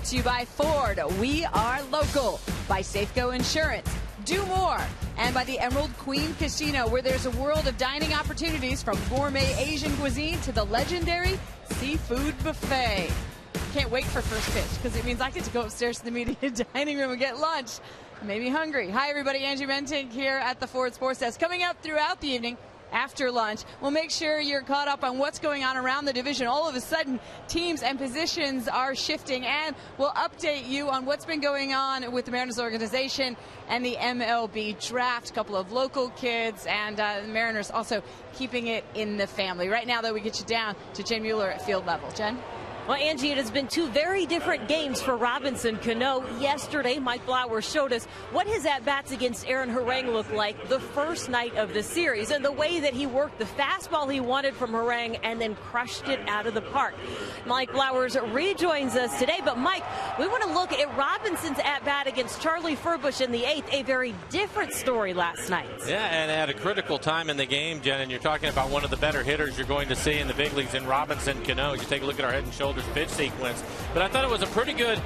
brought to you by Ford. We are local. By Safeco Insurance. Do more. And by the Emerald Queen Casino, where there's a world of dining opportunities from gourmet Asian cuisine to the legendary seafood buffet. Can't wait for first pitch because it means I get to go upstairs to the media dining room and get lunch. Maybe hungry. Hi, everybody. Angie Mentink here at the Ford Sports Desk. Coming up throughout the evening, after lunch, we'll make sure you're caught up on what's going on around the division. All of a sudden, teams and positions are shifting, and we'll update you on what's been going on with the Mariners organization and the MLB draft. A couple of local kids, and the Mariners also keeping it in the family. Right now, though, we get you down to Jen Mueller at field level. Jen? Well, Angie, it has been two very different games for Robinson Cano. Yesterday, Mike Blauer showed us what his at-bats against Aaron Harang looked like the first night of the series, and the way that he worked the fastball he wanted from Harang and then crushed it out of the park. Mike Blauers rejoins us today, but Mike, we want to look at Robinson's at-bat against Charlie Furbush in the eighth, a very different story last night. Yeah, and at a critical time in the game, Jen, and you're talking about one of the better hitters you're going to see in the big leagues in Robinson Cano. You take a look at our head and shoulders pitch sequence, but I thought it was a pretty good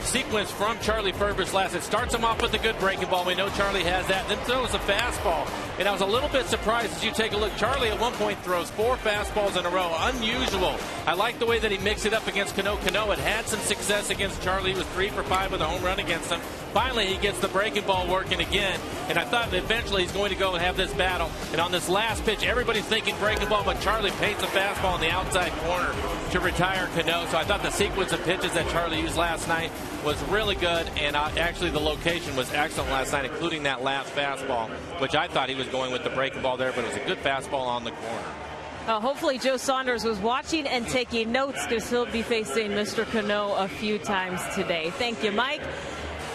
sequence from Charlie Furbush last. It starts him off with a good breaking ball. We know Charlie has that. Then throws a fastball, and I was a little bit surprised as you take a look. Charlie at one point throws 4 fastballs in a row. Unusual. I like the way that he mixed it up against Cano. Cano had had some success against Charlie. He was 3 for 5 with a home run against him. Finally, he gets the breaking ball working again, and I thought that eventually he's going to go and have this battle. And on this last pitch, everybody's thinking breaking ball, but Charlie paints a fastball in the outside corner to retire Cano. So I thought the sequence of pitches that Charlie used last night was really good, and actually the location was excellent last night, including that last fastball, which I thought he was going with the breaking ball there, but it was a good fastball on the corner. Hopefully Joe Saunders was watching and taking notes, because he'll be facing Mr. Cano a few times today. Thank you, Mike.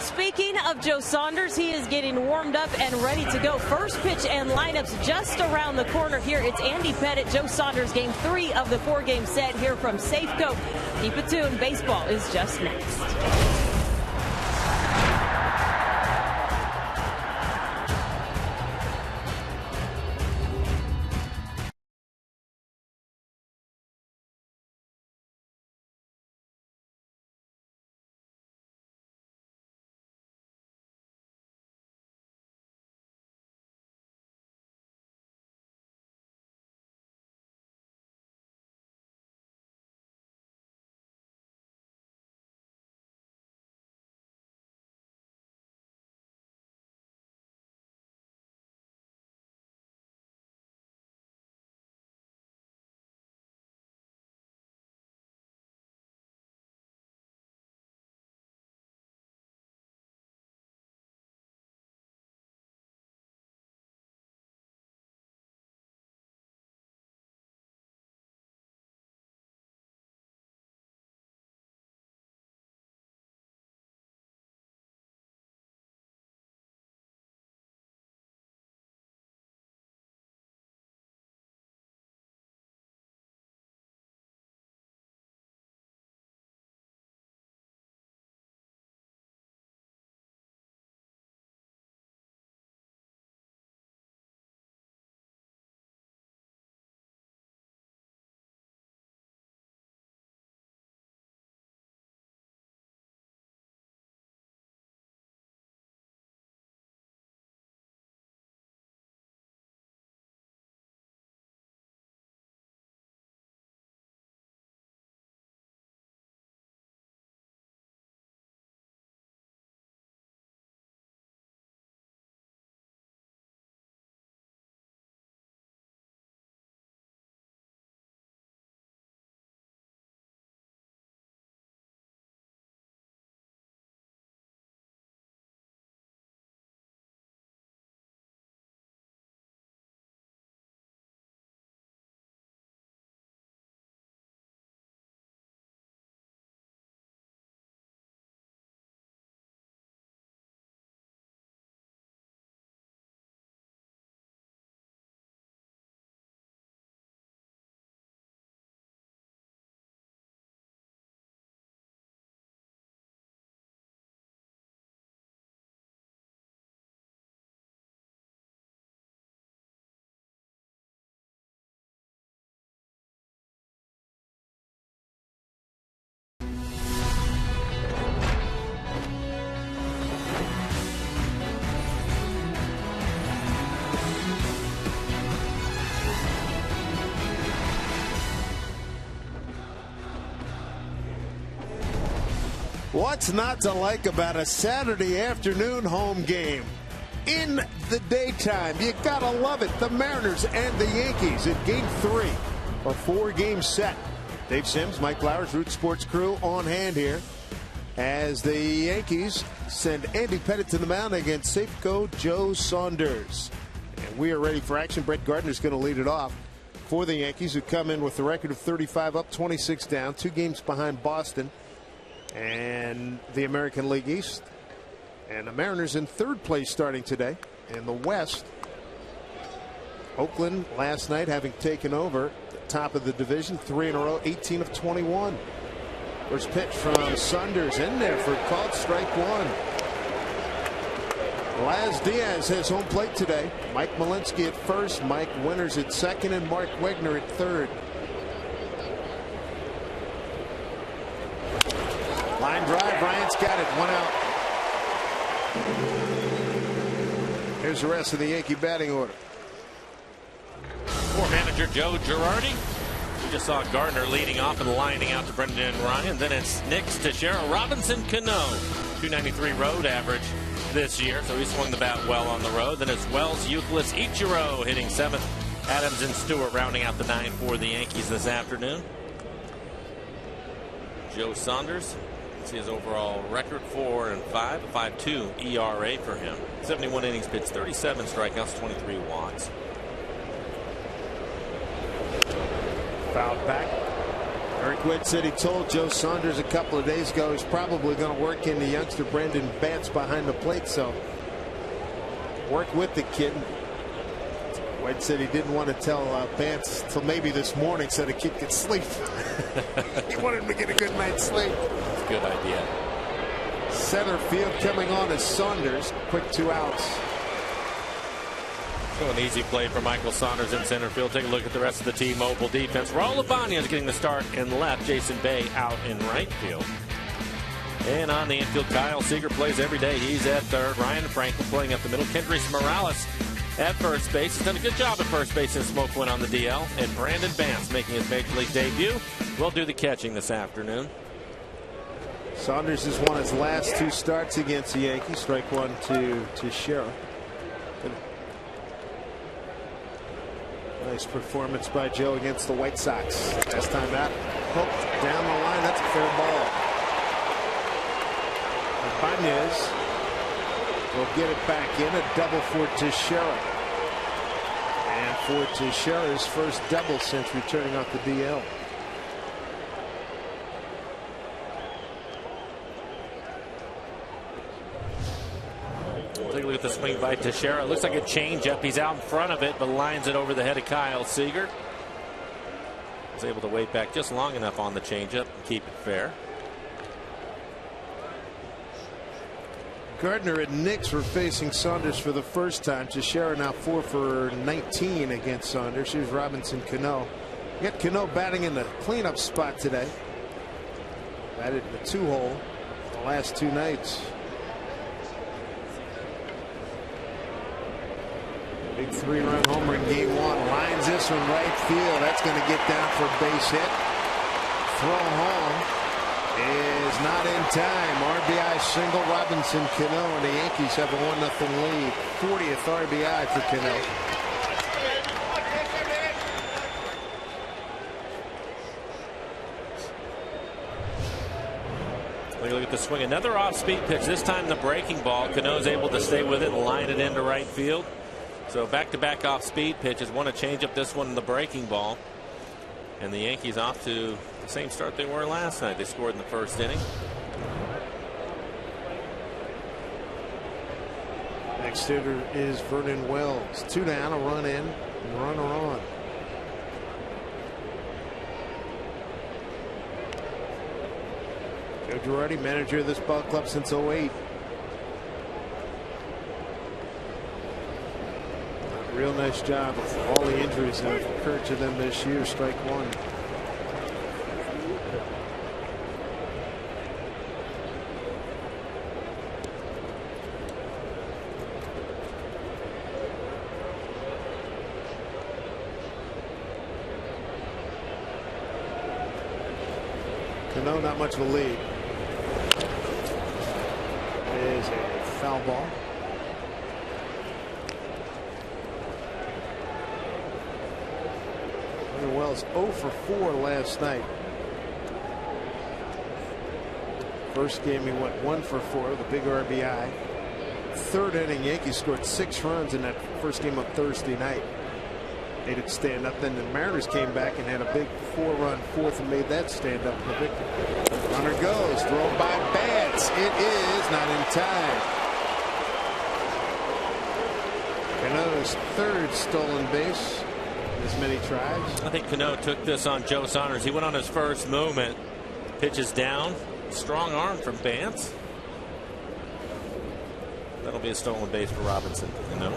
Speaking of Joe Saunders, he is getting warmed up and ready to go. First pitch and lineups just around the corner here. It's Andy Pettit, Joe Saunders, game 3 of the 4-game set here from Safeco. Keep it tuned. Baseball is just next. What's not to like about a Saturday afternoon home game? In the daytime, you gotta love it. The Mariners and the Yankees in Game 3, a 4-game set. Dave Sims, Mike Flowers, Root Sports crew on hand here as the Yankees send Andy Pettitte to the mound against Safeco Joe Saunders. And we are ready for action. Brett Gardner's going to lead it off for the Yankees, who come in with a record of 35 up, 26 down, 2 games behind Boston and the American League East. And the Mariners in 3rd place starting today. In the West, Oakland last night having taken over the top of the division, 3 in a row, 18 of 21. First pitch from Saunders in there for called strike 1. Laz Diaz has home plate today. Mike Malinsky at first, Mike Winters at second, and Mark Wegner at third. Line drive, Bryant's got it, 1 out. Here's the rest of the Yankee batting order. For manager Joe Girardi, we just saw Gardner leading off and lining out to Brendan Ryan. Then it's Nix, Teixeira, Robinson, Cano. 293 road average this year, so he swung the bat well on the road. Then it's Wells, Euclid, Ichiro hitting 7th. Adams and Stewart rounding out the 9 for the Yankees this afternoon. Joe Saunders, let's see his overall record, 4-5, a 5.2 ERA for him. 71 innings pitched, 37 strikeouts, 23 walks. Fouled back. Eric Witt said he told Joe Saunders a couple of days ago he's probably going to work in the youngster Brendan Bance behind the plate, so work with the kid. Witt said he didn't want to tell Bance till maybe this morning so the kid could sleep. He wanted him to get a good night's sleep. That's a good idea. Center field coming on is Saunders. Quick 2 outs. So an easy play for Michael Saunders in center field. Take a look at the rest of the T-Mobile defense. Raul Ibanez is getting the start in left. Jason Bay out in right field. And on the infield, Kyle Seager plays every day. He's at third. Ryan Franklin playing up the middle. Kendrys Morales at first base. He's done a good job at first base since Smoke went on the DL. And Brandon Bance making his major league debut. Will do the catching this afternoon. Saunders has won his last 2 starts against the Yankees. Strike 1 to Teixeira. Nice performance by Joe against the White Sox. Last time out, hooked down the line. That's a fair ball. Ibanez will get it back in. A double for Teixeira. And for Teixeira's first double since returning off the DL. Take a look at the swing by Teixeira. It looks like a changeup. He's out in front of it, but lines it over the head of Kyle Seager. Was able to wait back just long enough on the changeup and keep it fair. Gardner and Nix were facing Saunders for the first time. Teixeira now 4 for 19 against Saunders. Here's Robinson Cano. You got Cano batting in the cleanup spot today. Batted in the 2-hole the last 2 nights. Big 3-run homer in Game 1. Lines this one right field. That's going to get down for a base hit. Throw home is not in time. RBI single, Robinson Cano, and the Yankees have a 1-0 lead. 40th RBI for Cano. Look at the swing. Another off-speed pitch. This time the breaking ball. Cano's able to stay with it and line it into right field. So back-to-back off-speed pitches. One a changeup, this one the breaking ball. And the Yankees off to the same start they were last night. They scored in the first inning. Next hitter is Vernon Wells. 2 down, a run in, runner on. Joe Girardi, manager of this ball club since 08. Real nice job of all the injuries that have occurred to them this year. Strike 1. Cano, not much of a lead. is a foul ball. Wells 0 for 4 last night. First game he went 1 for 4 with a big RBI. Third inning, Yankees scored 6 runs in that first game of Thursday night. Made it stand up. Then the Mariners came back and had a big 4-run fourth and made that stand up. The victory. Runner goes, thrown by Bats. It is not in time. Cano's third stolen base. As many tries. I think Cano took this on Joe Saunders. He went on his first movement. Pitches down. Strong arm from Bance. That'll be a stolen base for Robinson. Cano.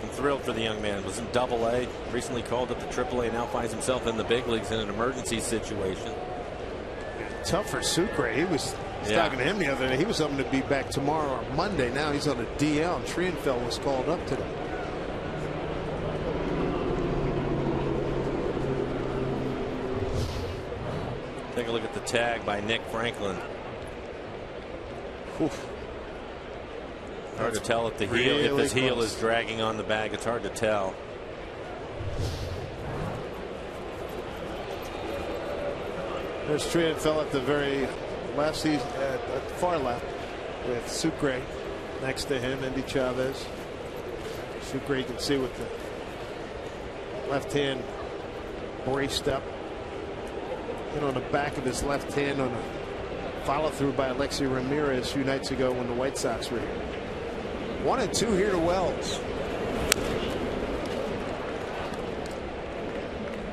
I'm thrilled for the young man. Was in Double-A. Recently called up to Triple-A. Now finds himself in the big leagues in an emergency situation. Tough for Sucre. He was talking to him the other day. He was hoping to be back tomorrow or Monday. Now he's on a DL. Trienfeld was called up today. Take a look at the tag by Nick Franklin. Oof. Hard to tell if the heel, if his heel is dragging on the bag. It's hard to tell. There's Trienfeld at the very left, he's at far left with Sucre next to him, Andy Chavez. Sucre, you can see with the left hand braced up. On the back of his left hand on a follow through by Alexi Ramirez a few nights ago when the White Sox were here. 1-2 here to Wells.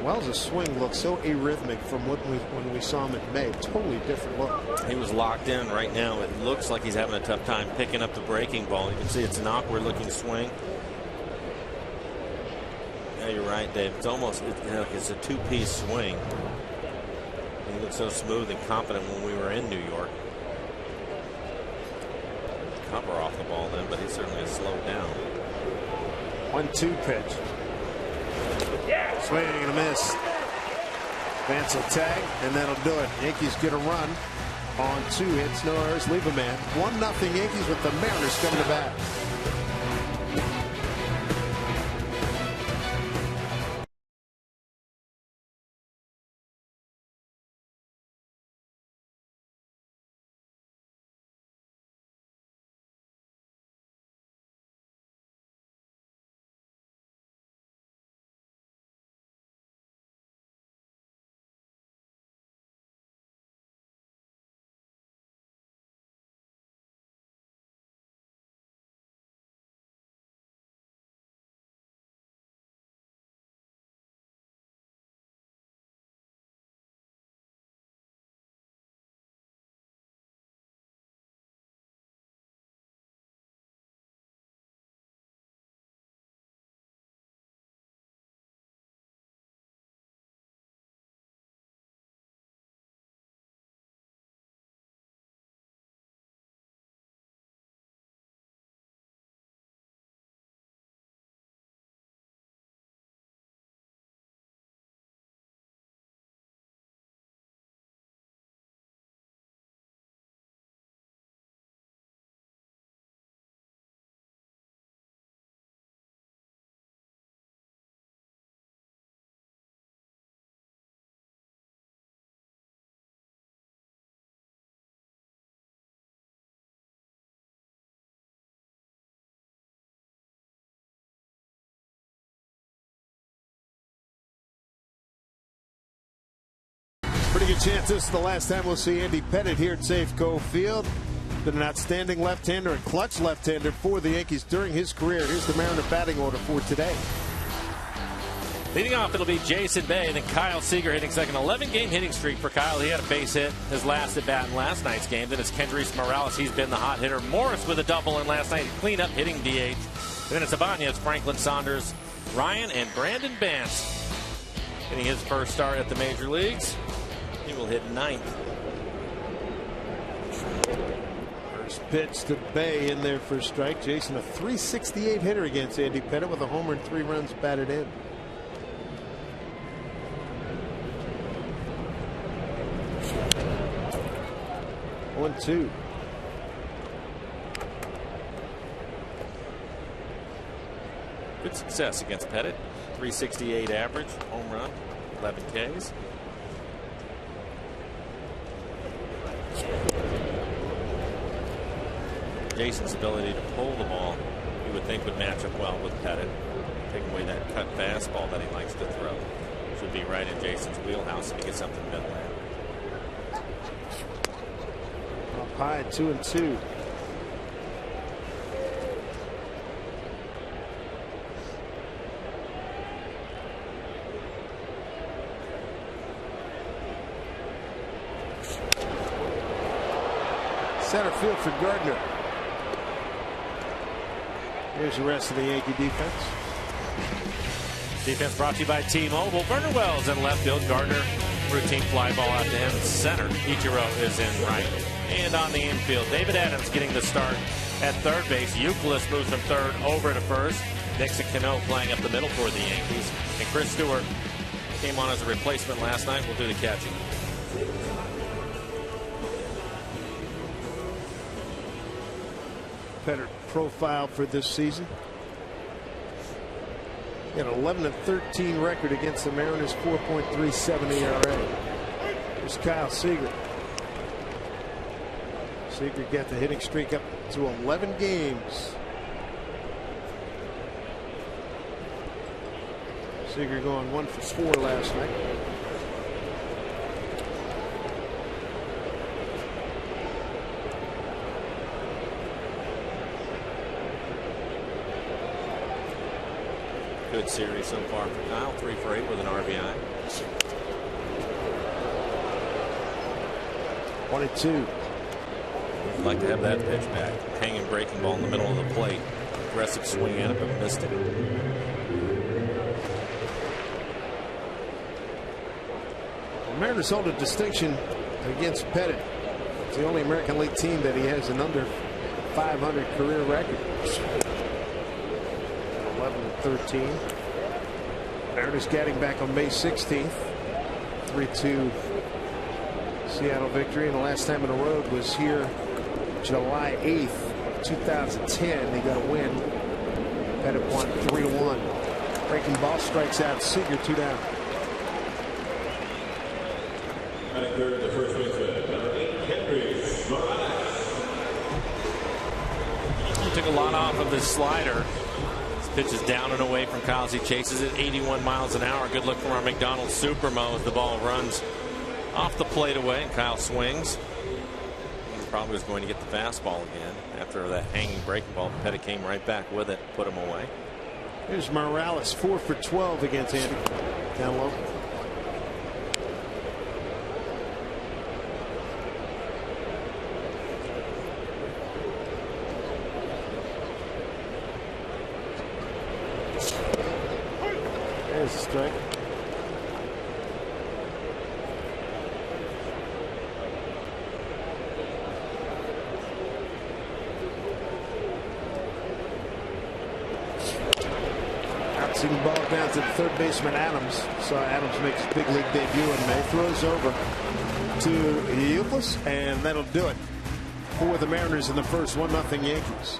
Wells' swing looked so arrhythmic from when we saw him in May. Totally different look. He was locked in. Right now it looks like he's having a tough time picking up the breaking ball. You can see it's an awkward looking swing. Yeah, you're right, Dave. It's almost it's a two-piece swing. He looked so smooth and confident when we were in New York. Cover off the ball then, but he certainly has slowed down. 1-2 pitch. Swing and a miss. Vance will tag, and that'll do it. Yankees get a run on 2 hits, no errors, leave a man. 1-0 Yankees with the Mariners coming to bat. Pretty good chance this is the last time we'll see Andy Pettitte here at Safeco Field. Been an outstanding left-hander and clutch left-hander for the Yankees during his career. Here's the Mariner batting order for today. Leading off, it'll be Jason Bay, and then Kyle Seager hitting second. 11-game hitting streak for Kyle. He had a base hit his last at bat in last night's game. Then it's Kendrys Morales. He's been the hot hitter. Morris with a double in last night. Clean up hitting DH. And then it's Ibanez, Franklin Saunders, Ryan, and Brandon Bance getting his first start at the major leagues. He will hit 9th. First pitch to Bay in there for a strike. Jason, a .368 hitter against Andy Pettitte with a homer and 3 runs batted in. One, 2. good success against Pettit. 368 average, home run, 11 Ks. Jason's ability to pull the ball, you would think would match up well with Pettit. Take away that cut fastball that he likes to throw. Should be right in Jason's wheelhouse if he gets something middle there. Up high, 2-2. Center field for Gardner. Here's the rest of the Yankee defense. Defense brought to you by T-Mobile. Verner Wells in left field. Gardner, routine fly ball out to him. Center. Ichiro is in right. And on the infield, David Adams getting the start at third base. Euclid moves from third over to first. Dixon Cano playing up the middle for the Yankees. And Chris Stewart came on as a replacement last night. Will do the catching. Better profile for this season. An 11-13 record against the Mariners, 4.37 ERA. Here's Kyle Seager. Seager got the hitting streak up to 11 games. Seager going 1 for 4 last night. Good series so far for Kyle. 3 for 8 with an RBI. 1-2. I'd like to have that pitch back. Hanging breaking ball in the middle of the plate. Aggressive swing at it, but missed it. The Mariners hold a distinction against Pettit. It's the only American League team that he has an under 500 career record. 11-13. Mariners getting back on May 16th. 3-2 Seattle victory, and the last time on the road was here July 8th, 2010. They got a win. Pettit won 3-1. Breaking ball strikes out Seager, 2 down. The first baseman, number 8, Henry. He took a lot off of his slider. Pitch is down and away from Kyle as he chases it 81 miles an hour. Good look from our McDonald's Supermo as the ball runs off the plate away and Kyle swings. He probably was going to get the fastball again after that hanging breaking ball. Pettit came right back with it, put him away. Here's Morales, 4 for 12 against Andy. Down low. There's a strike. Bouncing ball down to the third baseman Adams. Saw Adams make his big league debut in May. Throws over to Euclid, and that'll do it for the Mariners in the first. 1-0 Yankees.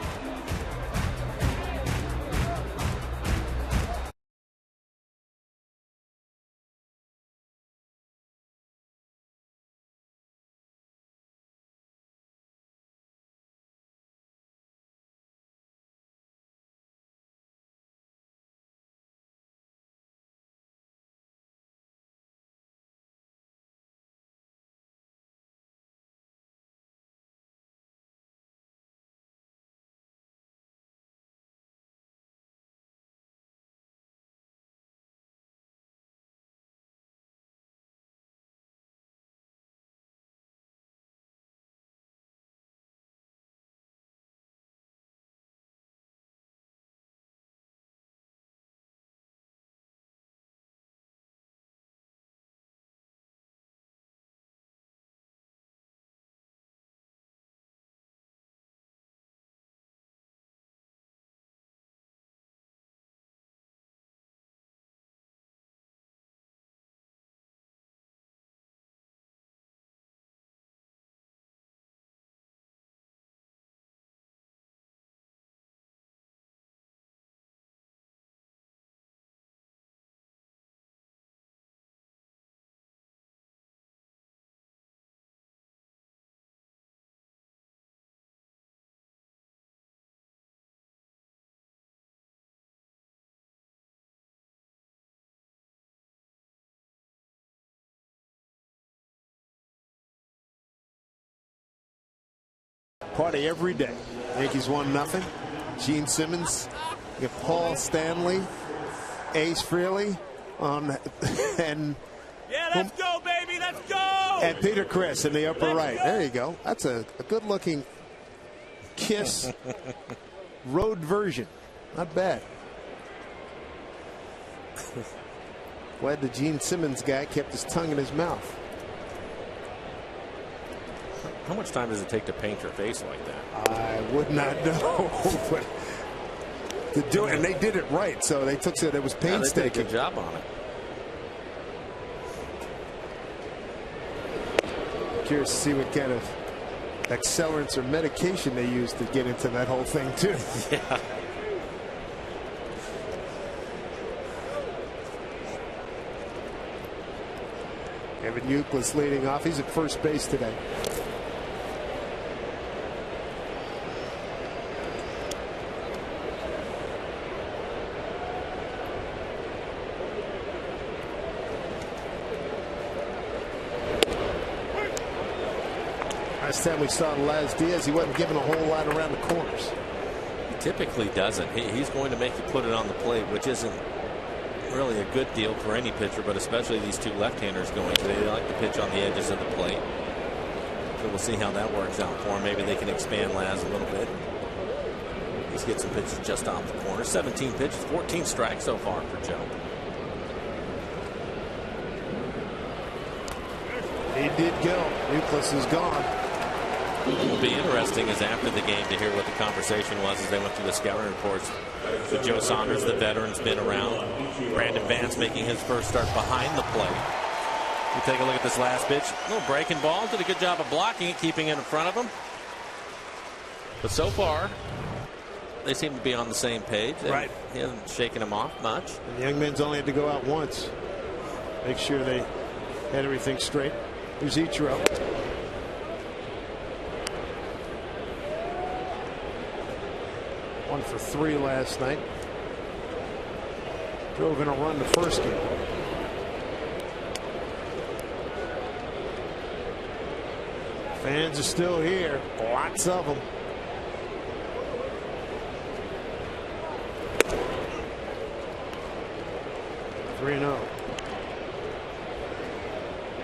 Party every day. Yankees 1-0. Gene Simmons, you got Paul Stanley, Ace Frehley on, and yeah, let's go, baby, let's go. And Peter Criss in the upper right. There you go. That's a good-looking Kiss road version. Not bad. Glad the Gene Simmons guy kept his tongue in his mouth. How much time does it take to paint your face like that? I would not know. But to do it, and they did it right, so they took it. It was painstaking. They did a good job on it. Curious to see what kind of accelerants or medication they used to get into that whole thing too. Yeah. Evan Euclid leading off. He's at first base today. Last time we saw Laz Diaz, he wasn't given a whole lot around the corners. He typically doesn't. He's going to make you put it on the plate, which isn't really a good deal for any pitcher, but especially these two left-handers going today. They like to pitch on the edges of the plate. So we'll see how that works out for him. Maybe they can expand Laz a little bit. He's get some pitches just off the corner. 17 pitches, 14 strikes so far for Joe. He did go. Euclid is gone. What will be interesting is after the game to hear what the conversation was as they went through the scouting reports. With Joe Saunders, the veteran's been around. Brandon Vance making his first start behind the plate. You take a look at this last pitch. A little breaking ball. Did a good job of blocking it, keeping it in front of him. But so far, they seem to be on the same page. Right. He hasn't shaken him off much. And the young men's only had to go out once. Make sure they had everything straight. Here's Ichiro. 1 for 3 last night. Drove in a run the first game. Fans are still here. Lots of them. (3-0).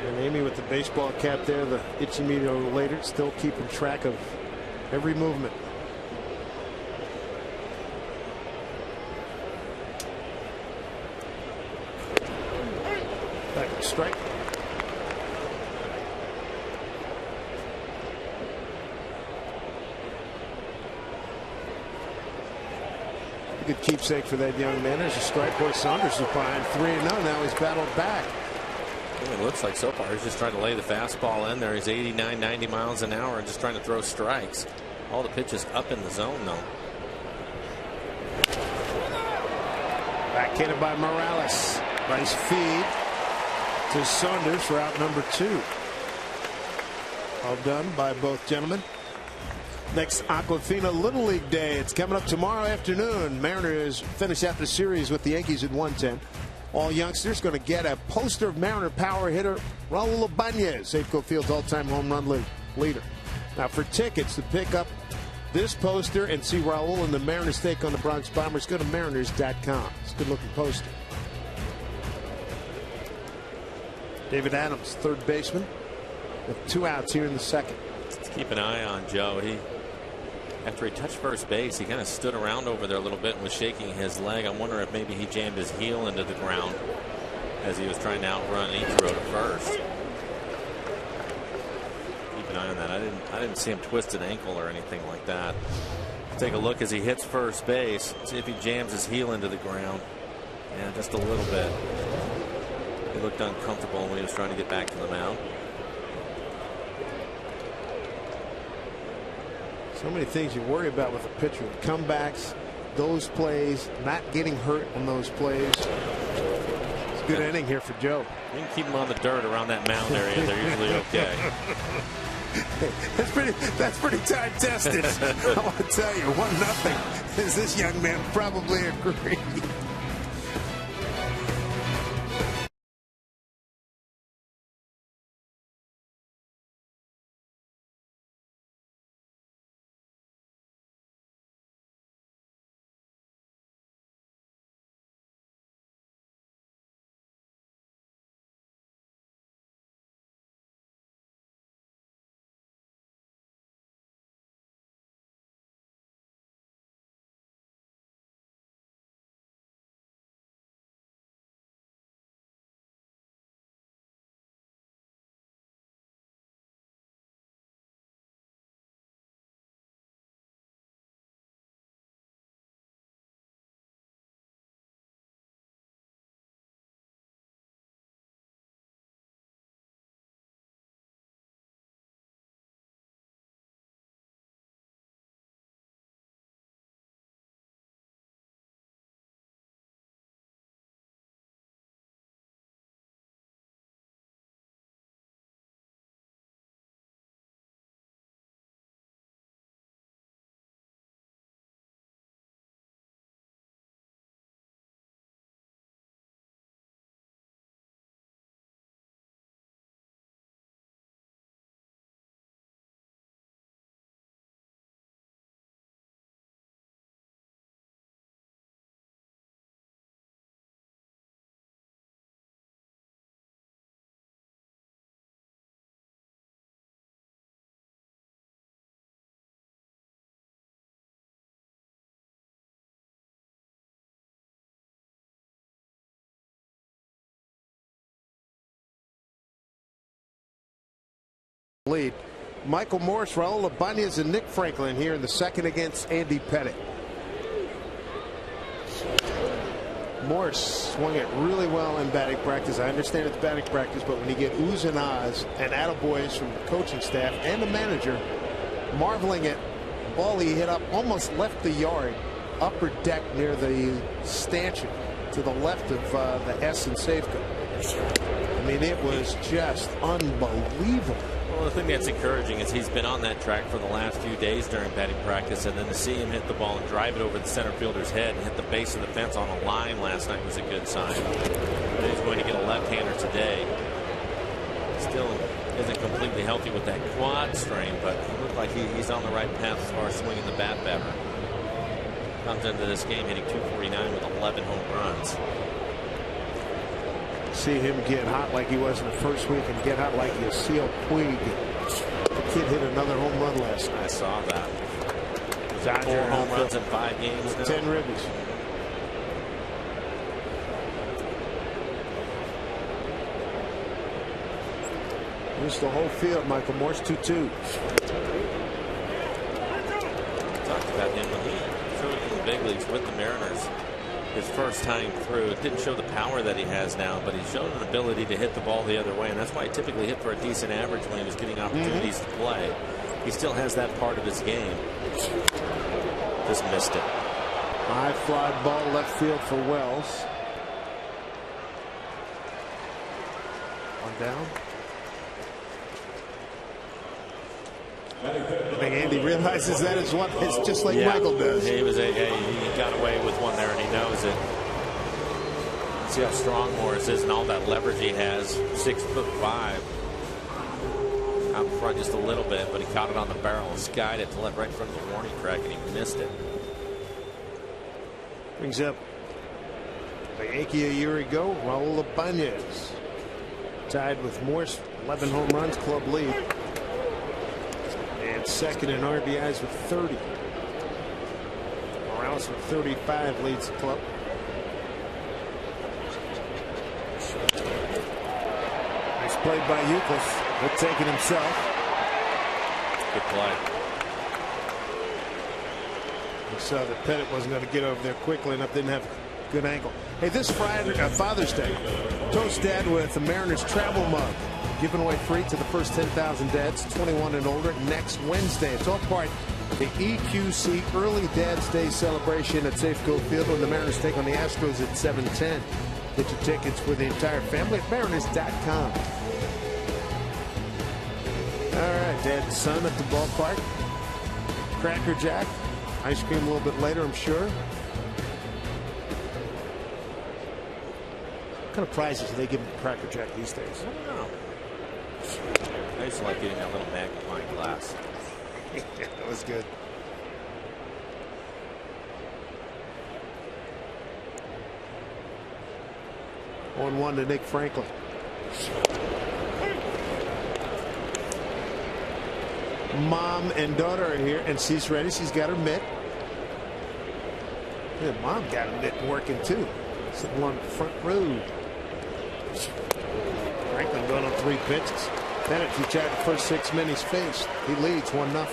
And Amy with the baseball cap there, the itchy meter later, still keeping track of every movement. Back to strike. A good keepsake for that young man. There's a strike. Boy, Saunders is behind 3-0. Now he's battled back. It looks like so far he's just trying to lay the fastball in there. He's 89, 90 miles an hour and just trying to throw strikes. All the pitches up in the zone, though. Backhanded by Morales. Nice feed to Saunders for out number 2. All done by both gentlemen. Next Aquafina Little League Day. It's coming up tomorrow afternoon. Mariners finish out the series with the Yankees at 110. All youngsters going to get a poster of Mariner power hitter Raul Ibanez, Safeco Field's all-time home run leader. Now for tickets to pick up this poster and see Raul and the Mariners take on the Bronx Bombers, go to mariners.com. It's a good-looking poster. David Adams, third baseman, with 2 outs here in the second. Let's keep an eye on Joe. After he touched first base, he kind of stood around over there a little bit and was shaking his leg. I wonder if maybe he jammed his heel into the ground as he was trying to outrun Ichiro to first. Keep an eye on that. I didn't see him twist an ankle or anything like that. Take a look as he hits first base. See if he jams his heel into the ground. Yeah, just a little bit. He looked uncomfortable when he was trying to get back to the mound. So many things you worry about with a pitcher. Comebacks, those plays, not getting hurt on those plays. It's a good inning here for Joe. You can keep them on the dirt around that mound area. They're usually okay. That's pretty time tested. I want to tell you, 1-0. As this young man probably agreed. lead. Michael Morse, Raul Ibanez, and Nick Franklin here in the second against Andy Pettit. Morse swung it really well in batting practice. I understand it's batting practice, but when you get oohs and ahs and attaboys from the coaching staff and the manager marveling at the ball he hit up, almost left the yard, upper deck near the stanchion to the left of the S in Safeco. I mean, it was just unbelievable. Well, the thing that's encouraging is he's been on that track for the last few days during batting practice, and then to see him hit the ball and drive it over the center fielder's head and hit the base of the fence on a line last night was a good sign. But he's going to get a left-hander today. Still isn't completely healthy with that quad strain, but it looked like he's on the right path as far as swinging the bat better. Comes into this game hitting .249 with 11 home runs. See him get hot like he was in the first week and get hot like Yasiel Puig. The kid hit another home run last night. I saw that. 4 home runs in 5 games now. 10 ribbies. Here's the whole field. Michael Morse 2-2. Talked about him when he showed in the big leagues with the Mariners. His first time through, it didn't show the power that he has now, but he's shown an ability to hit the ball the other way, and that's why he typically hit for a decent average when he was getting opportunities to play. He still has that part of his game. Just missed it. High fly ball left field for Wells. One down. I think Andy realizes that is what it's just like Michael does. He got away with one there, and he knows it. See how strong Morris is and all that leverage he has. 6'5". Out in front just a little bit, but he caught it on the barrel and skied it to let right in front of the warning track, and he missed it. Brings up the Yankee a year ago, Raul Ibanez. Tied with Morse, 11 home runs, club lead. And second in RBIs with 30. Morales with 35 leads the club. Nice play by Euclid. He'll take it himself. Good play. He saw that Pettit wasn't going to get over there quickly enough, didn't have a good angle. Hey, this Friday, Father's Day, toast Dad with the Mariners travel mug. Giving away free to the first 10,000 dads 21 and older next Wednesday. It's all part of the EQC Early Dad's Day celebration at Safeco Field when the Mariners take on the Astros at 7:10. Get your tickets for the entire family at Mariners.com. All right, Dad and son at the ballpark. Cracker Jack. Ice cream a little bit later, I'm sure. What kind of prizes do they give Cracker Jack these days? I don't know. I used to like getting that little magnifying glass. Yeah, that was good. On 1 to Nick Franklin. Mom and daughter are here, and she's ready. She's got her mitt. Yeah, Mom got a mitt working too. Sitting on the front row. Franklin going on 3 pitches. Bennett, who tried the first 6 men he's faced. He leads 1-0.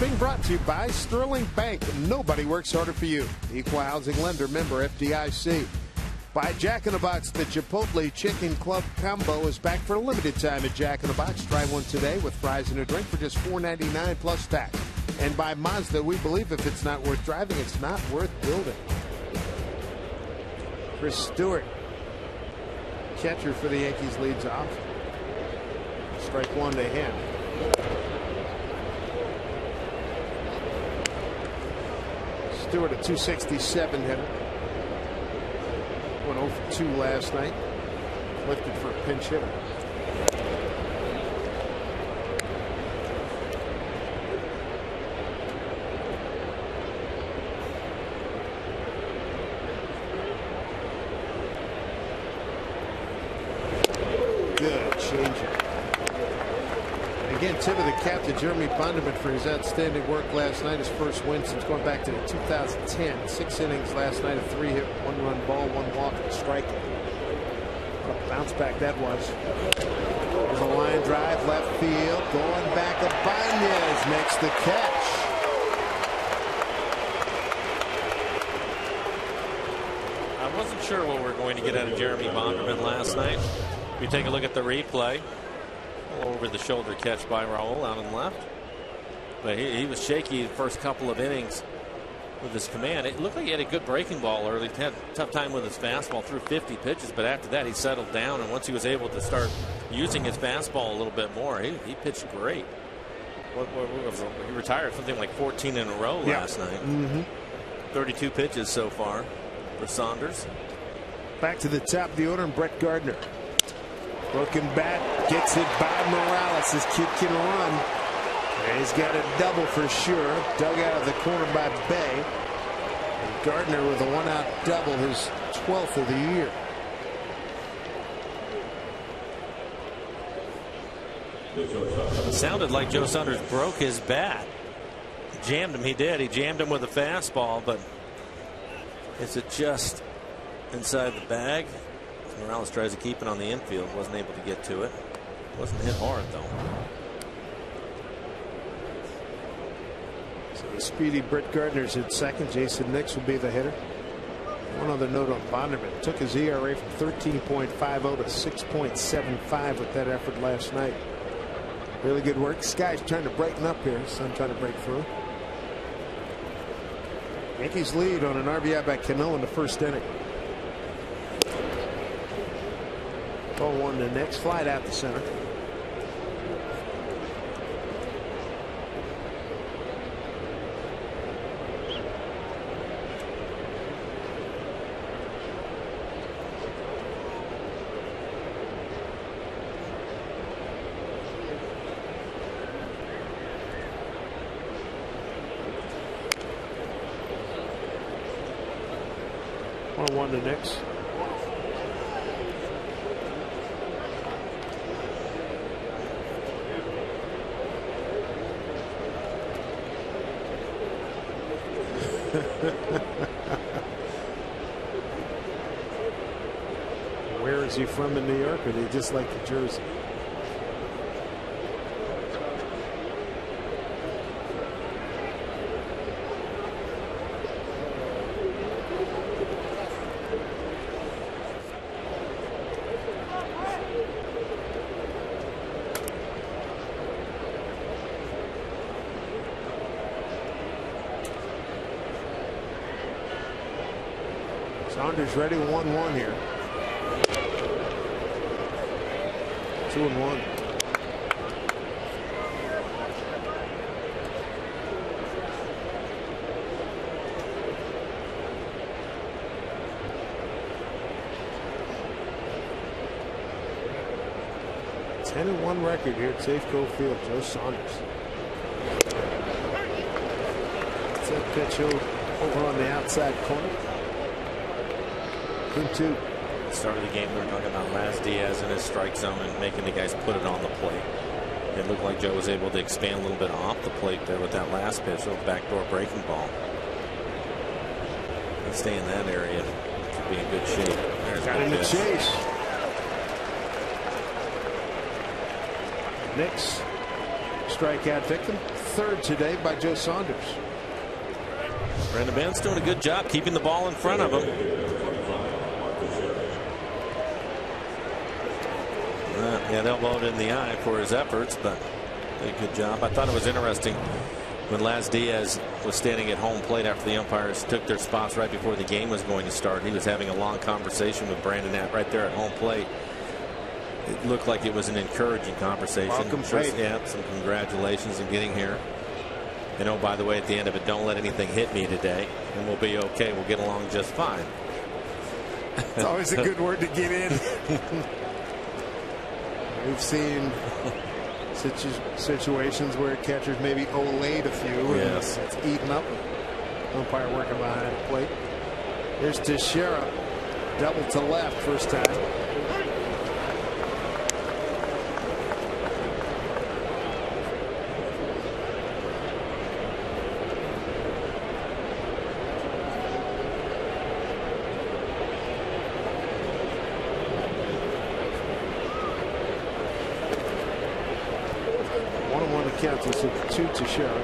being brought to you by Sterling Bank. Nobody works harder for you. Equal housing lender, member FDIC. By Jack in the Box, the Chipotle Chicken Club Combo is back for a limited time at Jack in the Box. Try one today with fries and a drink for just $4.99 plus tax. And by Mazda, we believe if it's not worth driving, it's not worth building. Chris Stewart, catcher for the Yankees, leads off. Strike one to him. Stewart, a .267 hitter. Went 0 for 2 last night. Lifted for a pinch hitter. Good changeup. Again, tip of the cap to Jeremy Bonderman for his outstanding work last night. His first win since going back to 2010. 6 innings last night, a 3-hit, 1-run ball, 1 walk, and strike. What a bounce back that was. There's a line drive, left field, going back. Ibanez makes the catch. I wasn't sure what we're going to get out of Jeremy Bonderman last night. If you take a look at the replay, over the shoulder catch by Raul out on left. But he was shaky the first couple of innings with his command. It looked like he had a good breaking ball early. He had a tough time with his fastball through 50 pitches, but after that he settled down, and once he was able to start using his fastball a little bit more, he pitched great. He retired something like 14 in a row last night. 32 pitches so far for Saunders. Back to the top of the order, and Brett Gardner. Broken bat, gets it by Morales. This kid can run. And he's got a double for sure. Dug out of the corner by Bay. And Gardner with a 1-out double, his 12th of the year. It sounded like Joe Saunders broke his bat. Jammed him, he did. He jammed him with a fastball, but is it just inside the bag? Morales tries to keep it on the infield. Wasn't able to get to it. Wasn't hit hard, though. So the speedy Brett Gardner's at second. Jason Nix will be the hitter. One other note on Bonderman. Took his ERA from 13.50 to 6.75 with that effort last night. Really good work. Sky's trying to brighten up here. Sun trying to break through. Yankees lead on an RBI by Cano in the first inning. 0-1 the next. Flight out the center. One to Knicks. Where is he from in New York, or do they just like the jersey? Saunders ready, 1-1 here. 2-1. .10-1 record here at Safeco Field. Joe Saunders. It's that pitch over on the outside corner. 2-2. Start of the game, we were talking about Laz Diaz in his strike zone and making the guys put it on the plate. It looked like Joe was able to expand a little bit off the plate there with that last pitch, little backdoor breaking ball. And stay in that area, should be in good shape. There's got in the chase. Knicks strikeout victim. Third today by Joe Saunders. Brandon Ben's doing a good job keeping the ball in front of him. Yeah, they'll vote in the eye for his efforts, but did a good job. I thought it was interesting when Laz Diaz was standing at home plate after the umpires took their spots right before the game was going to start. He was having a long conversation with Brandon right there at home plate. It looked like it was an encouraging conversation. Welcome, yeah, some congratulations in getting here. And oh, by the way, at the end of it, don't let anything hit me today, and we'll be okay. We'll get along just fine. It's always a good word to get in. We've seen situations where catchers maybe olayed a few. Yes. And it's eaten up. Umpire working behind the plate. Here's Teixeira. Double to left first time. Count this at 2 Teixeira.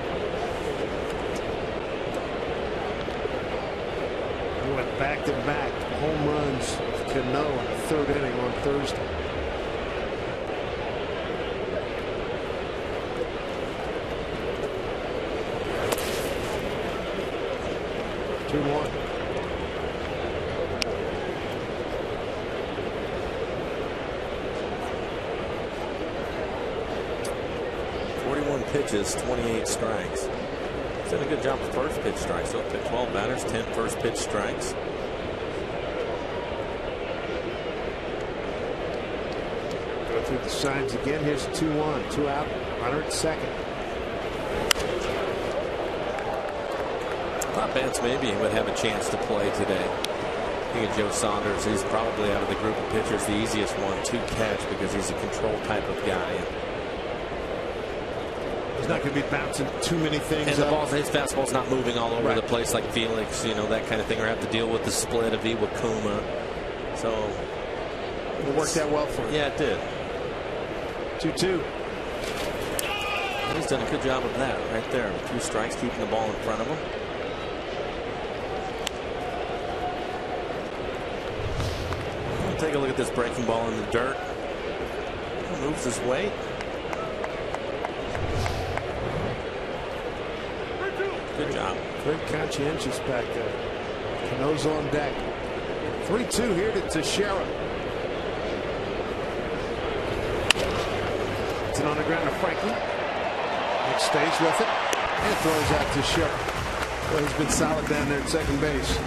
He went back-to-back home runs of Cano in the third inning on Thursday. Two more. Pitches, 28 strikes. He's done a good job of first pitch strikes. So 12 batters, 10 first pitch strikes. Go through the signs again. Here's 2-1, 2 out, runner at second. I thought Bance maybe would have a chance to play today. I think of Joe Saunders. He's probably out of the group of pitchers the easiest one to catch because he's a control type of guy. He's not going to be bouncing too many things. And his fastball's not moving all over right. the place like Felix, that kind of thing, or have to deal with the split of Iwakuma. So it worked out well for him. Yeah, it did. 2-2. He's done a good job of that right there. 2 strikes, keeping the ball in front of him. Take a look at this breaking ball in the dirt. He moves his weight. Good job. Very conscientious back there. Cano's on deck. 3-2 here to Teixeira. It's on the ground to Franklin. Nick stays with it and throws out Teixeira. Well, he's been solid down there at second base.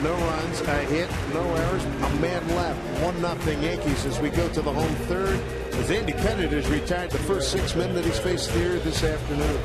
No runs, a hit, no errors, a man left. 1-0 Yankees as we go to the home third. As Andy Pettitte has retired the first 6 men that he's faced here this afternoon.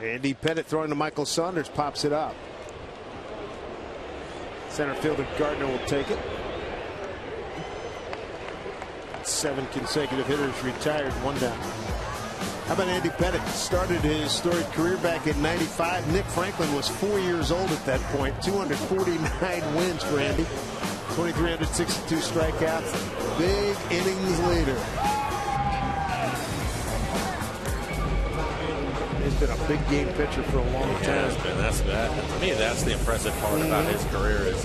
Andy Pettit throwing to Michael Saunders, pops it up. Center fielder Gardner will take it. 7 consecutive hitters retired, 1 down. How about Andy Pettit? Started his storied career back in '95. Nick Franklin was 4 years old at that point. 249 wins for Andy. 2,362 strikeouts. Big innings leader. He's been a big game pitcher for a long time. That's to me, that's the impressive part about his career is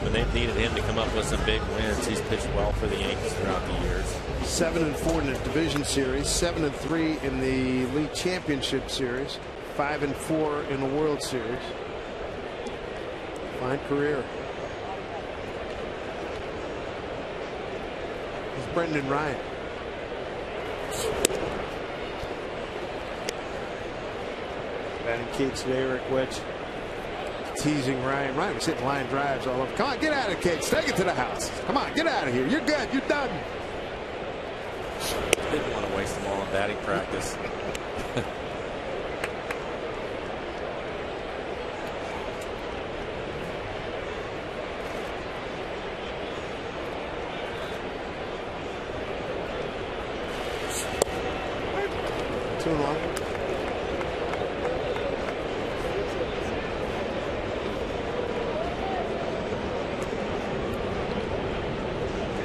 when they needed him to come up with some big wins, he's pitched well for the Yankees throughout the years. 7-4 in the division series, 7-3 in the league championship series, 5-4 in the World Series. Fine career. It's Brendan Ryan. Batting cage today, Eric Wedge teasing Ryan. Ryan was hitting line drives all over. Come on, get out of the cage. Take it to the house. Come on, get out of here. You're good. You're done. Didn't want to waste them all in batting practice. Too long.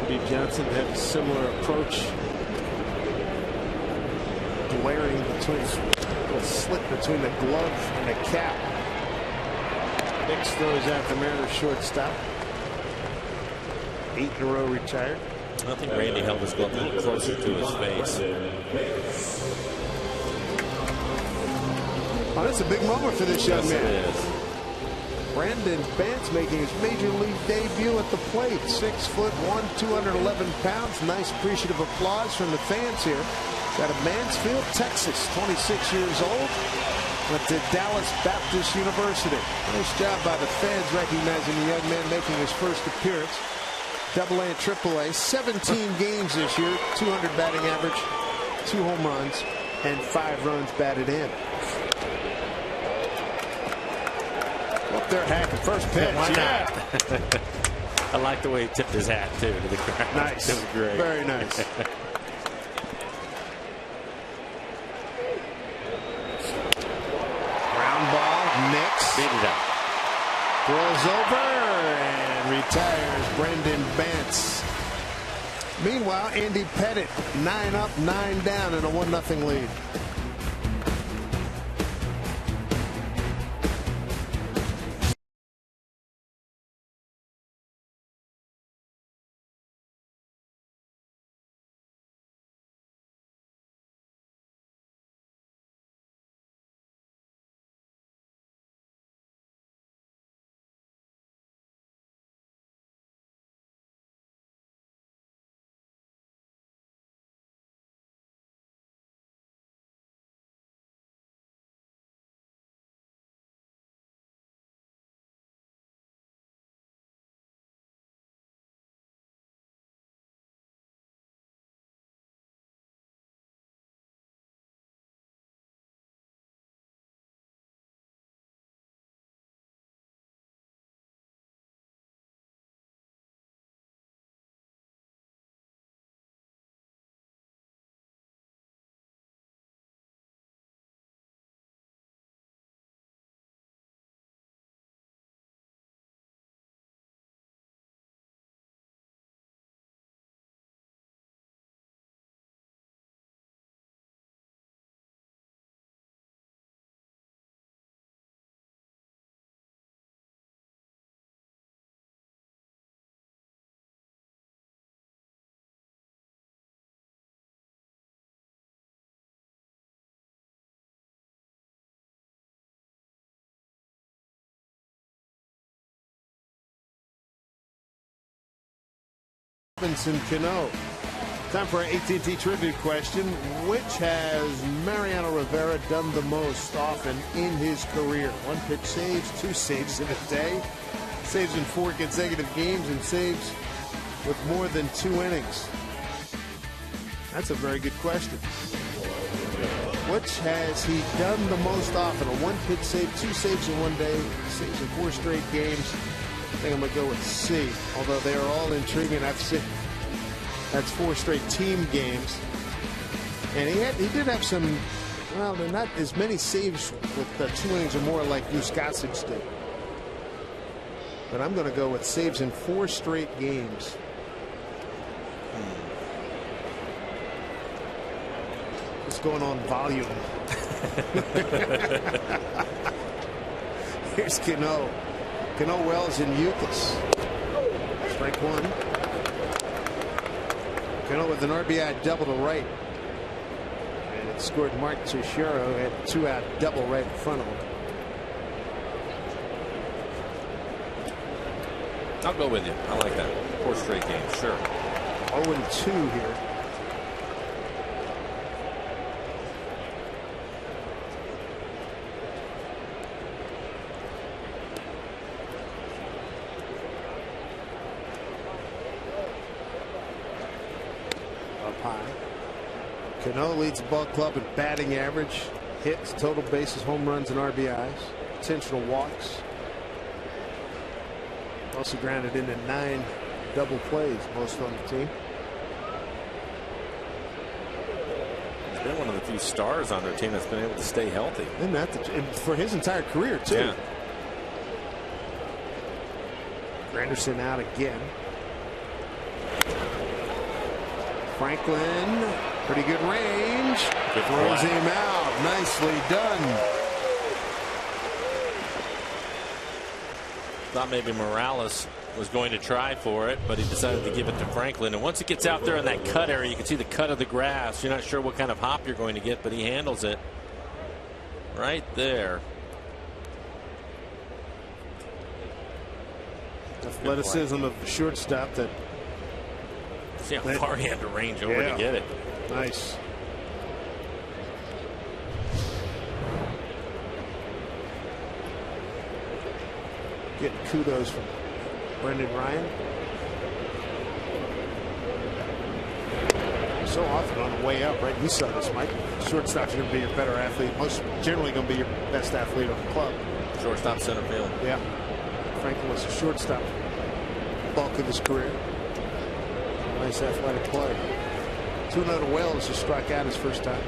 Andy Johnson had a similar approach. Glaring between a slit between the glove and the cap. Hicks throws out the Mariners shortstop. 8 in a row retired. I think Randy held his glove a little closer to his face. Oh, that's a big moment for this young man. It is. Brandon Bance making his major league debut at the plate. 6'1", 211 pounds. Nice appreciative applause from the fans here. Out of Mansfield, Texas, 26 years old. Went to Dallas Baptist University. Nice job by the fans recognizing the young man making his first appearance. AA and AAA, 17 games this year, 200 batting average, 2 home runs, and 5 runs batted in. Up there, Hackett, first pitch. Yeah. I like the way he tipped his hat, too, to the crowd. Nice. It was great. Very nice. Ground ball, Nix. Beat it out. Throws over and retires Brendan Bance. Meanwhile, Andy Pettit, 9 up, 9 down in a 1-0 lead. Robinson Cano. Time for our AT&T trivia question. Which has Mariano Rivera done the most often in his career? 1 pitch saves, 2 saves in a day, saves in 4 consecutive games, and saves with more than 2 innings. That's a very good question. Which has he done the most often? A 1-pitch save, 2 saves in 1 day, saves in 4 straight games. I think I'm going to go with C, although they are all intriguing. That's 4 straight team games. And he did have some, well, they're not as many saves with 2 innings or more like Gossage did. But I'm going to go with saves in 4 straight games. What's going on volume? Here's Cano. Cano, Wells, and Youkilis. Strike 1. Cano with an RBI double to right. And it scored Mark Teixeira, who had a 2-out double right in front of him. I'll go with you. I like that. 4 straight games, sure. 0-2 here. Up high. Cano leads the ball club in batting average, hits, total bases, home runs, and RBIs. Intentional walks. Also grounded into 9 double plays, most on the team. He's been one of the few stars on their team that's been able to stay healthy. And for his entire career, too. Yeah. Granderson out again. Franklin, pretty good range. Throws him out. Nicely done. Thought maybe Morales was going to try for it, but he decided to give it to Franklin. And once it gets out there in that cut area, you can see the cut of the grass. You're not sure what kind of hop you're going to get, but he handles it right there. Athleticism of the shortstop. See how far he had to range over to get it. Nice. Getting kudos from Brendan Ryan. So often on the way up, right? You saw this, Mike. Shortstop's going to be your better athlete. Most generally going to be your best athlete on the club. Shortstop, center field. Yeah. Franklin was a shortstop bulk of his career. Nice athletic play. 2-0 to Wells, who struck out his first time.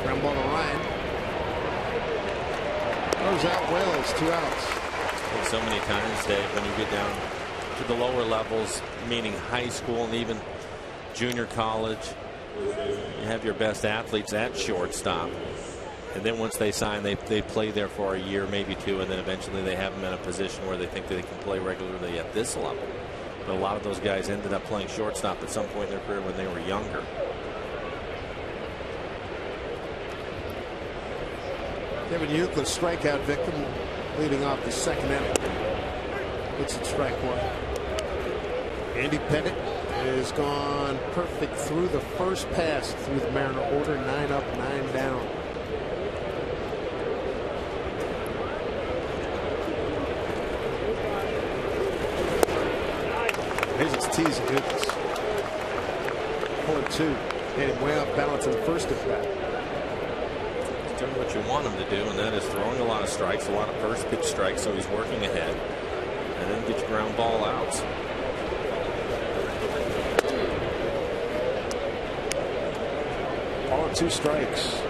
Ground ball to Ryan. Throws out Wells, 2 outs. Like so many times, Dave, when you get down to the lower levels, meaning high school and even junior college, you have your best athletes at shortstop. And then once they sign, they play there for a year, maybe 2, and then eventually they have them in a position where they think that they can play regularly at this level. But a lot of those guys ended up playing shortstop at some point in their career when they were younger. Kevin Youkilis, strikeout victim, leading off the second inning. It's at strike 1. Andy Pettit has gone perfect through the first pass through the Mariner order. 9 up, 9 down. Here's his teasing Youkilis. 0-2. Hit him way off balance in the first at bat. He's doing what you want him to do, and that is throwing a lot of strikes, a lot of first pitch strikes, so he's working ahead. And then get your ground ball outs. All 2 strikes.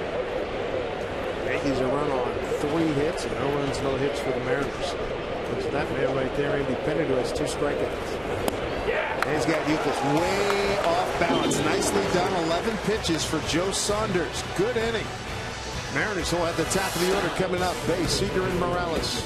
Yankees a run on 3 hits and no runs, no hits for the Mariners. There's that man right there, Andy Pettit, who has 2 strikeouts. And he's got Youkilis way off balance. Nicely done. 11 pitches for Joe Saunders. Good inning. Mariners will have the top of the order coming up. Bay, Seager, and Morales.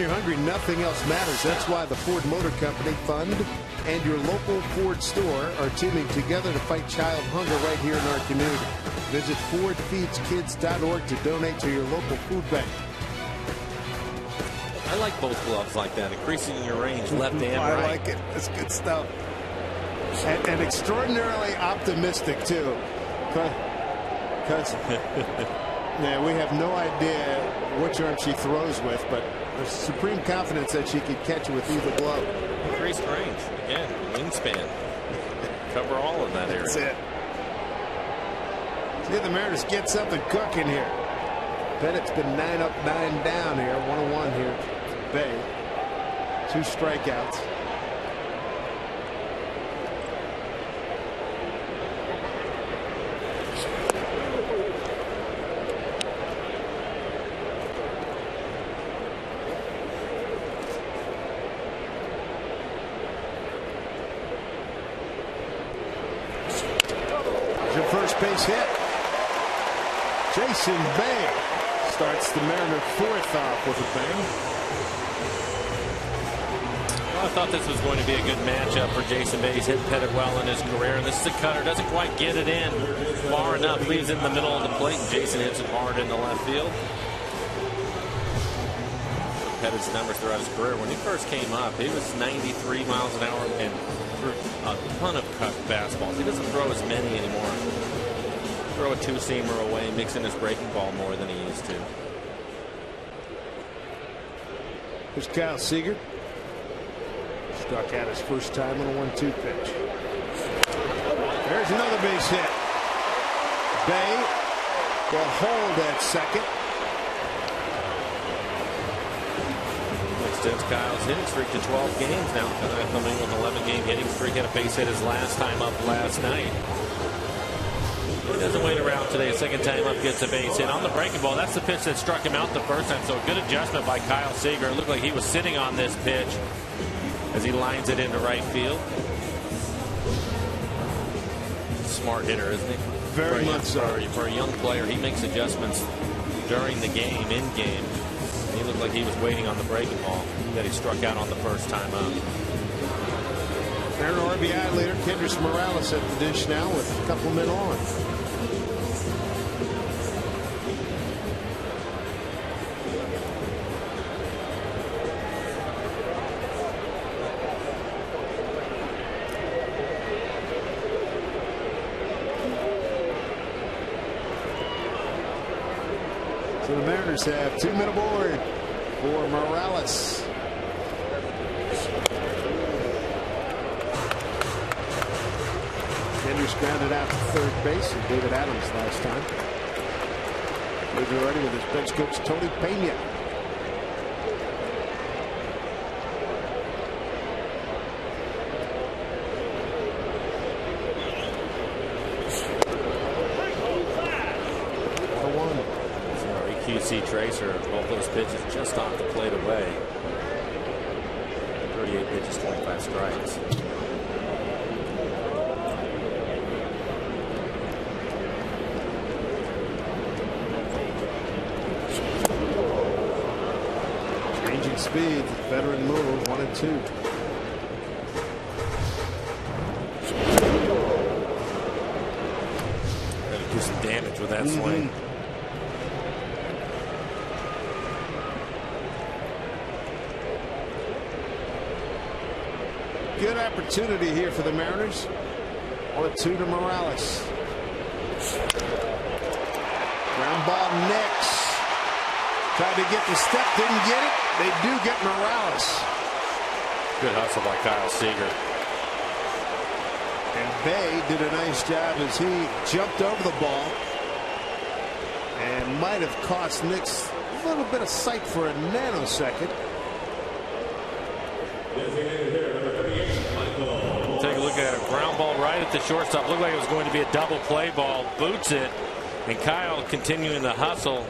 You're hungry, nothing else matters. That's why the Ford Motor Company Fund and your local Ford store are teaming together to fight child hunger right here in our community. Visit FordFeedsKids.org to donate to your local food bank. I like both gloves like that, increasing your range left and right. I like it. That's good stuff. And extraordinarily optimistic, too. Because yeah, we have no idea which arm she throws with, but there's supreme confidence that she could catch it with either glove. Increased range. Again, wingspan. Cover all of that area. That's it. See, the Mariners get something cooking here. Bennett's been 9 up, 9 down here. 1-1 here. Bay. 2 strikeouts. First base hit. Jason Bay starts the Mariner 4th off with a bang. Well, I thought this was going to be a good matchup for Jason Bay. He's hit Pettit well in his career, and this is a cutter. Doesn't quite get it in far enough. Leaves it in the middle of the plate, and Jason hits it hard in the left field. Pettit's numbers throughout his career. When he first came up, he was 93 miles an hour and threw a ton of cut fastballs. He doesn't throw as many anymore. Throw a 2-seamer away, mixing his breaking ball more than he used to. Here's Kyle Seager. Struck out his first time on a 1-2 pitch. There's another base hit. Bay will hold at second. Extends Kyle's hitting streak to 12 games now. Coming with an 11-game hitting streak. Had a base hit his last time up last night. He doesn't wait around today. Second time up, gets a base hit on the breaking ball. That's the pitch that struck him out the first time. So a good adjustment by Kyle Seager. It looked like he was sitting on this pitch as he lines it into right field. Smart hitter, isn't he? Very much so. For a young player, he makes adjustments during the game, in game. He looked like he was waiting on the breaking ball that he struck out on the first time up. Mariner RBI leader Kendrys Morales at the dish now with a couple men on. So the Mariners have 2 men aboard for Morales. Kendrys grounded out to third base and David Adams last time. We're ready with his bench coach Tony Pena. QC tracer, both those pitches just off the plate away. 38 pitches, 25 strikes. Changing speed, veteran move, 1-2. Gotta do some damage with that swing. Good opportunity here for the Mariners. 1-2 to Morales. Ground ball next. Tried to get the step, didn't get it. They do get Morales. Good hustle by Kyle Seager. And Bay did a nice job as he jumped over the ball and might have cost Knicks a little bit of sight for a nanosecond. Take a look at it. Ground ball right at the shortstop. Looked like it was going to be a double play ball. Boots it. And Kyle continuing the hustle.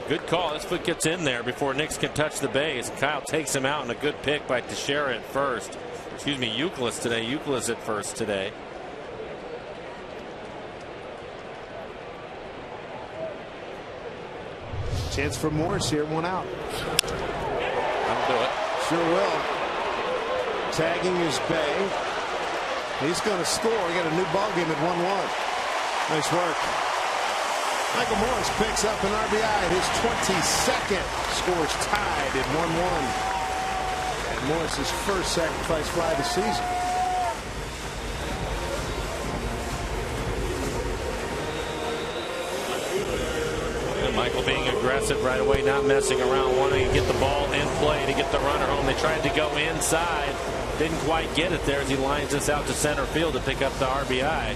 Good call. His foot gets in there before Knicks can touch the base. Kyle takes him out, and a good pick by Teixeira at first. Excuse me, Youkilis today. Youkilis at first today. Chance for Morris here, 1 out. do it. Sure will. Tagging is Bay. He's going to score. We got a new ball game at 1-1. Nice work. Michael Morris picks up an RBI, his 22nd. Scores tied at 1-1. And Morris's first sacrifice fly of the season. Michael being aggressive right away, not messing around, wanting to get the ball in play to get the runner home. They tried to go inside, didn't quite get it there as he lines this out to center field to pick up the RBI.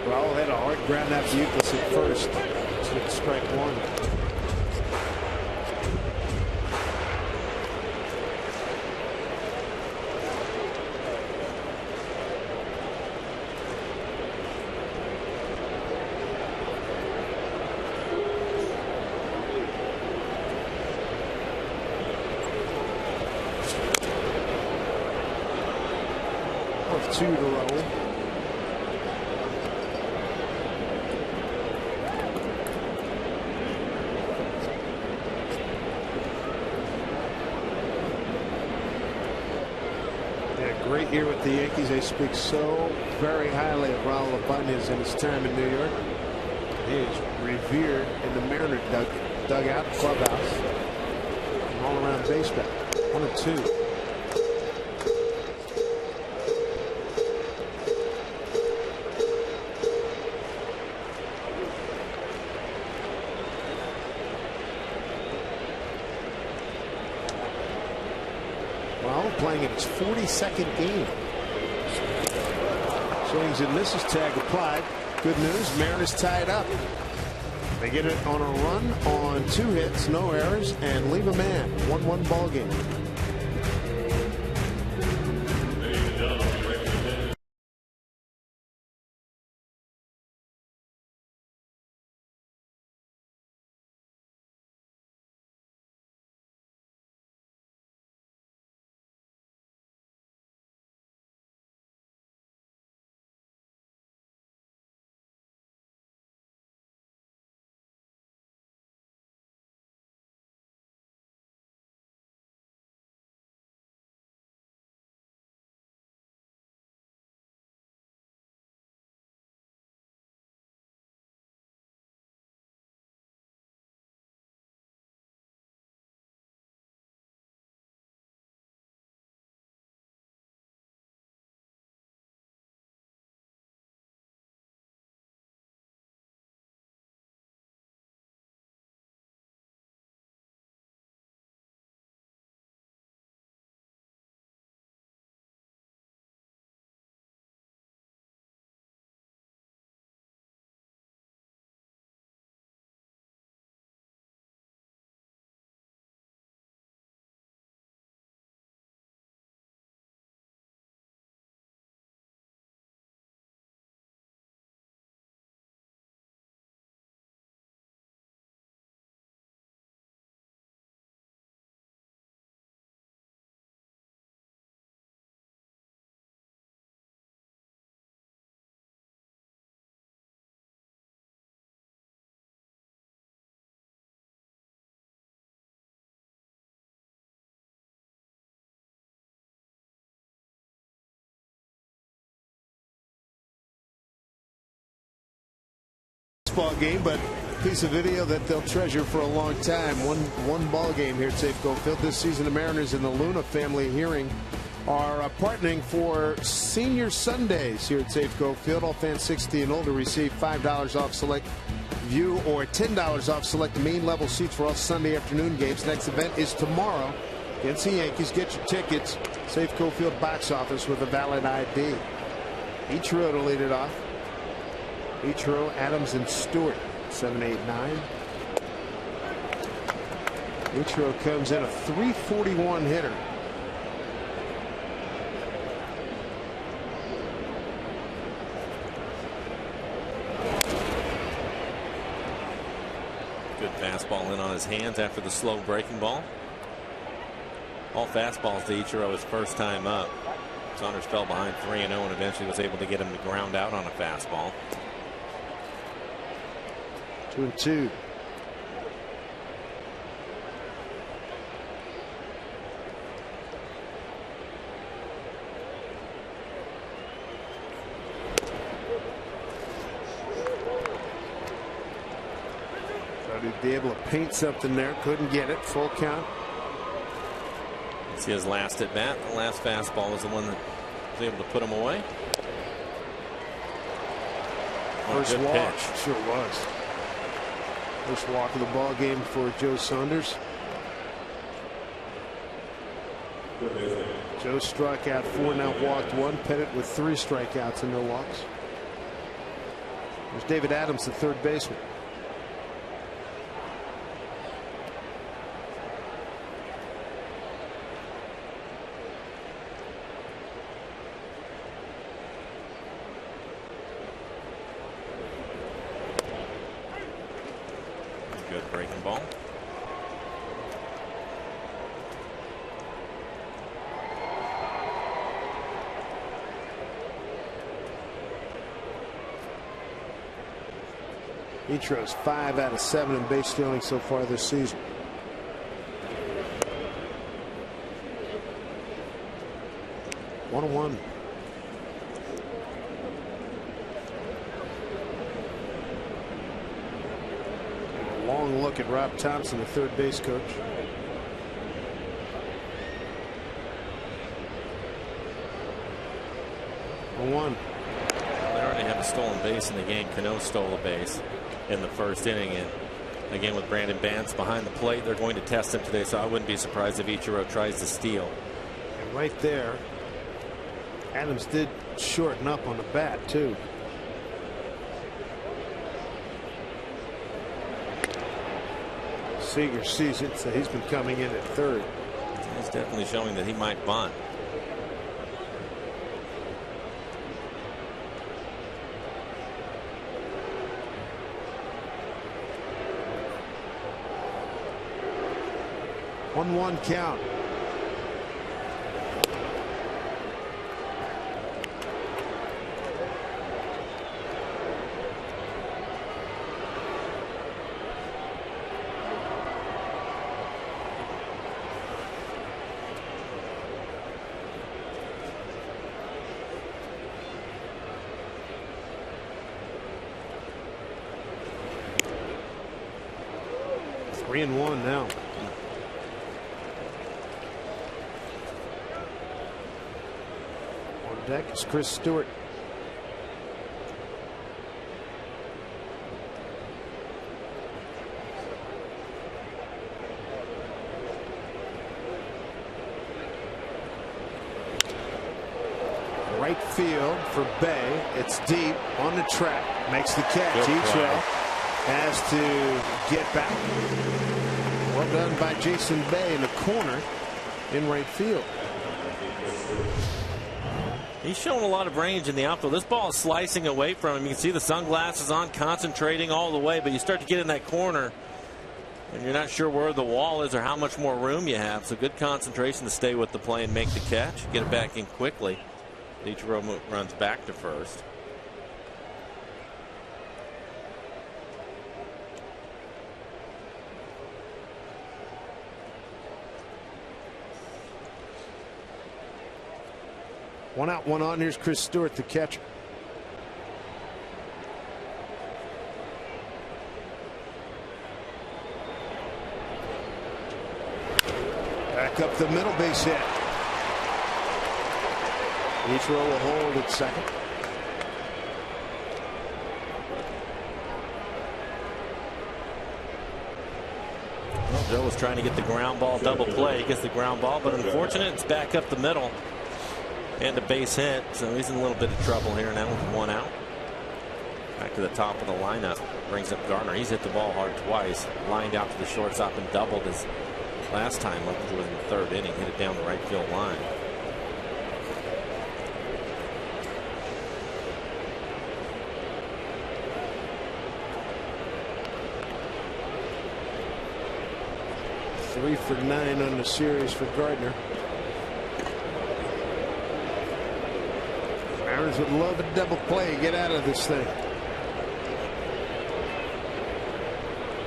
Raul had a hard ground after Euclid at first. It's strike one. With 2 to Raul. Great year with the Yankees. They speak so very highly of Raul Ibanez and his time in New York. He is revered in the Mariner dugout, clubhouse, and all around baseball. 1-2. Playing in its 42nd game. Swings and misses, tag applied. Good news, Mariners tied up. They get it on a run on 2 hits, no errors, and leave a man. 1-1 ball game. Ball game, but a piece of video that they'll treasure for a long time. One ball game here at Safeco Field this season. The Mariners and the Luna family hearing are partnering for Senior Sundays here at Safeco Field. All fans 60 and older receive $5 off select view or $10 off select main level seats for all Sunday afternoon games. Next event is tomorrow against the Yankees. Get your tickets. Safeco Field box office with a valid ID. Ichiro to lead it off. Ichiro, Adams, and Stewart. 7, 8, 9. Ichiro comes in a .341 hitter. Good fastball in on his hands after the slow breaking ball. All fastballs to Ichiro his first time up. Saunders fell behind 3-0 and eventually was able to get him to ground out on a fastball. 2-2. Thought he'd be able to paint something there. Couldn't get it. Full count. See his last at bat. The last fastball was the one that was able to put him away. First walk. Sure was. First walk of the ball game for Joe Saunders. Joe struck out 4, now walked 1. Pettit with 3 strikeouts and no walks. There's David Adams, the third baseman. Good breaking ball. Ichiro's 5 out of 7 in base stealing so far this season. One. A long look at Rob Thompson, the third base coach. One. They already have a stolen base in the game. Cano stole a base in the first inning, and again with Brandon Bance behind the plate, they're going to test him today, so I wouldn't be surprised if Ichiro tries to steal. And right there, Adams did shorten up on the bat too. Seager sees it, so he's been coming in at third. He's definitely showing that he might bunt. One count. Three and one now. On deck is Chris Stewart. Right field for Bay. It's deep on the track. Makes the catch. Ichiro has to get back. Well done by Jason Bay in the corner in right field. He's showing a lot of range in the outfield. This ball is slicing away from him. You can see the sunglasses on, concentrating all the way, but you start to get in that corner and you're not sure where the wall is or how much more room you have. So good concentration to stay with the play and make the catch. Get it back in quickly. Ichiro runs back to first. One out, one on. Here's Chris Stewart, the catcher. Back up the middle, base hit. Ichiro will hold at second. Well, Joe was trying to get the ground ball double play. He gets the ground ball, but unfortunate, it's back up the middle. And a base hit, so he's in a little bit of trouble here now with one out. Back to the top of the lineup, brings up Gardner. He's hit the ball hard twice, lined out to the shortstop and doubled his last time up, which was in the third inning. Hit it down the right field line. 3 for 9 on the series for Gardner. Mariners would love a double play. Get out of this thing.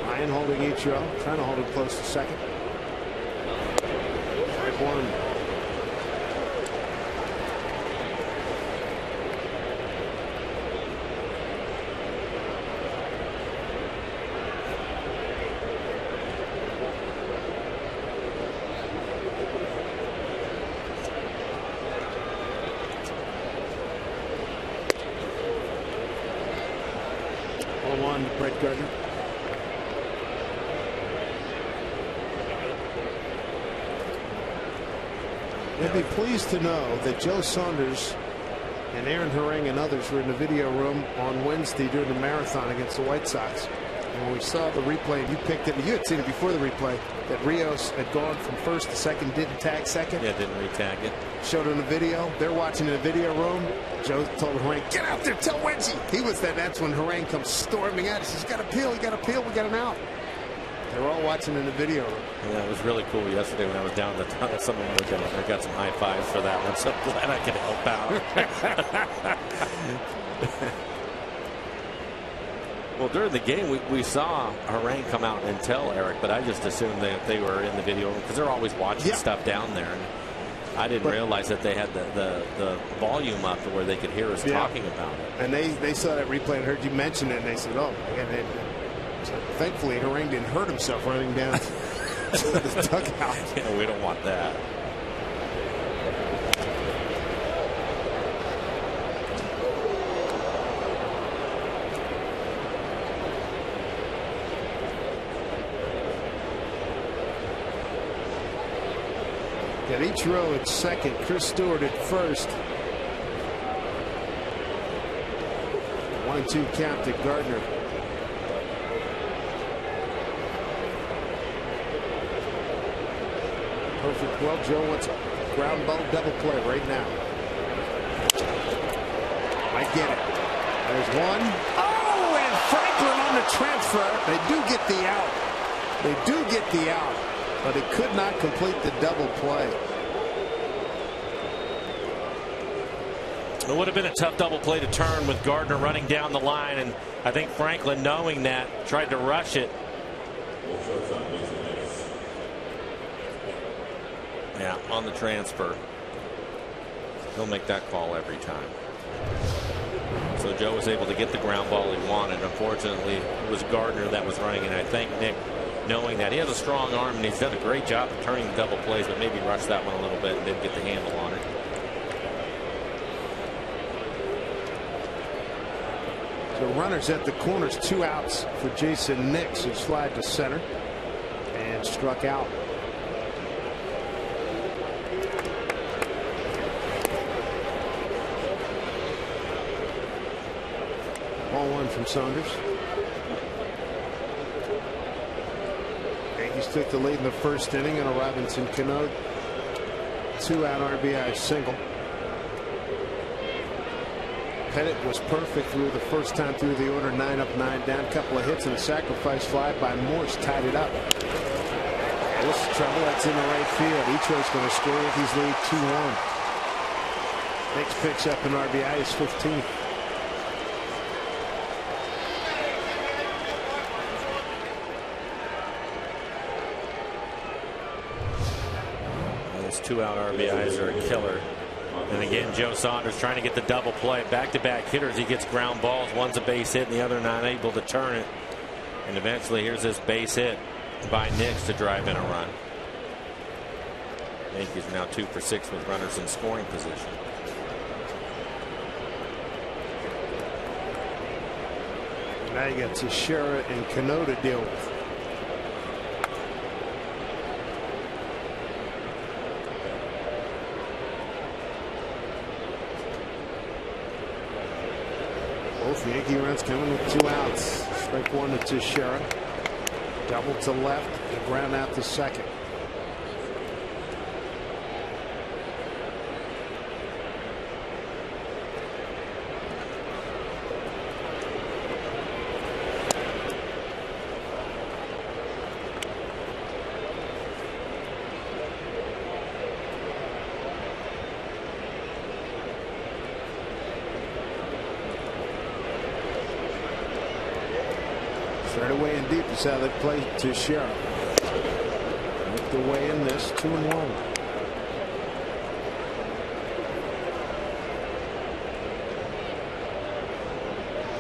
Ryan holding each row, trying to hold it close to second. Strike one. Brett Gardner. They'd be pleased to know that Joe Saunders and Aaron Herring and others were in the video room on Wednesday during the marathon against the White Sox. And when we saw the replay, you picked it, you had seen it before the replay, that Rios had gone from first to second, didn't tag second. Yeah, didn't retag it. Showed him the video. They're watching in the video room. Joe told Herring, get out there, tell Wedgie. He was there. That's when Herring comes storming out. He says, got to peel, you got to peel, we got him out. They were all watching in the video room. Yeah, it was really cool yesterday when I was down the tunnel. Someone looked at it. I got some high fives for that one. So glad I could help out. Well, during the game, we saw Herring come out and tell Eric, but I just assumed that they were in the video room because they're always watching stuff down there. And I didn't realize that they had the volume up to where they could hear us talking about it. And they saw that replay and heard you mention it, and they said, oh, and so thankfully Herring didn't hurt himself running down to the dugout. Yeah, we don't want that. Got each row at second, Chris Stewart at first. 1-2 count to Gardner. Perfect. Well, Joe wants a ground ball double play right now. I get it. There's one. Oh, and Franklin on the transfer. They do get the out. They do get the out, but it could not complete the double play. It would have been a tough double play to turn with Gardner running down the line, and I think Franklin, knowing that, tried to rush it. Yeah, on the transfer. He'll make that call every time. So Joe was able to get the ground ball he wanted. Unfortunately, it was Gardner that was running, and I think Nick, knowing that he has a strong arm and he's done a great job of turning the double plays, but maybe rushed that one a little bit and didn't get the handle on it. So runners at the corners, 2 outs for Jason Nix, who slid to center and struck out. Ball 1 from Saunders. Yankees took the lead in the first inning on a Robinson Cano 2-out RBI single. Pettit was perfect through the first time through the order, 9 up, 9 down. Couple of hits and a sacrifice fly by Morse tied it up. This is trouble. That's in the right field. Icho's going to score. Yankees lead 2-1. Nix picks up an RBI. His 15th. Those 2-out RBIs are a killer. And again, Joe Saunders trying to get the double play. Back-to-back hitters. He gets ground balls. One's a base hit and the other not able to turn it. And eventually here's this base hit by Nix to drive in a run. Yankees now 2 for 6 with runners in scoring position. Now you got Teixeira and Cano to deal with. Both Yankee runs coming with 2 outs. Strike 1 to Teixeira. Double to left and ground out to second. Third away and deep is how they play to Sheriff. Make the way in this 2-1.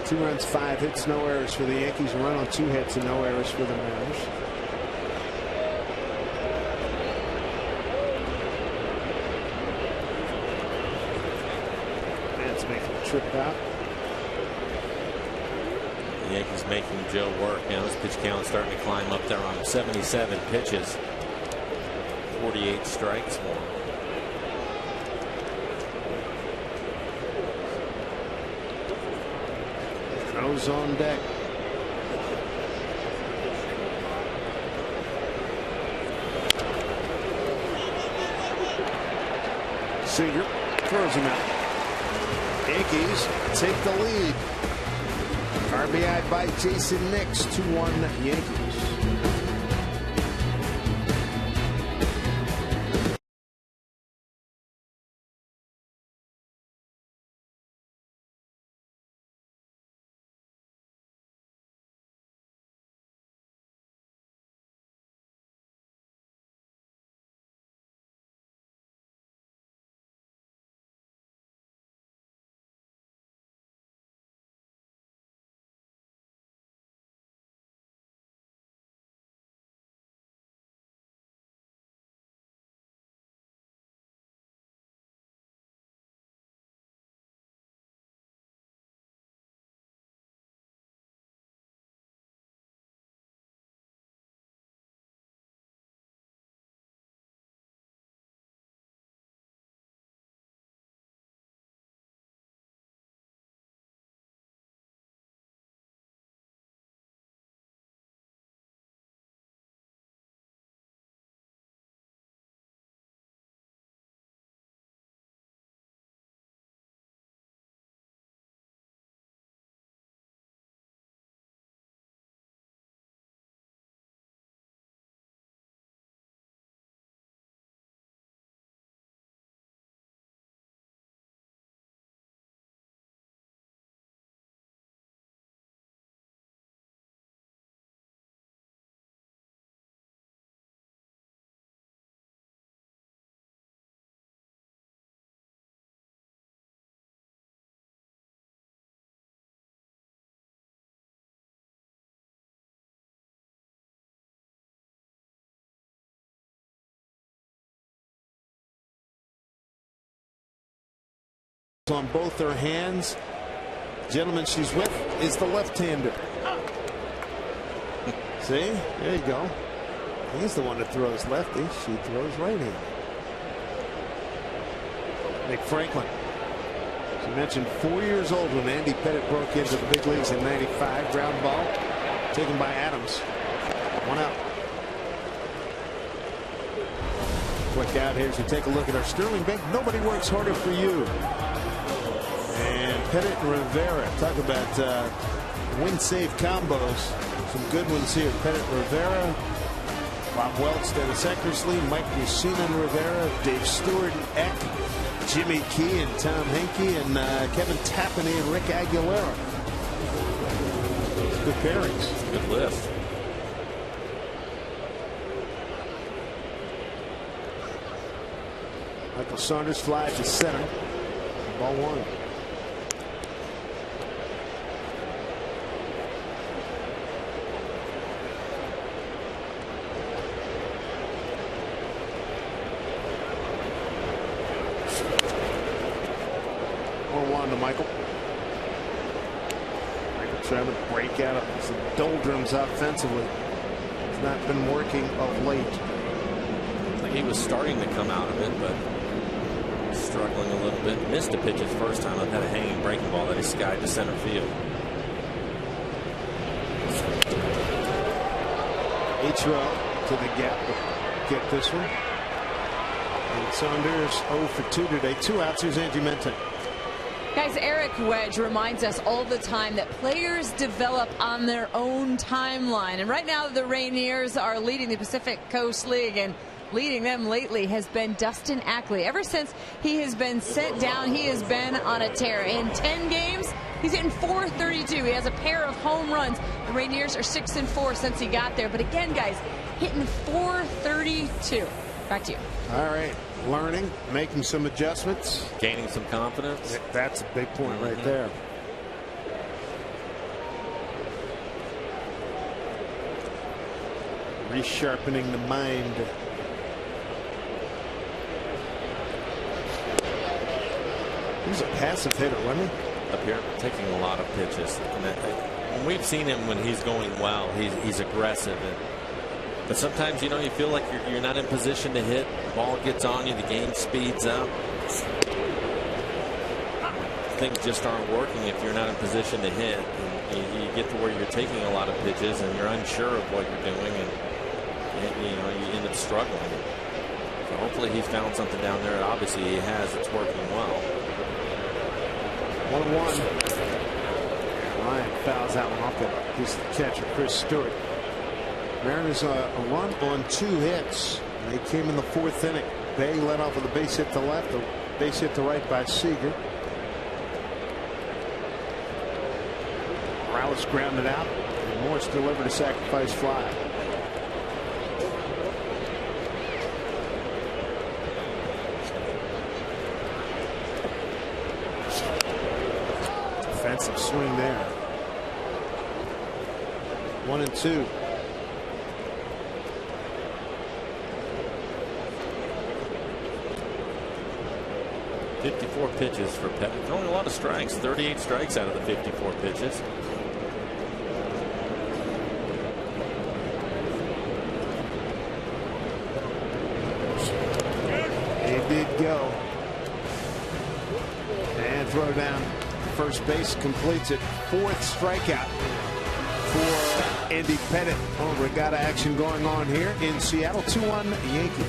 2 runs, 5 hits, no errors for the Yankees. A run on 2 hits and no errors for the Mariners. Man's making a trip out. The Yankees making Joe work. Now his pitch count starting to climb up there on 77 pitches. 48 strikes for him. Throws on deck. Seager throws him out. Yankees take the lead. RBI by Jason Nix, 2-1 Yankees. On both their hands. Gentleman she's with is the left-hander. See, there you go. He's the one that throws lefty. She throws right-handed. Nick Franklin, as you mentioned, 4 years old when Andy Pettitte broke into the big leagues in '95. Ground ball taken by Adams. 1 out. Quick out here as we take a look at our Sterling Bank. Nobody works harder for you. And Pettitte and Rivera, talk about win-save combos. Some good ones here. Pettitte, Rivera, Bob Welch, Dennis Eckersley, Mike Mussina and Rivera, Dave Stewart and Eck, Jimmy Key and Tom Henke, and Kevin Tapani and Rick Aguilera. Good pairings. Good list. Michael Saunders flies to center. Ball 1. To Michael. Michael trying to break out of some doldrums offensively. It's not been working of late. I think he was starting to come out of it, but struggling a little bit. Missed a pitch his first time. I've had a hanging breaking ball that he skied to center field. H-Row to the gap. Get this one. And Saunders 0 for 2 today. 2 outs. Here's Angie Mente. Guys, Eric Wedge reminds us all the time that players develop on their own timeline. And right now the Rainiers are leading the Pacific Coast League, and leading them lately has been Dustin Ackley. Ever since he has been sent down, he has been on a tear. In 10 games, He's hitting .432. He has a pair of home runs. The Rainiers are 6-4 since he got there. But again, guys, hitting .432. Back to you. All right. Learning, making some adjustments. Gaining some confidence. That's a big point right there. Resharpening the mind. He's a passive hitter, wasn't he? Up here, taking a lot of pitches. And we've seen him when he's going well. He's aggressive. But sometimes, you know, you feel like you're not in position to hit. The ball gets on you. The game speeds up. Things just aren't working if you're not in position to hit. And you get to where you're taking a lot of pitches and you're unsure of what you're doing, and you know, you end up struggling. So hopefully he's found something down there. And obviously he has. It's working well. 1-1. Ryan fouls that one off the catcher, Chris Stewart. Mariners a run on 2 hits. They came in the 4th inning. Bay led off with a base hit to left, a base hit to right by Seager. Morales grounded out, and Morse delivered a sacrifice fly. Defensive swing there. 1-2. .54 pitches for Pettit. Throwing a lot of strikes. 38 strikes out of the 54 pitches. He did go. And throw down. First base completes it. 4th strikeout for Andy Pettit. Oh, regatta action going on here in Seattle. 2-1 Yankees.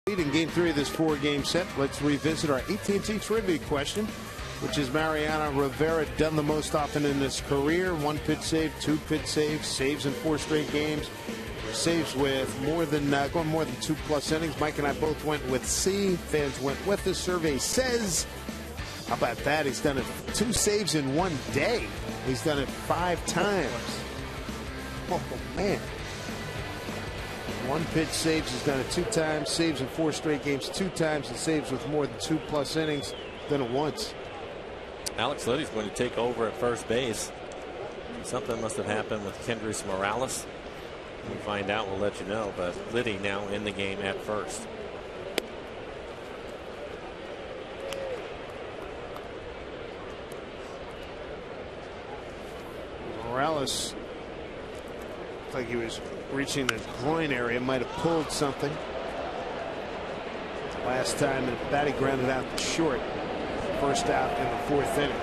In game 3 of this 4-game set, let's revisit our AT&T trivia question, which is Mariano Rivera done the most often in his career? 1 pitch save, 2 pitch saves, saves in 4 straight games, saves with more than 2+ innings. Mike and I both went with C. Fans went with the survey says. How about that? He's done it 2 saves in 1 day. He's done it 5 times. Oh man. 1 pitch saves, he's done it 2 times, saves in 4 straight games 2 times, and saves with more than 2+ innings, done it once. Alex Liddy's going to take over at first base. Something must have happened with Kendrys Morales. We'll find out, we'll let you know, but Liddy now in the game at first. Morales looked like he was reaching the groin area, might have pulled something. Last time at bat, he grounded out to short. First out in the 4th inning.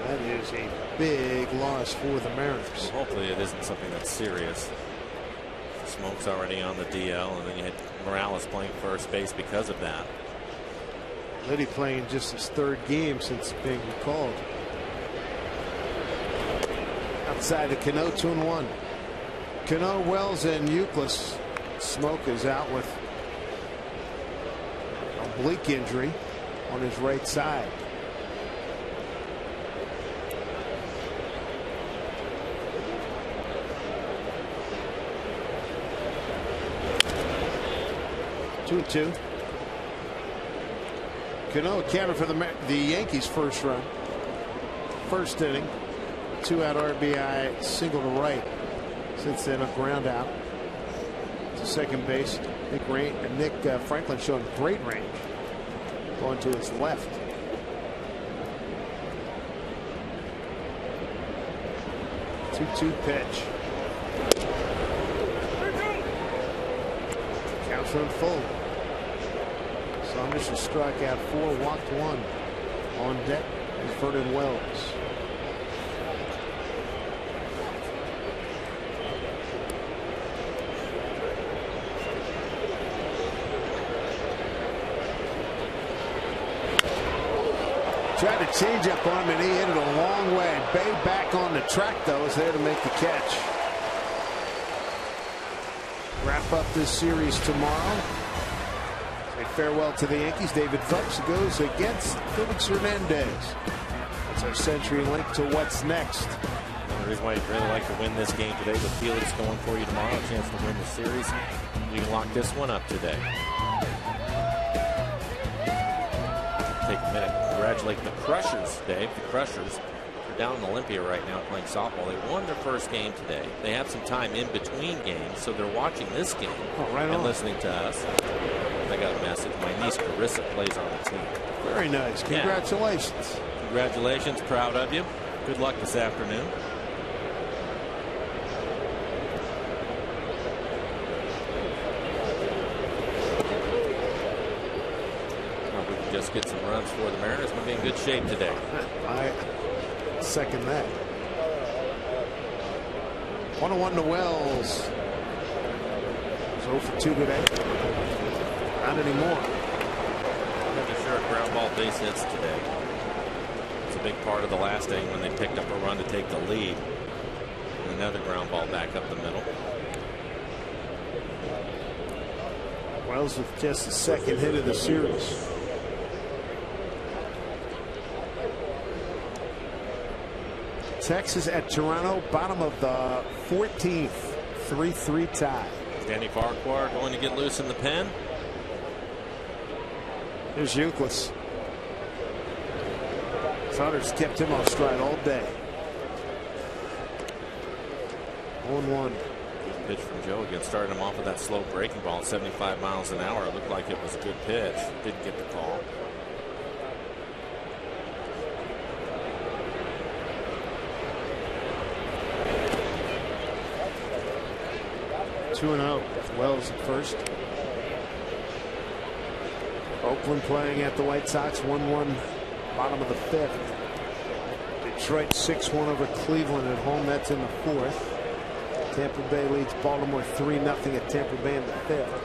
That is a big loss for the Mariners. Hopefully it isn't something that's serious. Smoke's already on the DL, and then you had Morales playing first base because of that. Liddy playing just his third game since being recalled. Outside of Cano, 2-1. Cano, Wells, and Euclid. Smoke is out with an oblique injury on his right side. Two. Cano counted for the Yankees' first run. First inning. 2-out RBI, single to right. Since then, a ground out to second base. Nick Franklin showing great range. Going to his left. Two pitch. Counts run full. Saunders has struck out 4, walked 1. On deck is Vernon Wells. Tried to change up on him, and he hit it a long way. Bay back on the track, though, is there to make the catch. Wrap up this series tomorrow. Say farewell to the Yankees. David Phelps goes against Felix Hernandez. That's our Century Link to what's next. The reason why you'd really like to win this game today with Felix going for you tomorrow, a chance to win the series. You can lock this one up today. Take a minute to congratulate the Crushers, Dave. The Crushers are down in Olympia right now playing softball. They won their first game today. They have some time in between games, so they're watching this game and listening to us. I got a message. My niece Carissa plays on the team. Very nice. Congratulations. Yeah. Congratulations. Proud of you. Good luck this afternoon. Just get some runs for the Mariners. We'll be in good shape today. I second that. 1-1 to Wells. 0 for 2 today. Not anymore. Pretty sure ground ball base hits today. It's a big part of the last inning when they picked up a run to take the lead. And another ground ball back up the middle. Wells with just the second hit of the series. Texas at Toronto, bottom of the 14th, 3-3 tie. Danny Farquhar going to get loose in the pen. Here's Euclid. Saunders kept him on stride all day. 1-1. Pitch from Joe again, starting him off with that slow breaking ball at 75 miles an hour. It looked like it was a good pitch. Didn't get the call. Two and out. Wells at first. Oakland playing at the White Sox 1-1, bottom of the 5th. Detroit 6-1 over Cleveland at home. That's in the 4th. Tampa Bay leads Baltimore 3-0 at Tampa Bay in the 5th.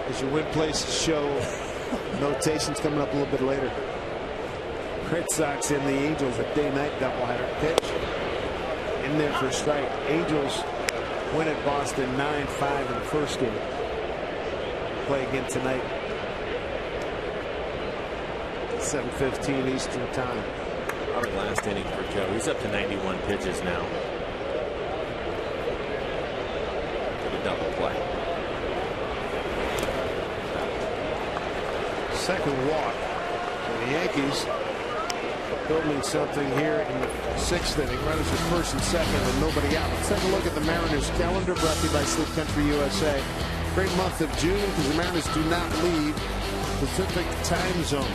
As your win places show, notations coming up a little bit later. Red Sox and the Angels a day-night doubleheader. Pitch in there for a strike. Angels win at Boston 9-5 in the first game. Play again tonight. 7:15 Eastern time. Our last inning for Joe. He's up to 91 pitches now. For the double play. Second walk for the Yankees. Building something here in the 6th inning. Runners at first and second and nobody out. Let's take a look at the Mariners calendar brought to you by Sleep Country USA. Great month of June because the Mariners do not leave Pacific time zone.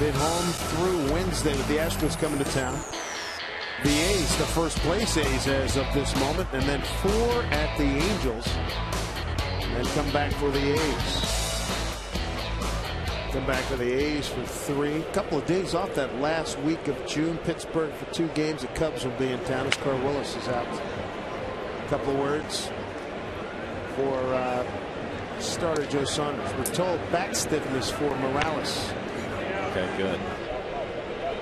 Been home through Wednesday with the Astros coming to town. The A's, the first place A's as of this moment, and then 4 at the Angels. And then come back for the A's. Come back to the A's for 3. A couple of days off that last week of June. Pittsburgh for 2 games. The Cubs will be in town as Carl Willis is out. A couple of words for starter Joe Saunders. We're told back stiffness for Morales. Okay, good.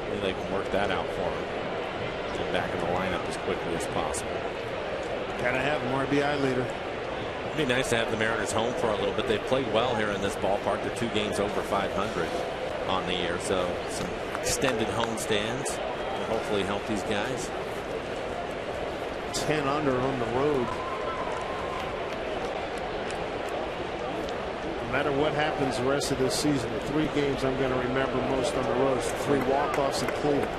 Maybe they can work that out for him. Get back in the lineup as quickly as possible. Gotta have him, RBI leader. It'd be nice to have the Mariners home for a little bit. They've played well here in this ballpark. They're 2 games over 500 on the year, so some extended home stands will hopefully help these guys. 10 under on the road. No matter what happens the rest of this season, the 3 games I'm going to remember most on the road is the 3 walk-offs in Cleveland.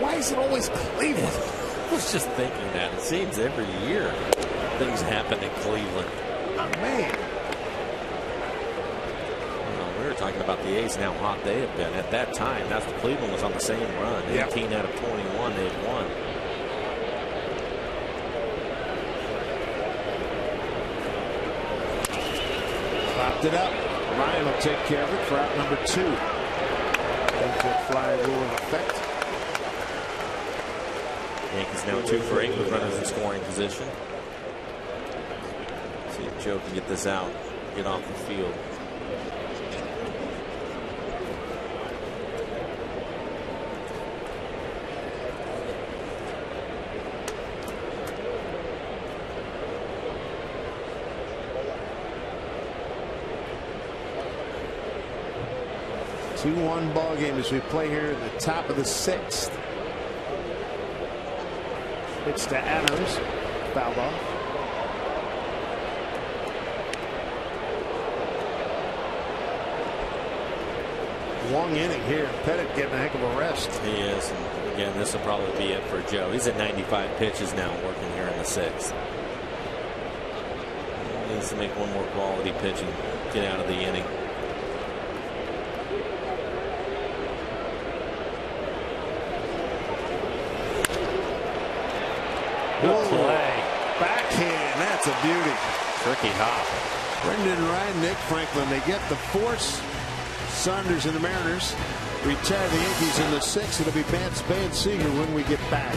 Why is it always Cleveland? I was just thinking that. It seems every year things happen in Cleveland. Oh, man. We were talking about the A's and how hot they have been. At that time, Cleveland was on the same run. 18 out of 21 they've won. Popped it up. Ryan will take care of it for out number 2. That fly rule in effect. Yankees now 2 for 8 with runners in scoring position. See if Joe can get this out, get off the field. A 2-1 ball game as we play here at the top of the 6th. Pitch to Adams. Fouled off. Long inning here. Pettit getting a heck of a rest. He is. And again, this will probably be it for Joe. He's at 95 pitches now, working here in the 6th. He needs to make one more quality pitch and get out of the inning. Good play. Backhand. That's a beauty. Tricky hop. Brendan Ryan, Nick Franklin. They get the force. Saunders and the Mariners retire the Yankees in the 6th. It'll be Van Seeger when we get back.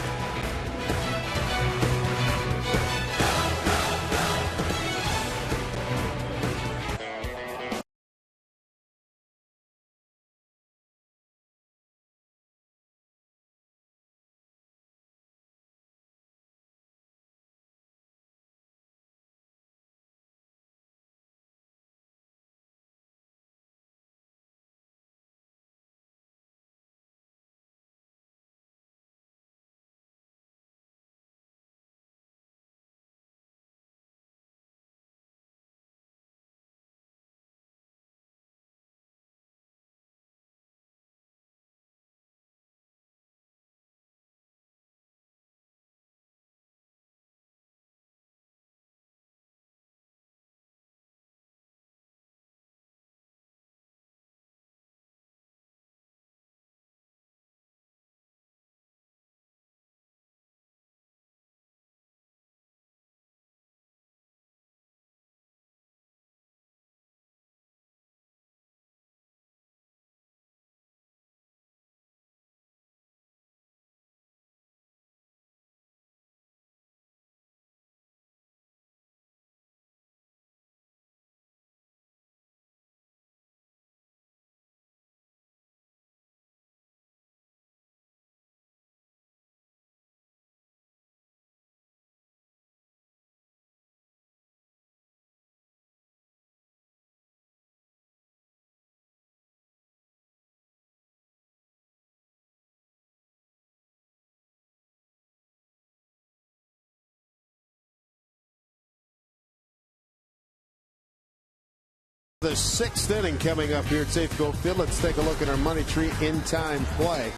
The 6th inning coming up here at Safeco Field. Let's take a look at our money tree in time play.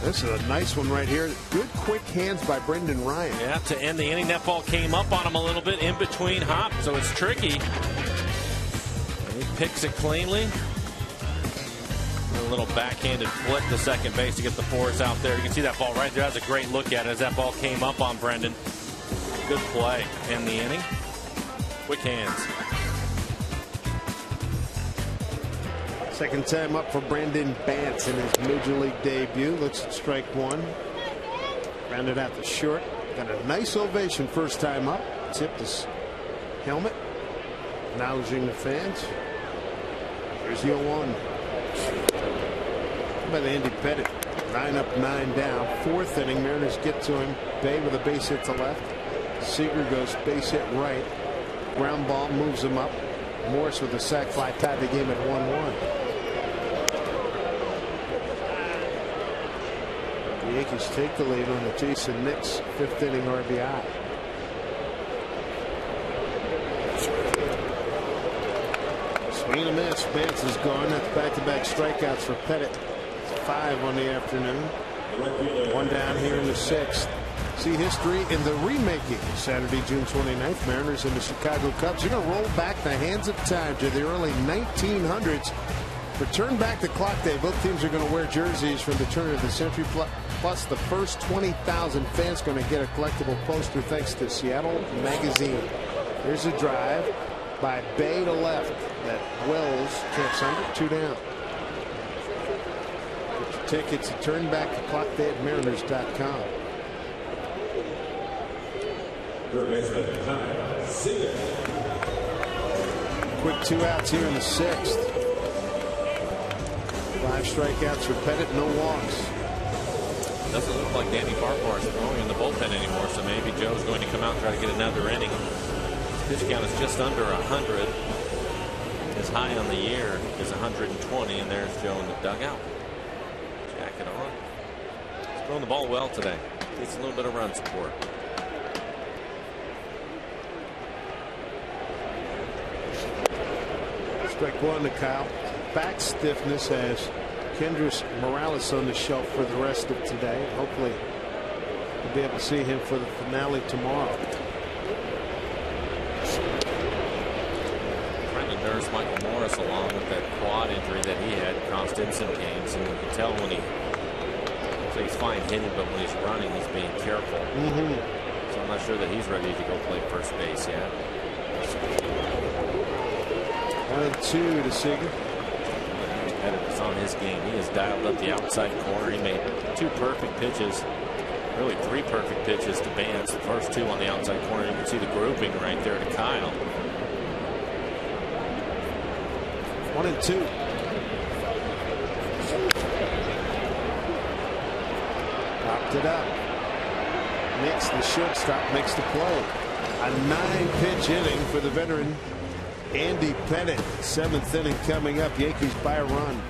This is a nice one right here. Good quick hands by Brendan Ryan. Yeah, to end the inning. That ball came up on him a little bit in between hops, so it's tricky. He picks it cleanly. A little backhanded flip to second base to get the force out there. You can see that ball right there. That's a great look at it as that ball came up on Brendan. Good play in the inning. Quick hands. Second time up for Brandon Bance in his major league debut. Looks at strike one. Rounded out the short. Got a nice ovation first time up. Tipped his helmet. Acknowledging the fans. Here's the 0-1. By Andy Pettit. 9 up, 9 down. Fourth inning. Mariners get to him. Bay with a base hit to left. Seager goes base hit right. Ground ball moves him up. Morris with a sac fly tied the game at 1-1. The Yankees take the lead on the Jason Nix fifth inning RBI. Swing and a miss. Bance is gone. That's back-to-back strikeouts for Pettit. 5 on the afternoon. One down here in the sixth. See history in the remaking. Saturday, June 29th. Mariners and the Chicago Cubs. You're going to roll back the hands of time to the early 1900s. Return back the clock day. Both teams are going to wear jerseys from the turn of the century. Plus, the first 20,000 fans going to get a collectible poster thanks to Seattle Magazine. Here's a drive by Bay to left that Wells camps under. 2 down. Get your tickets at turnbacktheclockday@mariners.com. Quick 2 outs here in the sixth. 5 strikeouts for Pettit, no walks. Doesn't look like Danny Farquhar is throwing in the bullpen anymore, so maybe Joe's going to come out and try to get another inning. His pitch count is just under 100. His high on the year is 120, and there's Joe in the dugout. Jacket on. He's throwing the ball well today. Gets a little bit of run support. Strike one to Kyle. Back stiffness has Kendrys Morales on the shelf for the rest of today. Hopefully we'll be able to see him for the finale tomorrow. Trying to nurse Michael Morris along with that quad injury that he had across Stimson games, and you can tell when he's fine hitting, but when he's running, he's being careful. So I'm not sure that he's ready to go play first base yet. 1-2 to Seager. It's on his game. He has dialed up the outside corner. He made 2 perfect pitches, really 3 perfect pitches to Bance. The first 2 on the outside corner. You can see the grouping right there to Kyle. 1-2. Popped it up. Nix, the shortstop, makes the play. A 9-pitch inning for the veteran Andy Pettit. 7th inning coming up. Yankees by a run.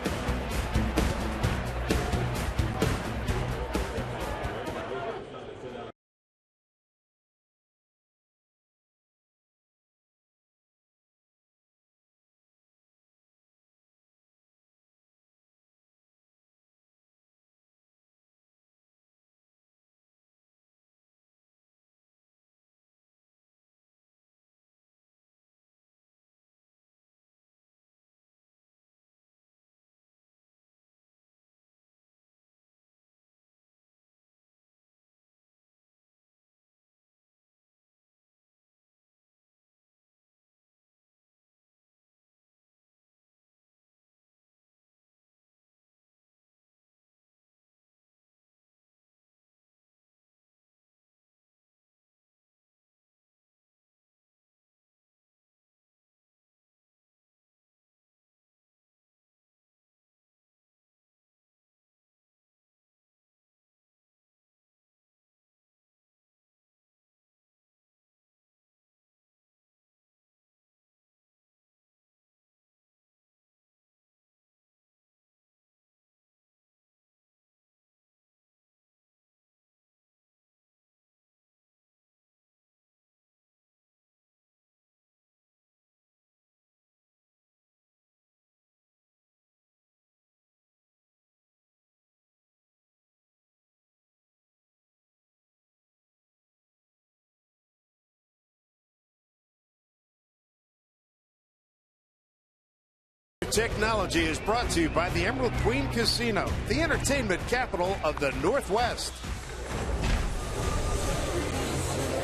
Technology is brought to you by the Emerald Queen Casino, the entertainment capital of the Northwest.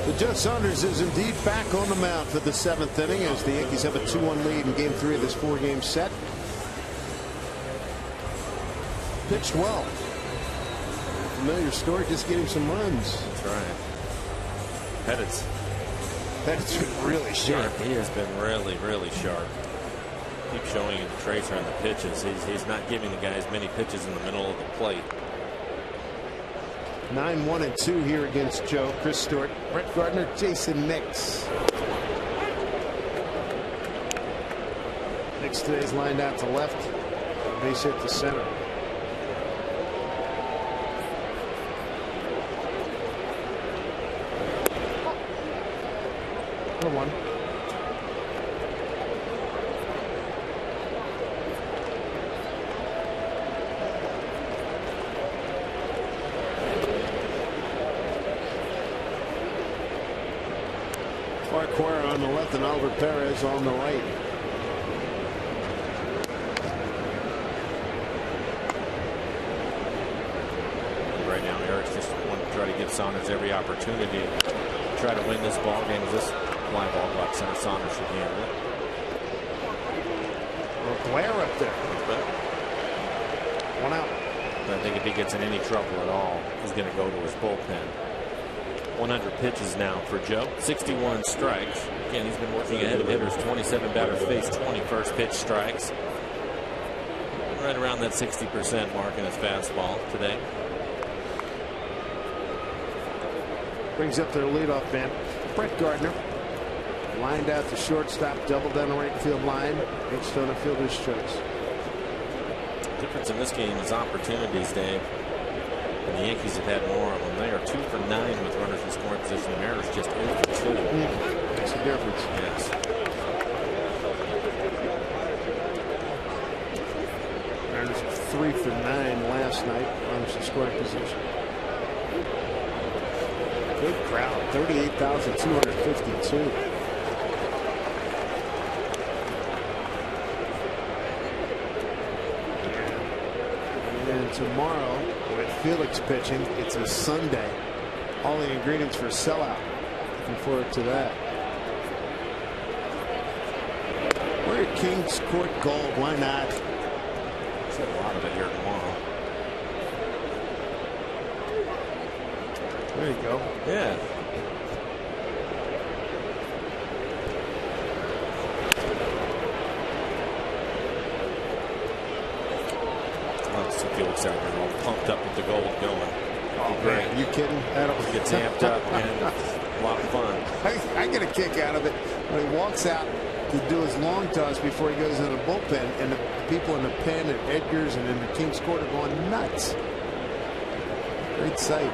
The Joe Saunders is indeed back on the mound for the 7th inning as the Yankees have a 2-1 lead in game 3 of this 4-game set. Pitched well. Familiar story, just getting some runs. That's right. Pettit's been really sharp. He has been really, really sharp. Keep showing you the tracer on the pitches. He's not giving the guys many pitches in the middle of the plate. 9-1-2 here against Joe. Chris Stewart, Brett Gardner, Jason Nix. Nix today's lined out to left. Base hit to center. One. Farquhar on the left and Albert Perez on the right. Right now, Eric's just want to try to give Saunders every opportunity to try to win this ball game. This fly ball box center, Saunders should handle it. Glare up there. One out. But I think if he gets in any trouble at all, he's going to go to his bullpen. 100 pitches now for Joe. 61 strikes. Again, he's been working ahead of hitters. 27 batters faced, 20 first pitch strikes. Right around that 60% mark in his fastball today. Brings up their leadoff man, Brett Gardner. Lined out to shortstop, double down the right field line. Reached on a fielder's choice. The difference in this game is opportunities, Dave. And the Yankees have had more of them. They are 2 for 9 with runners in scoring position. The Mariners just 0 for 2. Makes a difference. Yes. Mariners 3 for 9 last night. Runners in scoring position. Good crowd. 38,252. And tomorrow, with Felix pitching, it's a Sunday. All the ingredients for a sellout. Looking forward to that. We're at Kings Court Gold. Why not? There's a lot of it here tomorrow. There you go. Yeah. Felix out there all pumped up with the gold going. Oh, great. Are you kidding? He gets amped up, and a lot of fun. I get a kick out of it when he walks out to do his long toss before he goes into the bullpen, and the people in the pen at Edgar's and in the King's Court are going nuts. Great sight.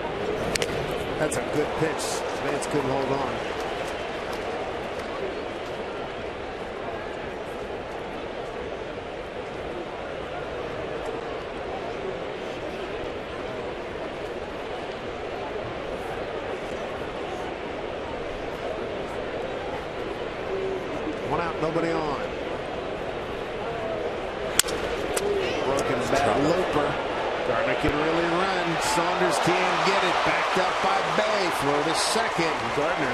That's a good pitch. Vance couldn't hold on. One out, nobody on. Broken bat looper. Gardner can really run. Saunders can't get it. Backed up by Bay. Throw to second. Gardner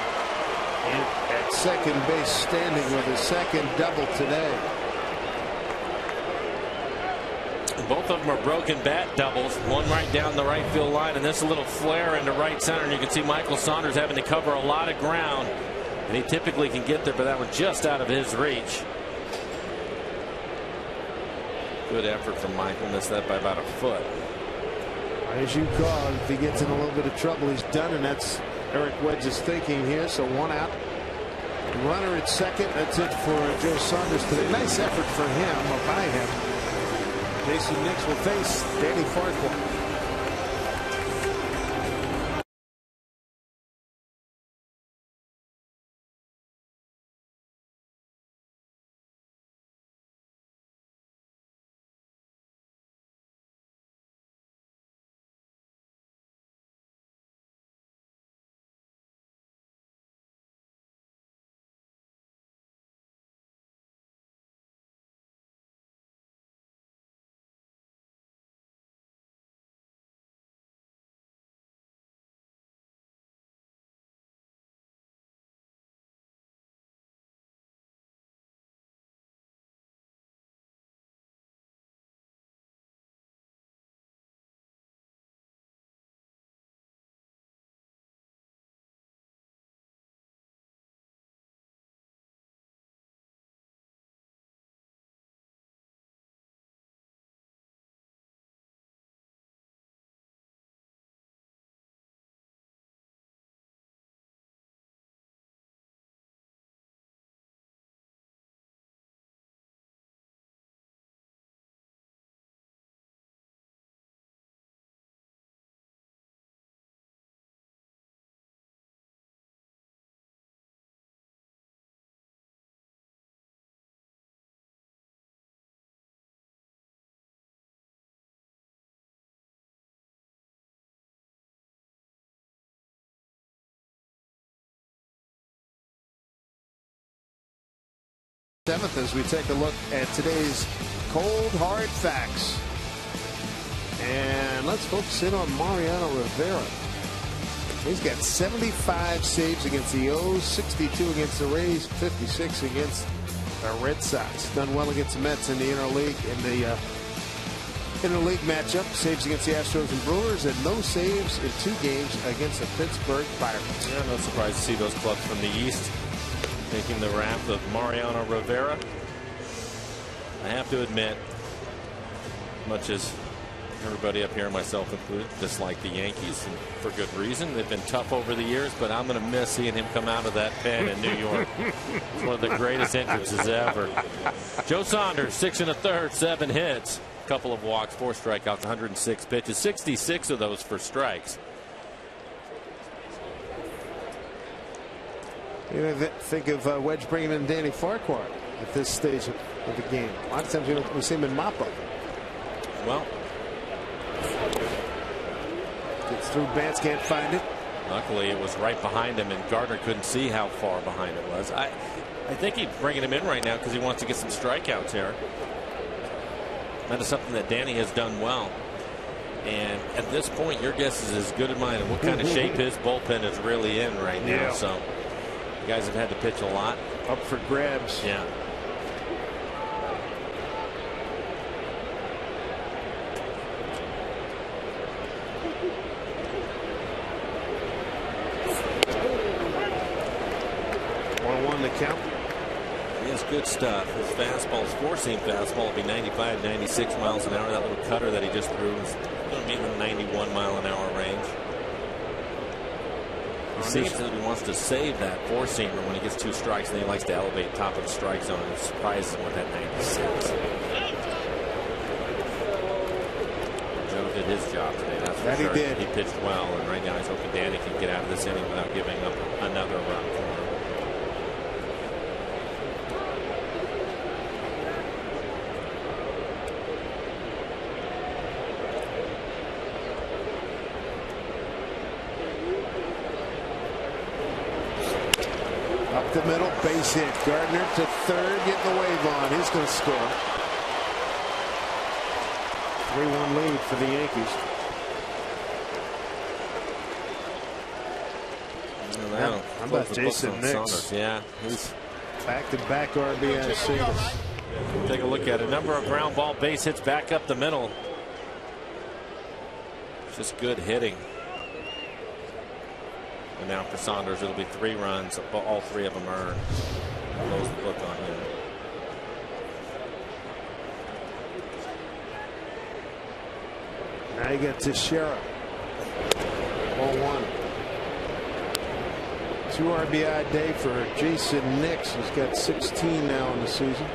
at second base standing with his second double today. Both of them are broken bat doubles. One right down the right field line, and this a little flare into right center. And you can see Michael Saunders having to cover a lot of ground. And he typically can get there, but that was just out of his reach. Good effort from Michael. Missed that by about a foot. As you call, if he gets in a little bit of trouble, he's done, and that's Eric Wedge's thinking here. So one out. Runner at second. That's it for Joe Saunders today. Nice effort for him, or by him. Jason Nix will face Danny Farquhar. 7th as we take a look at today's cold hard facts. And let's focus in on Mariano Rivera. He's got 75 saves against the O's, 62 against the Rays, 56 against the Red Sox. Done well against the Mets in the interleague matchup. Saves against the Astros and Brewers, and no saves in 2 games against the Pittsburgh Pirates. Yeah, no surprise to see those clubs from the East taking the wrath of Mariano Rivera. I have to admit, much as everybody up here, myself included, dislike the Yankees, and for good reason. They've been tough over the years, but I'm going to miss seeing him come out of that pen in New York. It's one of the greatest entrances ever. Joe Saunders, 6 1/3, 7 hits, a couple of walks, 4 strikeouts, 106 pitches, 66 of those for strikes. You know, think of Wedge bringing in Danny Farquhar at this stage of the game. A lot of times we see him in mop-up. Well, gets through bats, can't find it. Luckily, it was right behind him, and Gardner couldn't see how far behind it was. I think he's bringing him in right now because he wants to get some strikeouts here. That is something that Danny has done well. And at this point, your guess is as good as mine of what kind of shape his bullpen is really in right now. Yeah. So, you guys have had to pitch a lot. Up for grabs. Yeah. The count. He has good stuff. His fastball, his four-seam fastball will be 95, 96 miles an hour. That little cutter that he just threw is going to be in the 91 mile an hour range. He seems that he wants to save that four-seamer when he gets 2 strikes, and he likes to elevate top of the strike zone. It surprises him with that 96. Joe did his job today. That's for sure. He did. He pitched well, and right now he's hoping Danny can get out of this inning without giving up another run for him. Up the middle, base hit. Gardner to third, getting the wave on. He's going to score. 3-1 lead for the Yankees. How about Jason Nix? Yeah, he's back-to-back RBI singles. Take a look at a number of ground ball base hits back up the middle. Just good hitting. And now for Saunders, it'll be 3 runs. All 3 of them earned. Close the book on him. Now you got Teixeira. 0-1. 2 RBI day for Jason Nix. He's got 16 now in the season.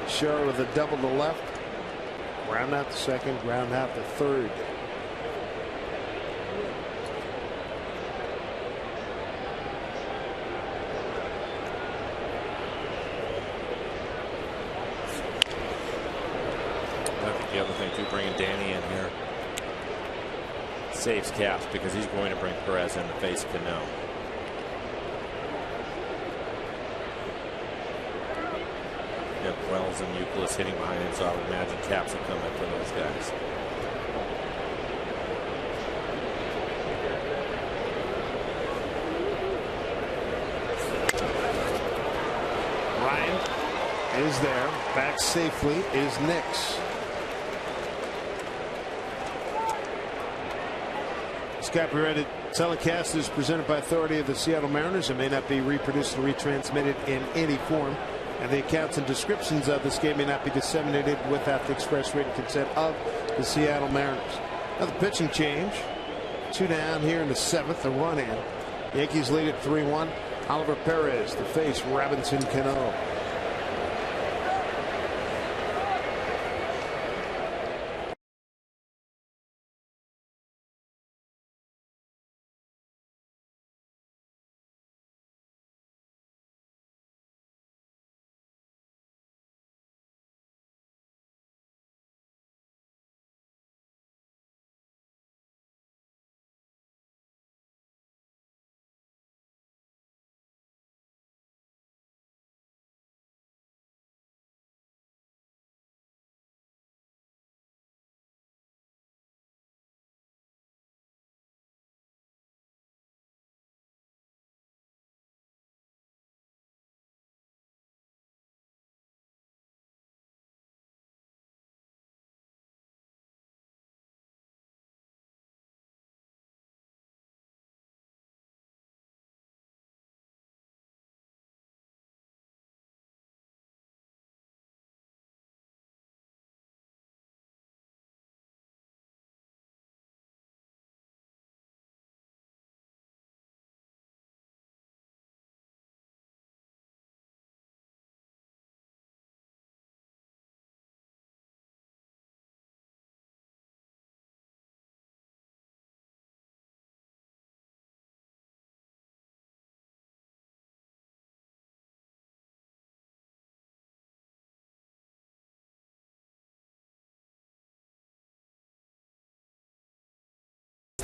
Teixeira with a double to left. Ground out the second, ground out the third. I think the other thing too, bringing Danny in here saves Caps because he's going to bring Perez in to face Cano. Wells and Euclid hitting behind him, so I would imagine Caps will come in for those guys. Ryan is there. Back safely is Nix. This copyrighted telecast is presented by authority of the Seattle Mariners and may not be reproduced or retransmitted in any form. And the accounts and descriptions of this game may not be disseminated without the express written consent of the Seattle Mariners. Now the pitching change. 2 down here in the 7th, a run in. Yankees lead at 3-1. Oliver Perez to face Robinson Cano.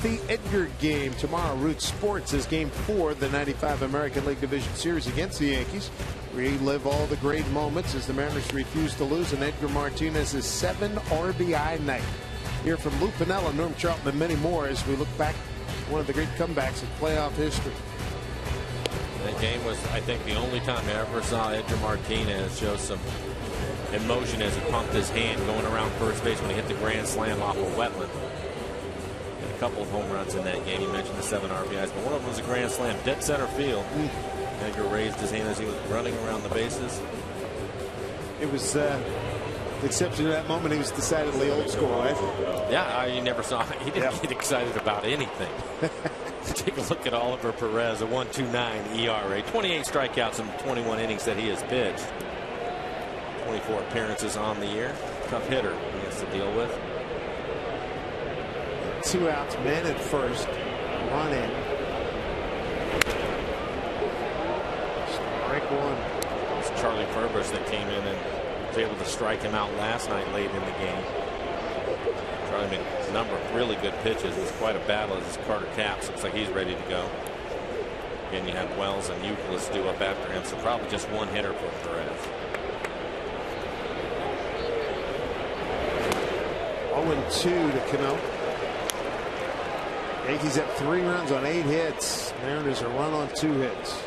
the Edgar game tomorrow. Root Sports is game 4 of the 95 American League Division Series against the Yankees. Relive all the great moments as the Mariners refuse to lose, and Edgar Martinez's 7 RBI night. Hear from Lou Piniella, Norm Charlton, and many more as we look back at one of the great comebacks in playoff history. That game was, I think, the only time I ever saw Edgar Martinez show some emotion as he pumped his hand going around first base when he hit the grand slam off of Wetland. Had a couple of home runs in that game. You mentioned the 7 RBIs, but one of them was a grand slam, dead center field. Edgar raised his hand as he was running around the bases. It was, the exception to that moment, he was decidedly old school, right? Yeah, you never saw him. He didn't get excited about anything. Take a look at Oliver Perez, a 1.29 ERA, 28 strikeouts in 21 innings that he has pitched. 24 appearances on the year. Tough hitter he has to deal with. 2 outs, man at first. Run in. Strike 1. It's Charlie Furbers that came in and was able to strike him out last night late in the game. Charlie made a number of really good pitches. It was quite a battle as Carter Capps looks like he's ready to go. Again, you have Wells and Euclid due up after him, so probably just one hitter for Perez. 0-2 to Cano. Yankees have 3 runs on 8 hits. Mariners are 1 on 2 hits.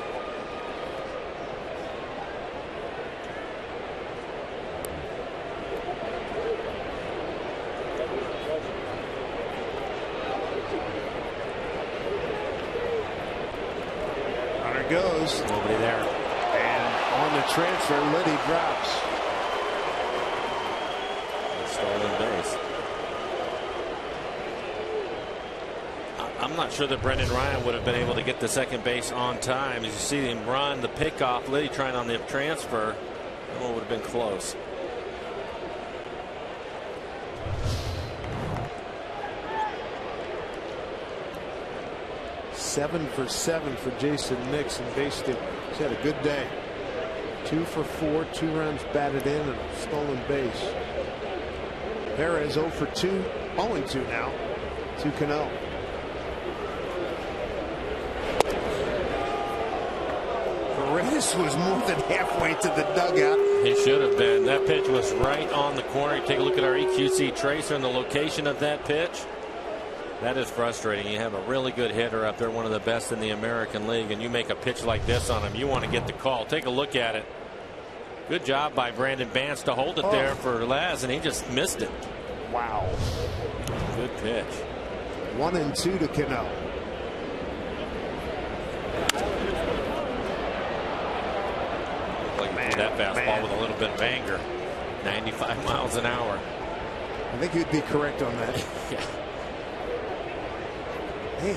Runner goes. Nobody there. And on the transfer, Liddy drops. Stolen base. I'm not sure that Brendan Ryan would have been able to get to second base on time. As you see him run the pickoff, Liddy trying on the transfer, that one would have been close. Seven for 7 for Jason Nix and base stealing. He's had a good day. 2 for 4, 2 runs batted in, and a stolen base. Perez 0 for 2, 0-2 now to Cano. Perez was more than halfway to the dugout. He should have been. That pitch was right on the corner. You take a look at our EQC tracer and the location of that pitch. That is frustrating. You have a really good hitter up there, one of the best in the American League, and you make a pitch like this on him. You want to get the call. Take a look at it. Good job by Brandon Bance to hold it there for Laz, and he just missed it. Wow. Good pitch. 1-2 to Cano. Like that fastball with a little bit of anger. 95 miles an hour. I think you'd be correct on that. Yeah. Man.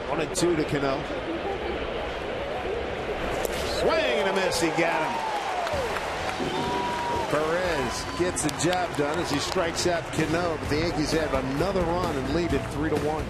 One and 2 to Cano. Swing and a miss. He got him. Perez gets the job done as he strikes out Cano. But the Yankees have another run and lead it 3-1.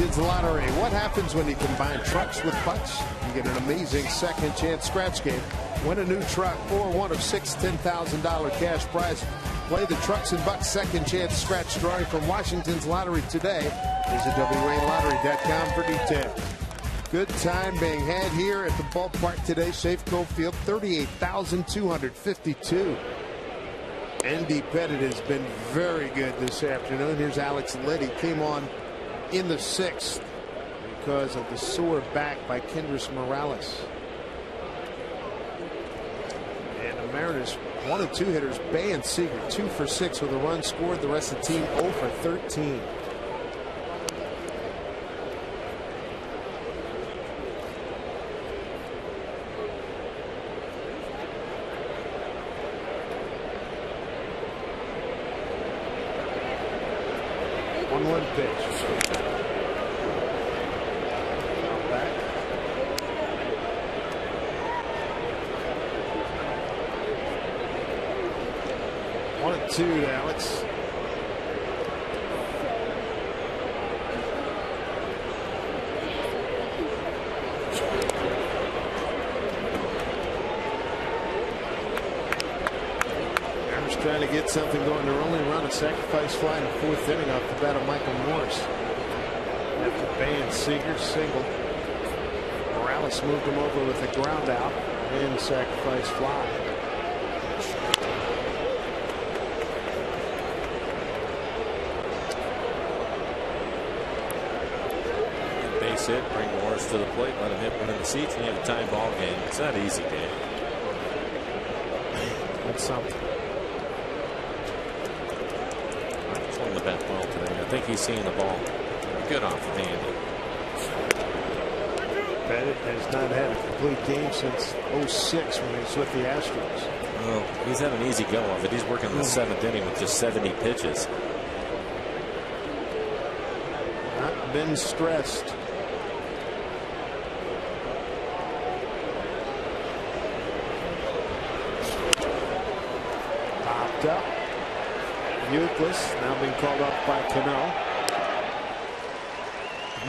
Washington's lottery. What happens when you combine trucks with bucks? You get an amazing second chance scratch game. Win a new truck or one of 6 $10,000 cash prizes. Play the Trucks and Bucks second chance scratch drawing from Washington's lottery today. Visit WALottery.com for details. Good time being had here at the ballpark today. Safeco Field, 38,252. Andy Pettit has been very good this afternoon. Here's Alex Liddy. Came on in the 6th because of the sore back by Kendrys Morales. And the Mariners, 1 of 2 hitters, Bay and Seager, 2 for 6 with a run scored. The rest of the team 0 for 13. One pitch. Back. One and 2 to Alex. Trying to get something going. They're only run a sacrifice fly in the 4th inning off the bat of Michael Morris. After Bay and Seager single, Morales moved him over with a ground out and sacrifice fly. Base hit, bring Morris to the plate, let him hit one in the seats, and you have a tie ball game. It's not easy, game. That's something. The bat well today. I think he's seeing the ball. Good off of Andy. Pettit has not had a complete game since 06 when he was with the Astros. Well, he's had an easy go of it. He's working in the 7th inning with just 70 pitches. Not been stressed. Popped up. Euclid now being called off by Cano.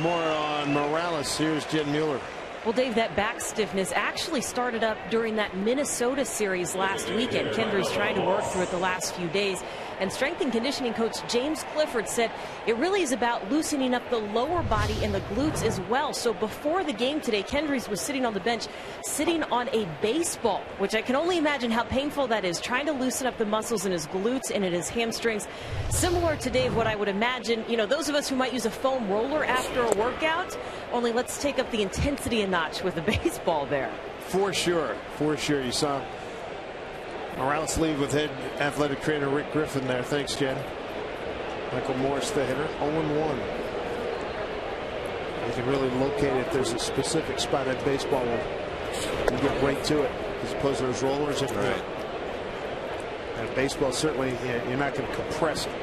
More on Morales. Here's Jen Mueller. Well, Dave, that back stiffness actually started up during that Minnesota series last weekend. Kendrys trying to work through it the last few days. And strength and conditioning coach James Clifford said it really is about loosening up the lower body and the glutes as well. So before the game today, Kendrys was sitting on the bench, sitting on a baseball, which I can only imagine how painful that is, trying to loosen up the muscles in his glutes and in his hamstrings. Similar to, Dave, what I would imagine, you know, those of us who might use a foam roller after a workout, only let's take up the intensity a notch with the baseball there. For sure. For sure. You saw Morales leave with head athletic trainer Rick Griffin there. Thanks, Jen. Michael Morris, the hitter, 0-1. You can really locate if there's a specific spot at baseball where you get right to it, as opposed to those rollers. Right. And baseball, certainly, you're not going to compress it.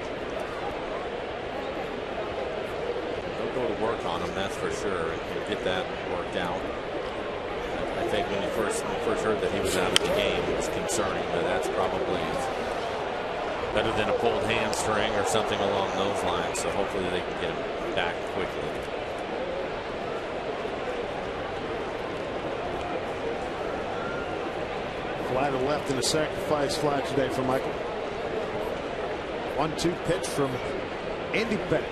They'll go to work on him, that's for sure, and get that worked out. I think when you first heard that he was out of the game, it was concerning, but that's probably better than a pulled hamstring or something along those lines. So hopefully they can get him back quickly. Fly to left and a sacrifice fly today for Michael. 1-2 pitch from Andy Pettit.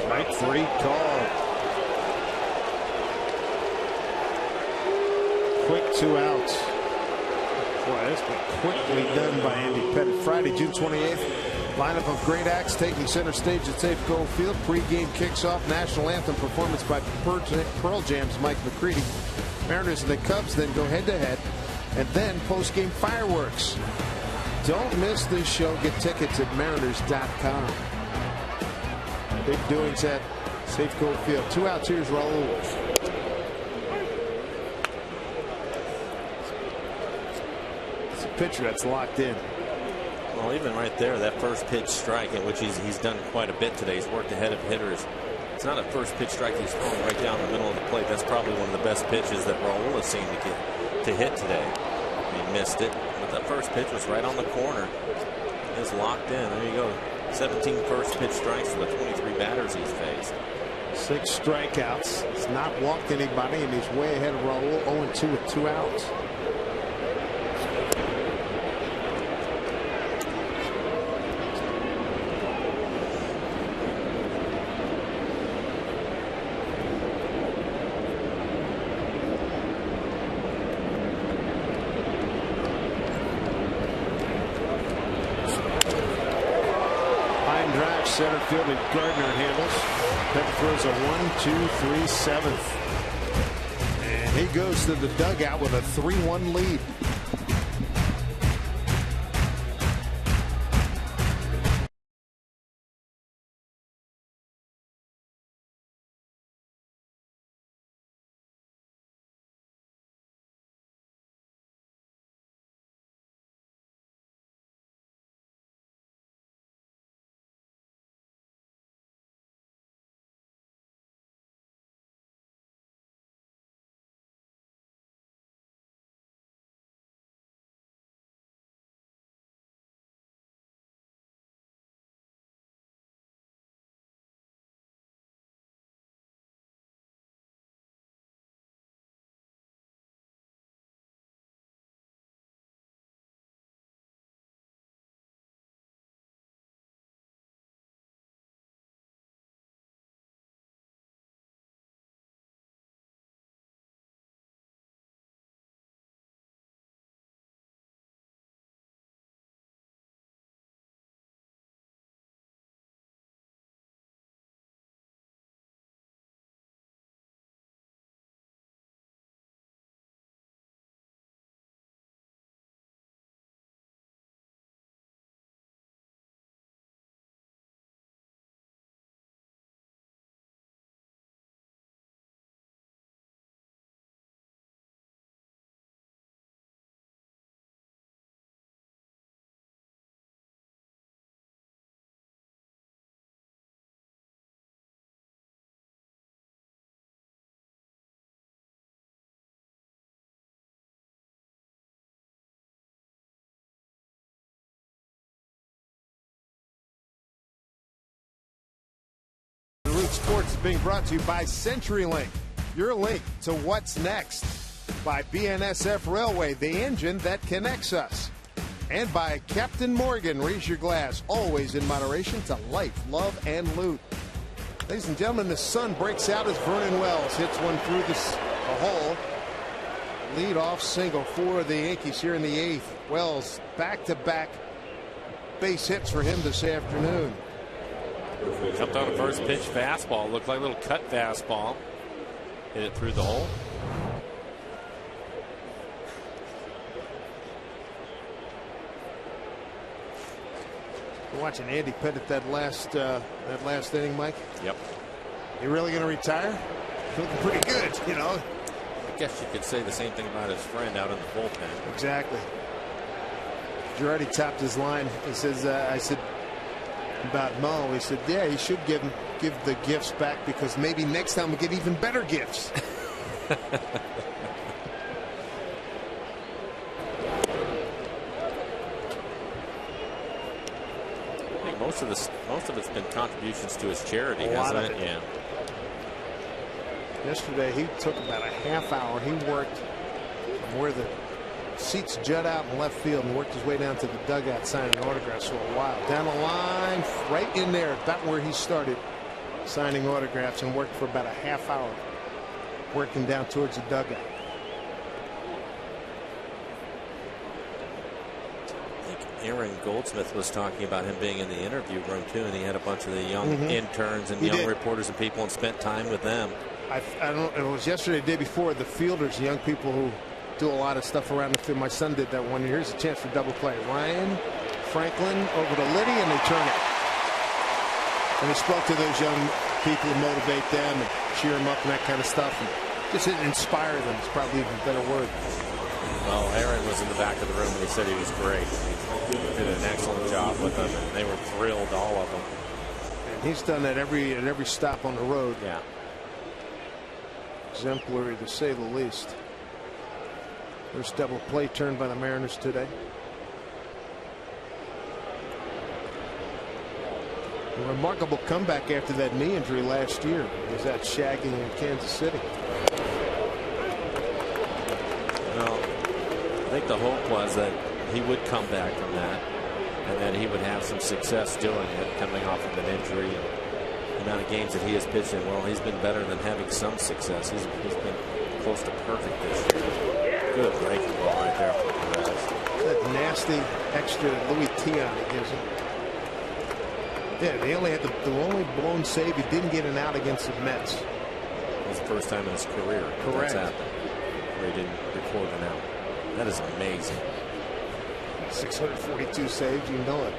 Strike 3 called. Quick 2 outs. Boy, that's been quickly done by Andy Pettit. Friday, June 28th. Lineup of great acts taking center stage at Safeco Field. Pre-game kicks off. National anthem performance by Pearl Jam's Mike McCready. Mariners and the Cubs then go head-to-head. And then post-game fireworks. Don't miss this show. Get tickets at mariners.com. Big doings at Safeco Field. 2 outs. Here's Raul. It's a pitcher that's locked in. Well, even right there, that first pitch strike, in which he's done quite a bit today. He's worked ahead of hitters. It's not a first pitch strike. He's throwing right down the middle of the plate. That's probably one of the best pitches that Raul has seen to hit today. He missed it, but the first pitch was right on the corner. is locked in. There you go. 17 first pitch strikes to the 23 batters he's faced. 6 strikeouts. He's not walked anybody, and he's way ahead of Raul. 0-2 with 2 outs. Center field and Gardner handles. That throws a 1-2-3 seventh. And he goes to the dugout with a 3-1 lead. Sports is being brought to you by CenturyLink, your link to what's next. By BNSF Railway, the engine that connects us. And by Captain Morgan, raise your glass, always in moderation to life, love, and loot. Ladies and gentlemen, the sun breaks out as Vernon Wells hits one through the hole. Lead-off single for the Yankees here in the 8th. Wells back-to-back base hits for him this afternoon. Jumped on a first pitch fastball. Looked like a little cut fastball. Hit it through the hole. We're watching Andy Pettit that last inning, Mike. Yep. You really going to retire? Looking pretty good, you know. I guess you could say the same thing about his friend out in the bullpen. Exactly. Girardi topped his line. He says, I said about Mo, he said, yeah, he should give the gifts back because maybe next time we'll get even better gifts. I think most of it's been contributions to his charity, hasn't it? Yeah. Yesterday he took about a half hour. He worked from where the seats jut out in left field and worked his way down to the dugout signing autographs for a while. Down the line, right in there, about where he started signing autographs, and worked for about a half hour working down towards the dugout. I think Aaron Goldsmith was talking about him being in the interview room too, and he had a bunch of the young interns and young reporters and people and spent time with them. I don't know, it was yesterday, the day before, the fielders, young people who do a lot of stuff around the field. My son did that one year. Here's a chance for double play. Ryan Franklin over to Liddy, and they turn it. And he spoke to those young people to motivate them and cheer them up and that kind of stuff, and just inspire them. It's probably even a better word. Well, Aaron was in the back of the room and he said he was great. He did an excellent job with them, and they were thrilled, all of them. And he's done that at every stop on the road. Yeah. Exemplary to say the least. First double play turned by the Mariners today. A remarkable comeback after that knee injury last year. He was out shagging in Kansas City. Well, I think the hope was that he would come back from that and that he would have some success doing it, coming off of an injury. And the amount of games that he has pitched in, well, he's been better than having some success. He's been close to perfect this year. Good breaking ball right there from Perez. That nasty extra Louis Tiant he gives him. Yeah, they only had the only blown save. He didn't get an out against the Mets. It was the first time in his career that's happened where he didn't record an out. That is amazing. 642 saves, you know it.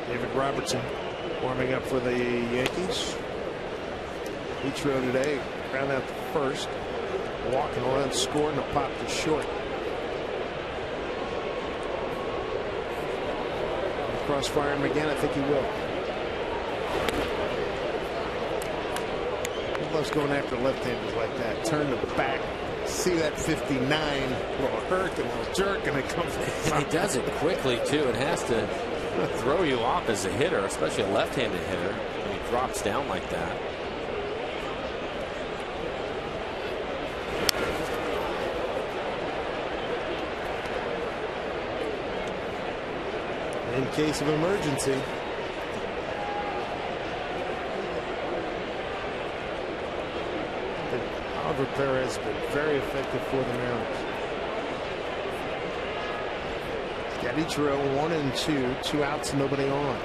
David Robertson warming up for the Yankees. Ichiro today ground out the first, walking around, scoring, a pop to short. Crossfire him again. I think he will. He loves going after left-handers like that. Turn the back. See that 59 little hurt and little jerk, and it comes. He does it quickly too. It has to throw you off as a hitter, especially a left-handed hitter, when he drops down like that. In case of emergency. Oliver Perez has been very effective for the Mariners. Got Ichiro 1 and 2, 2 outs, nobody on.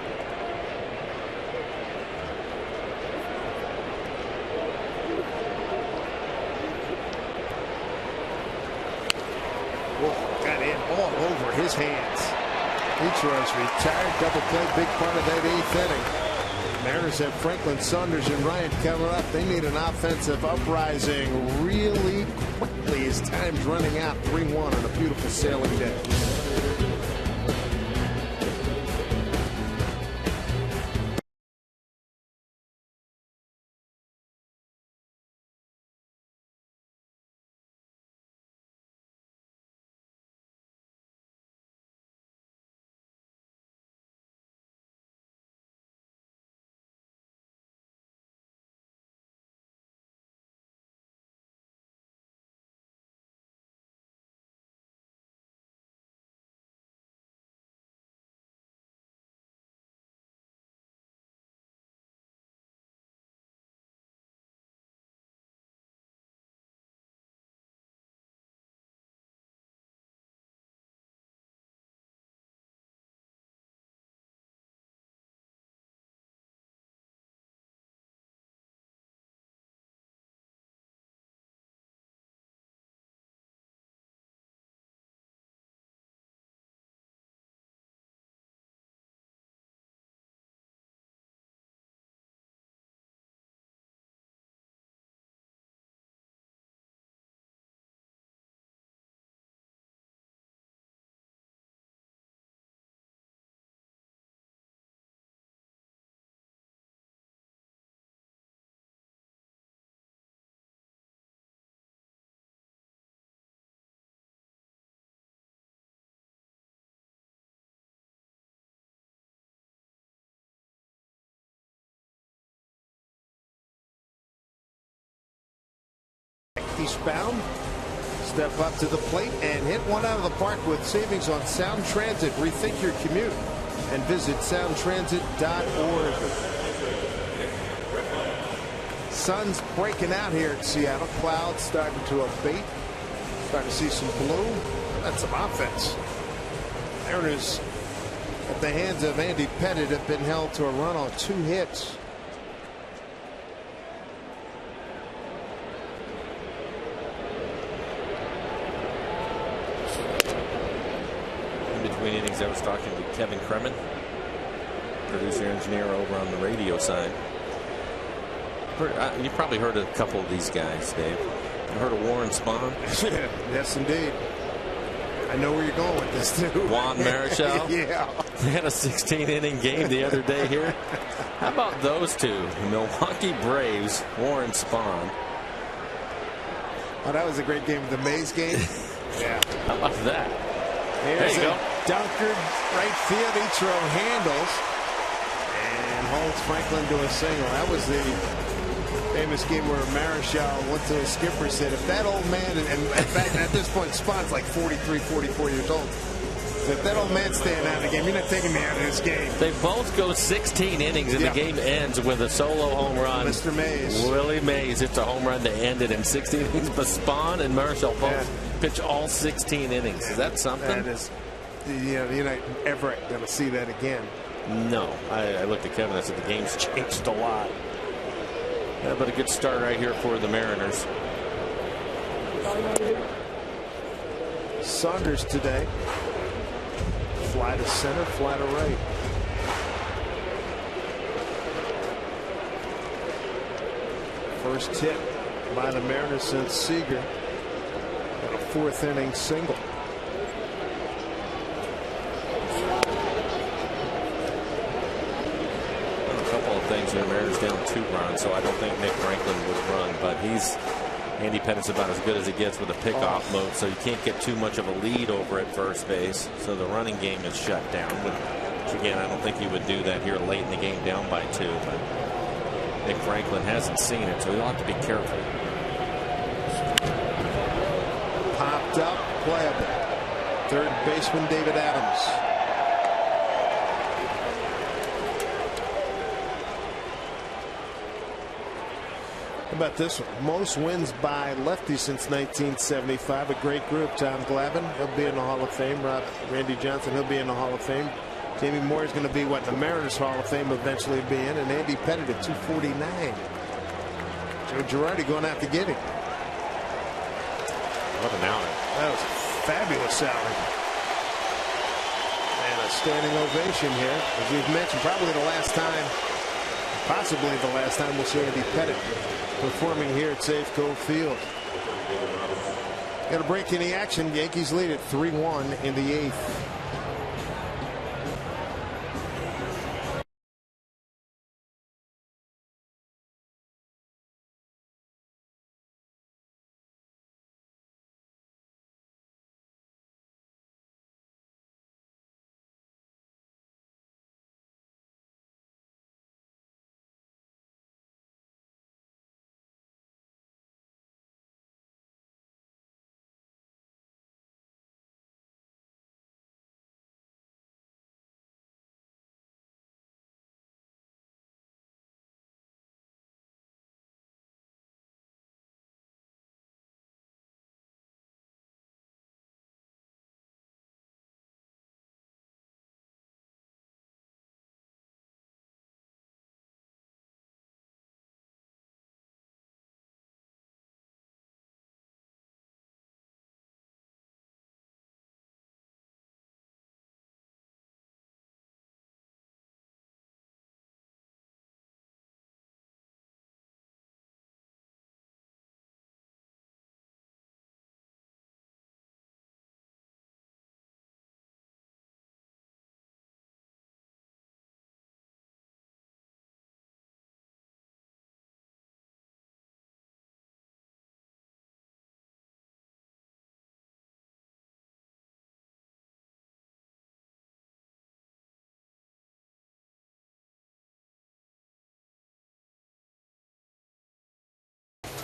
Whoa, got in all over his hands. Ichiro's retired, double play, big part of that 8th inning. Mariners have Franklin, Saunders, and Ryan coming up. They need an offensive uprising really quickly as time's running out. 3-1 on a beautiful sailing day. Eastbound, step up to the plate and hit one out of the park with savings on Sound Transit. Rethink your commute and visit soundtransit.org. Sun's breaking out here in Seattle. Clouds starting to abate. Starting to see some blue. That's some offense. Mariners at the hands of Andy Pettit have been held to a run on 2 hits. Between innings, I was talking to Kevin Kremen, producer engineer over on the radio side. You probably heard of a couple of these guys, Dave. You heard of Warren Spahn? Yes, indeed. I know where you're going with this too. Juan Marichal. Yeah. They had a 16-inning game the other day here. How about those two? Milwaukee Braves, Warren Spahn. Oh, that was a great game. The Mays game. Yeah. How about that? Here's there you a go. dunker, right field. Ichiro handles. And holds Franklin to a single. That was the famous game where Marichal went to his skipper and said, if that old man, and in fact, at this point, Spahn's like 43, 44 years old. So if that old man's staying out of the game, you're not taking me out of this game. They both go 16 innings, and the game ends with a solo home run. Mr. Mays. Willie Mays hits a home run to end it in 16 innings. But Spahn and Marichal both pitch all 16 innings. Is that something? That is, you're not ever going to see that again. No. I looked at Kevin and I said the game's changed a lot. Yeah, but a good start right here for the Mariners. Saunders today. Fly to center, fly to right. First hit by the Mariners since Seager. And a fourth inning single. A couple of things here. Mariners down 2 runs, so I don't think Nick Franklin would run, but Andy Pettit's about as good as it gets with a pickoff mode, so you can't get too much of a lead over at first base. So the running game is shut down. Which again, I don't think he would do that here late in the game down by 2. But Nick Franklin hasn't seen it, so he'll have to be careful. Popped up, playable. Third baseman David Adams. How about this one? Most wins by lefties since 1975. A great group. Tom Glavine, he'll be in the Hall of Fame. Randy Johnson, he'll be in the Hall of Fame. Jamie Moore is going to be what the Mariners Hall of Fame eventually be in. And Andy Pettitte at 249. Joe Girardi going out to get him. What an outing. That was a fabulous outing. And a standing ovation here. As we've mentioned, probably the last time, possibly the last time we'll see Andy Pettitte performing here at Safeco Field. Got a break in the action. Yankees lead at 3-1 in the 8th.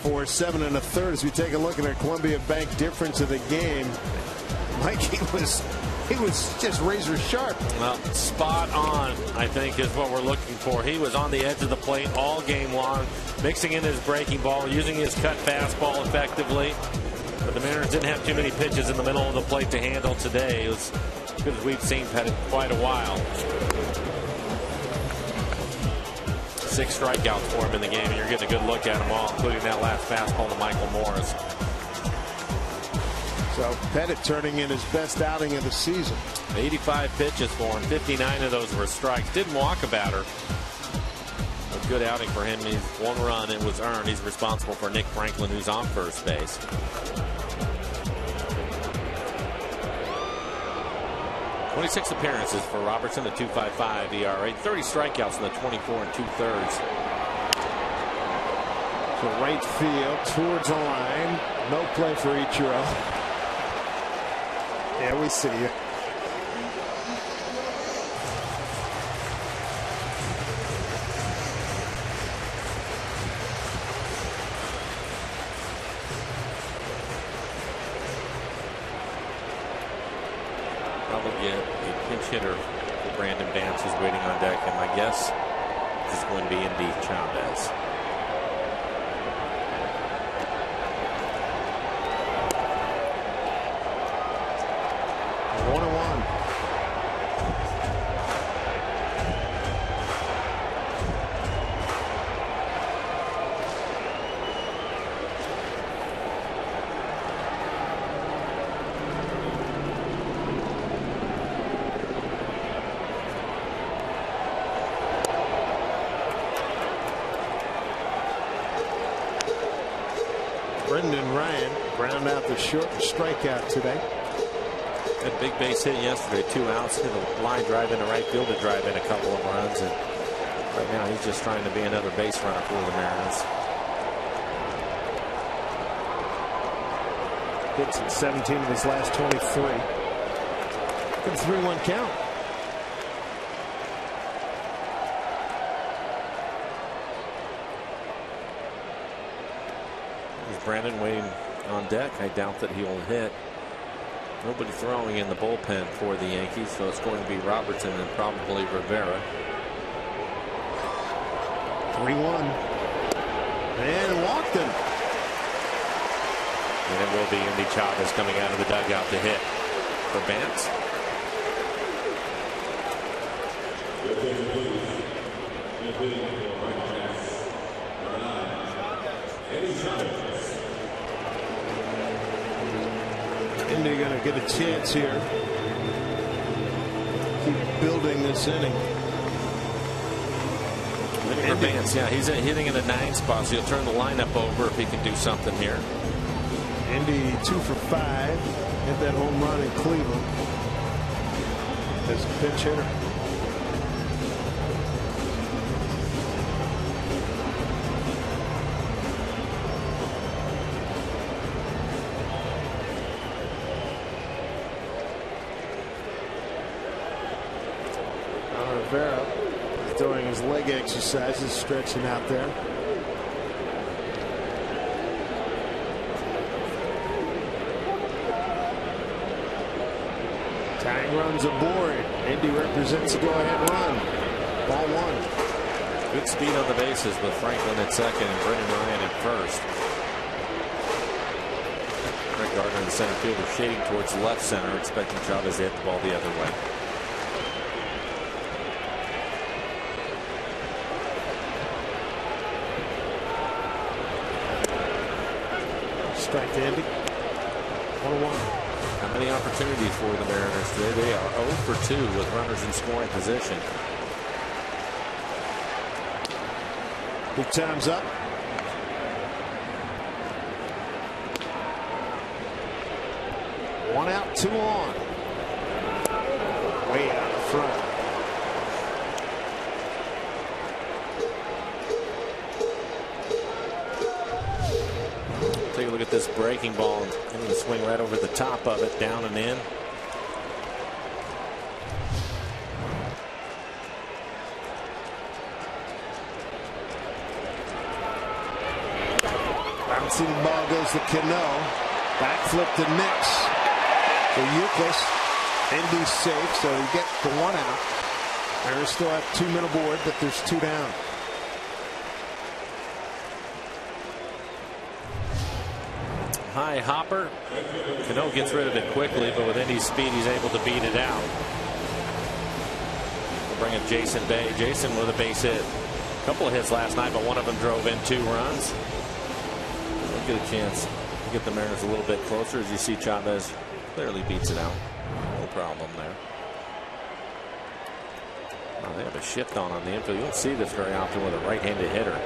For 7 1/3 as we take a look at our Columbia Bank difference of the game. Mike, he was just razor sharp. Well, spot on, I think, is what we're looking for. He was on the edge of the plate all game long, mixing in his breaking ball, using his cut fastball effectively. But the Mariners didn't have too many pitches in the middle of the plate to handle today. It was as good as we've seen Pettitte quite a while. 6 strikeouts for him in the game, and you're getting a good look at them all, including that last fastball to Michael Morris. So Pettitte turning in his best outing of the season. 85 pitches for him. 59 of those were strikes. Didn't walk a batter. A good outing for him. He's 1 run. It was earned. He's responsible for Nick Franklin, who's on first base. .26 appearances for Robertson, a 2.55 ERA, 30 strikeouts in the 24 2/3. To right field, towards the line. No play for Ichiro. Yeah, we see you. Probably get a pinch hitter for Brandon Vance, who's waiting on deck, and my guess is going to be Indy Chavez. 1-1. Brendan Ryan ground out the short strikeout today. Had a big base hit yesterday, 2 outs, hit a line drive into right field to drive in a couple of runs, and right now he's just trying to be another base runner for the Mariners. Hits in 17 of his last 23. Good 3-1 count. Is Brandon waiting on deck? I doubt that he will hit. Nobody throwing in the bullpen for the Yankees, so it's going to be Robertson and probably Rivera. 3-1. And walked him. And it will be Indy Chavez coming out of the dugout to hit for Vance. Indy going to get a chance here. Keep building this inning. For Vance, yeah, he's hitting in the 9 spot, so he'll turn the lineup over if he can do something here. Indy 2 for 5. Hit that home run in Cleveland as a pinch hitter. Rivera doing his leg exercises, stretching out there. Tying runs aboard. Indy represents a go-ahead run. Ball 1. Good speed on the bases with Franklin at second and Brendan Ryan at first. Greg Gardner in the center fielder shading towards left center, expecting Chavez to hit the ball the other way. Strike to Indy. 1-1. How many opportunities for the Mariners today? They are 0 for 2 with runners in scoring position. Big time's up. One out, 2 on. Way out in front. Take a look at this breaking ball and the swing right over the top of it, down and in. Bouncing ball goes to Cano. Backflip to Nix. For Euclid. Indy's safe, so you get the 1 out. Mariners still have 2 men aboard, but there's 2 down. High hopper. Cano gets rid of it quickly, but with Indy's speed, he's able to beat it out. We'll bring up Jason Bay. Jason with a base hit. A couple of hits last night, but one of them drove in 2 runs. We'll get a chance to get the Mariners a little bit closer as you see Chavez clearly beats it out. No problem there. Wow, they have a shift on the infield. You don't see this very often with a right-handed hitter.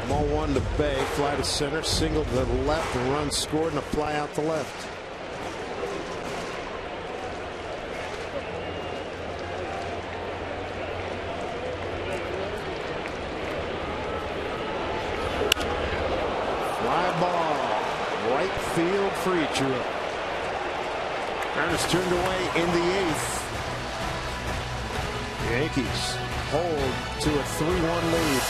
Ball 1 to Bay, fly to center, single to the left, and run scored, and a fly out the left. right field for Ichiro. Mariners turned away in the 8th. Yankees hold to a 3-1 lead.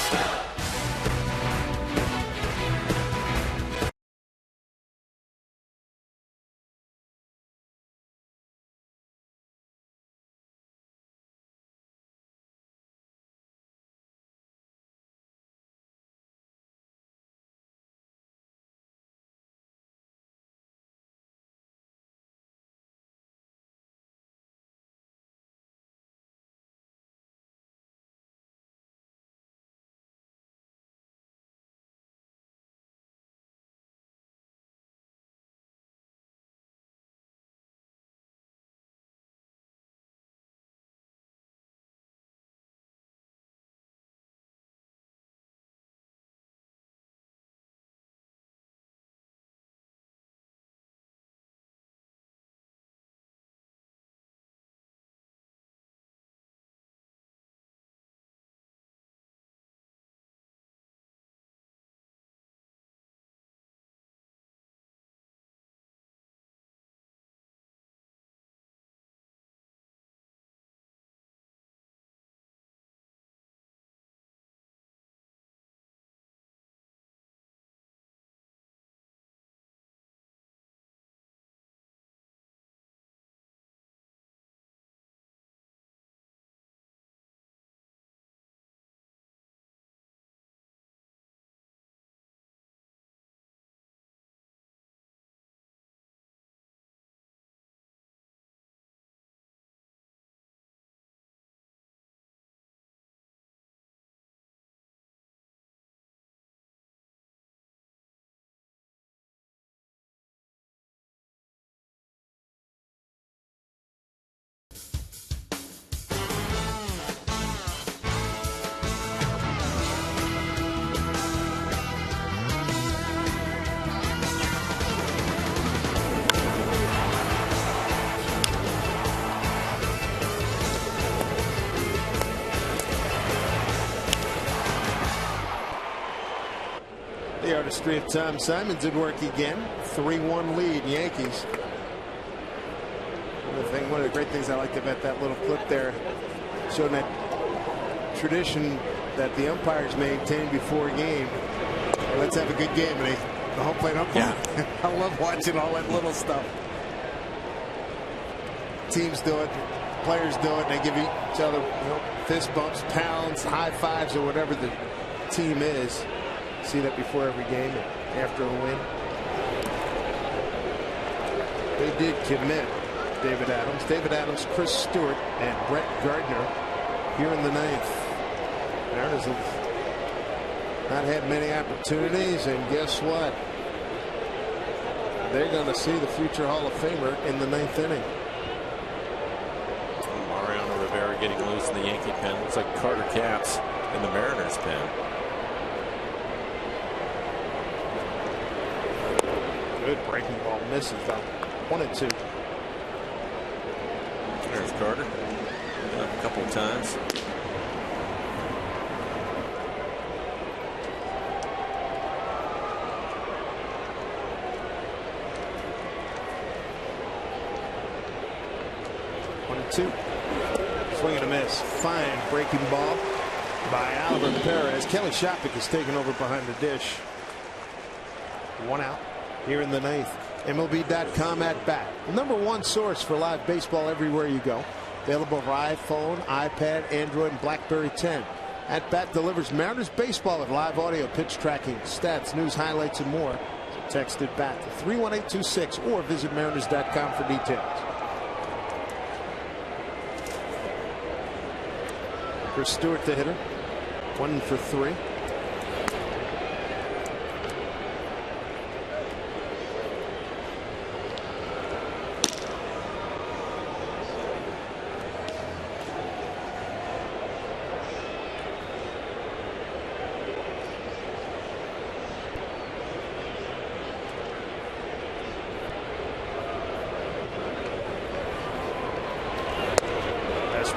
The artistry of Tom Simons did work again. 3-1 lead, Yankees. One of the great things I liked about that little clip there, showing that tradition that the umpires maintain before a game. Hey, let's have a good game. And the home plate umpire. Yeah. I love watching all that little stuff. Teams do it, players do it, and they give each other fist bumps, pounds, high fives, or whatever the team is. See that before every game and after a win. They did commit David Adams, Chris Stewart, and Brett Gardner here in the 9th. Mariners have not had many opportunities, and guess what? They're going to see the future Hall of Famer in the 9th inning. Mariano Rivera getting loose in the Yankee pen. Looks like Carter Capps in the Mariners pen. Good breaking ball, misses though. 1-2. There's Carter. A couple of times. Swing and a miss. Fine breaking ball by Albert Perez. Kelly Shopik is taken over behind the dish. 1 out here in the 9th. MLB.com at bat. The #1 source for live baseball everywhere you go. Available for iPhone, iPad, Android, and BlackBerry 10. At bat delivers Mariners baseball with live audio, pitch tracking, stats, news, highlights, and more. So text it back to 31826 or visit Mariners.com for details. Chris Stewart, the hitter. 1 for 3.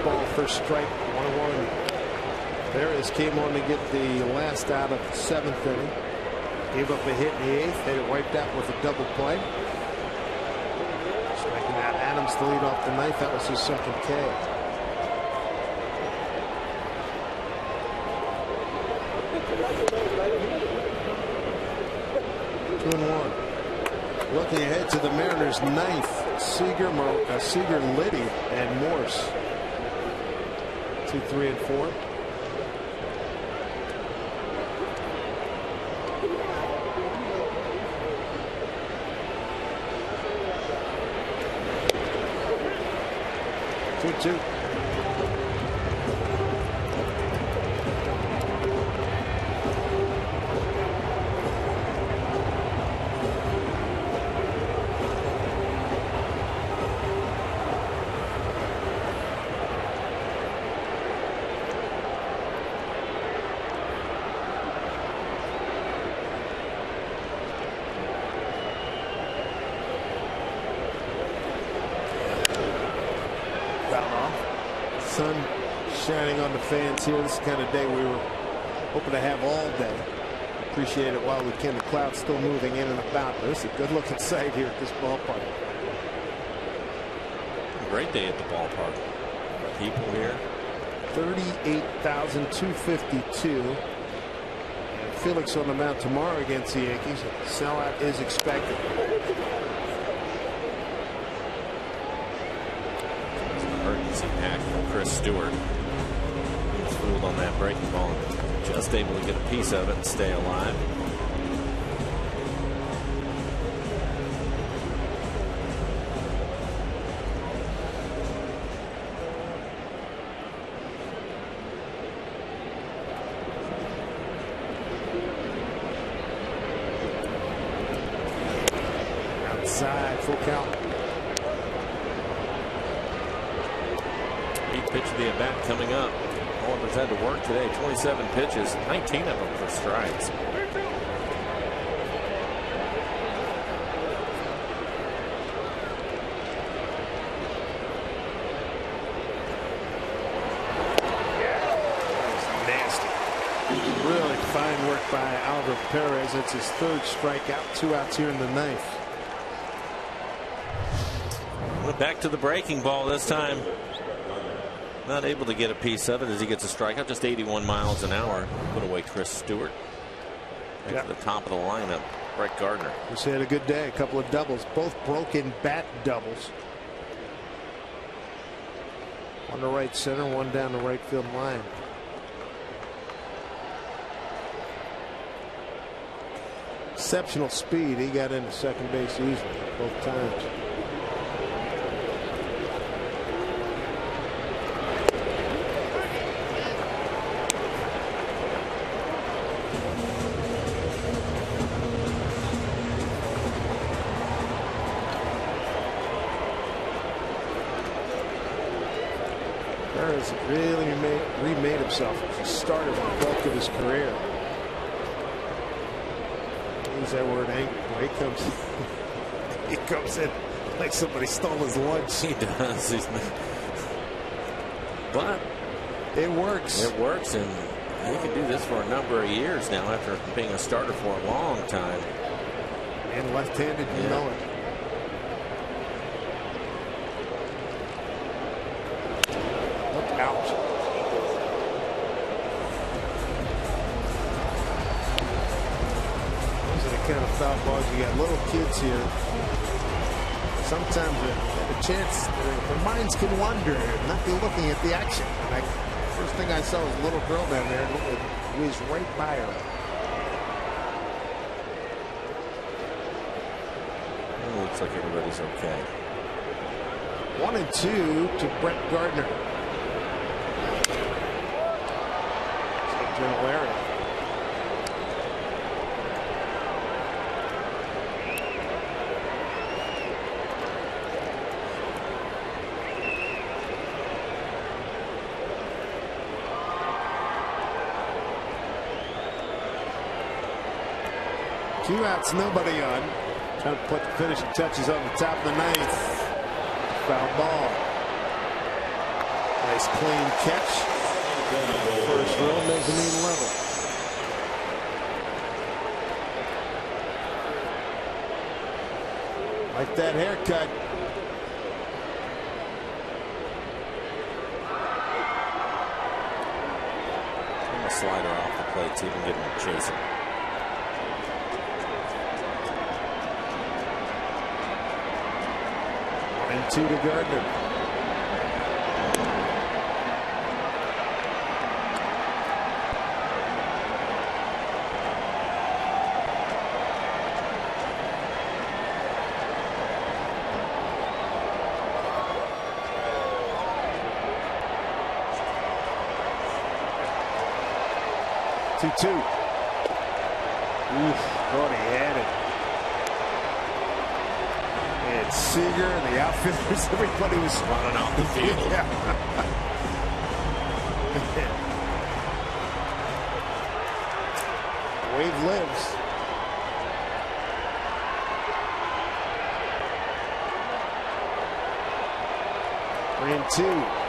Ball, first strike, 1-1. Perez came on to get the last out of the 7th inning. Gave up a hit in the 8th. Had it wiped out with a double play. Striking out Adams to lead off the 9th. That was his second K. 2-1. Looking ahead to the Mariners' 9th. Seager, Liddy, and Morse. 2, 3, and 4. Two. Sun shining on the fans here. This is the kind of day we were hoping to have all day. Appreciate it while we can. The clouds still moving in and about. But it's a good looking sight here at this ballpark. Great day at the ballpark. People here. 38,252. And Felix on the mound tomorrow against the Yankees. Sellout is expected. Emergency pack from Chris Stewart. He was fooled on that breaking ball and just able to get a piece of it and stay alive. Outside, full count. Pitch of the at bat coming up. Oliver's had to work today. 27 pitches, 19 of them for strikes. Nasty. Really fine work by Oliver Perez. It's his 3rd strikeout. 2 outs here in the 9th. Back to the breaking ball this time. Not able to get a piece of it as he gets a strikeout. Just 81 miles an hour. Put away Chris Stewart. Back to the top of the lineup. Brett Gardner. He's had a good day. A couple of doubles. Both broken bat doubles. One to right center, one down the right field line. Exceptional speed. He got into second base easily both times. Perez really remade himself as a starter for the bulk of his career. Use that word angry. He comes in like somebody stole his lunch. He does. But it works. It works, and he can do this for a number of years now after being a starter for a long time. And left-handed, you know it. Out. Those are the kind of foul balls you got. Little kids here. Sometimes a chance their minds can wander and not be looking at the action. And first thing I saw was a little girl down there and whizzed right by her. It looks like everybody's okay. 1-2 to Brett Gardner. General area. Two outs, nobody on. Trying to put the finishing touches on the top of the 9th. Foul ball. Nice clean catch. First row, mezzanine level. Like that haircut. Turn the slider off the plate so you can get him chasing. And 2 to Gardner. Two. Oof, thought he had it. It's Seager and the outfielders. Everybody was running off the field. Yeah. Wave lives. Three and 2.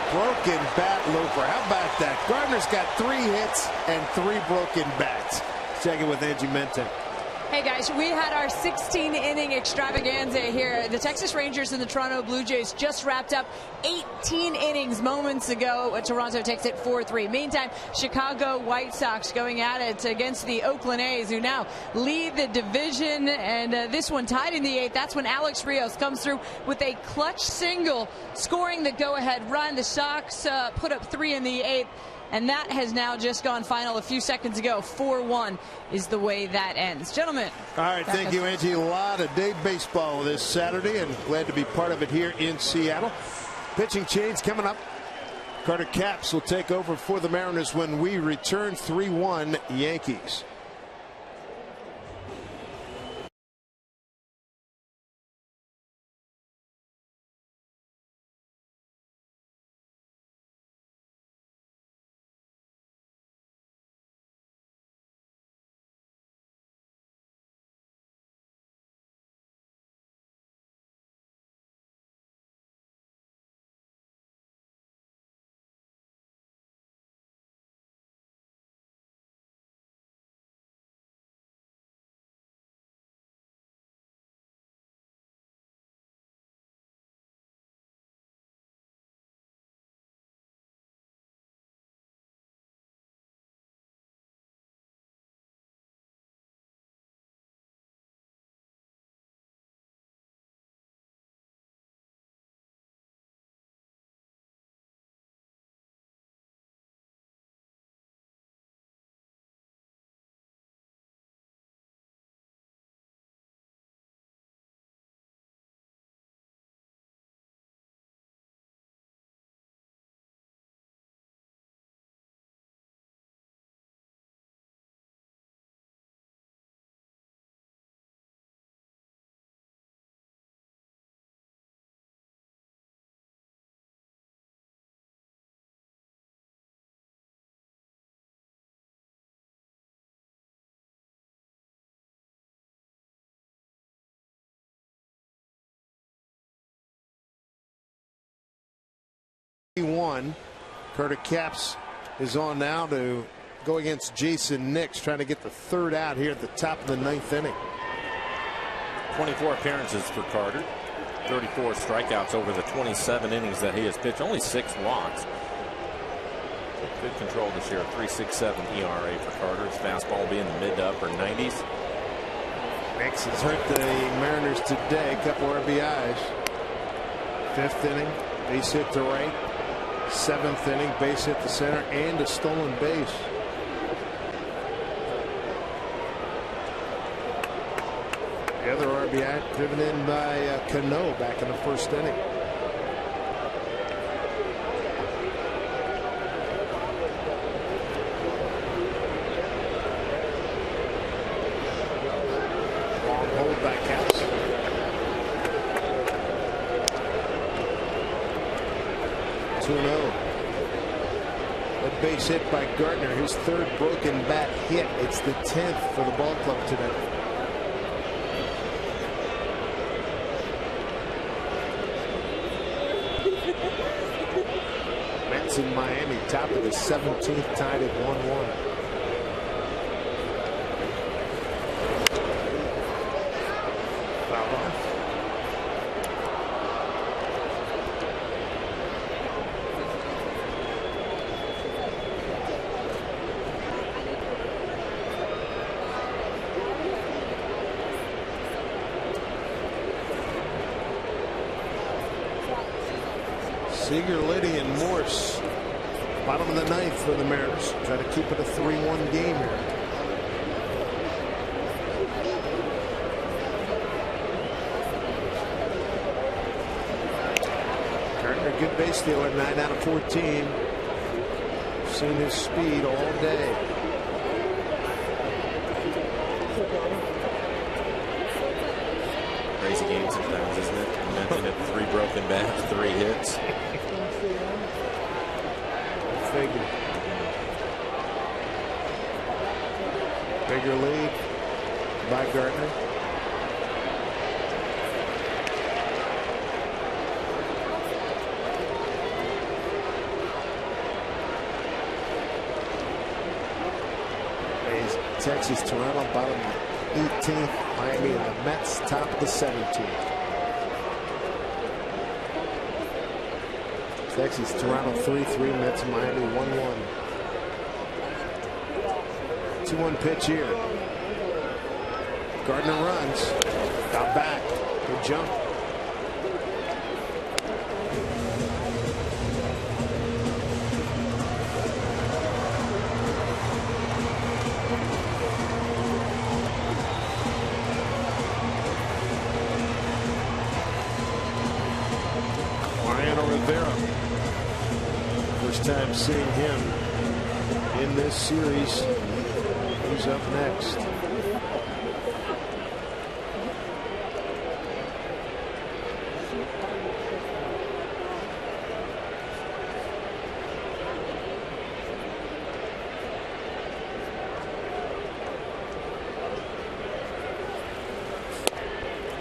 Broken bat looper. How about that? Gardner's got 3 hits and 3 broken bats. Check it with Angie Mente. Hey guys, we had our 16-inning extravaganza here. The Texas Rangers and the Toronto Blue Jays just wrapped up 18 innings moments ago. Toronto takes it 4-3. Meantime, Chicago White Sox going at it against the Oakland A's, who now lead the division. And this one tied in the 8th. That's when Alex Rios comes through with a clutch single, scoring the go-ahead run. The Sox put up 3 in the 8th. And that has now just gone final a few seconds ago. 4-1 is the way that ends. Gentlemen. All right, thank you, Angie. A lot of day baseball this Saturday, and glad to be part of it here in Seattle. Pitching change coming up. Carter Capps will take over for the Mariners when we return. 3-1 Yankees. Carter Capps is on now to go against Jason Nix, trying to get the 3rd out here at the top of the 9th inning. 24 appearances for Carter. 34 strikeouts over the 27 innings that he has pitched. Only 6 walks. Good control this year. 3.67 ERA for Carter. His fastball will be in the mid to upper 90s. Nix has hurt the Mariners today. A couple RBIs. 5th inning, base hit to right. 7th inning, base hit to center, and a stolen base. The other RBI driven in by Cano back in the 1st inning. Long hold by Capps. A base hit by Gardner, his 3rd broken bat hit. It's the 10th for the ball club today. Mets in Miami, top of the 17th, tied at 1-1. Seager, Liddy, and Morse. Bottom of the ninth for the Mariners. Try to keep it a 3-1 game here. Gardner, good base stealer, 9 out of 14. Seen his speed all day. Crazy game sometimes, isn't it? You mentioned it, 3 broken bats, 3 hits. Figure. Bigger lead by Gardner. Texas, Toronto, bottom 18th. Miami and the Mets, top of the 17th. Texas, Toronto 3-3, Mets, Miami 1-1. 2-1 pitch here. Gardner runs. Got back. Good jump. First time seeing him in this series. He's up next.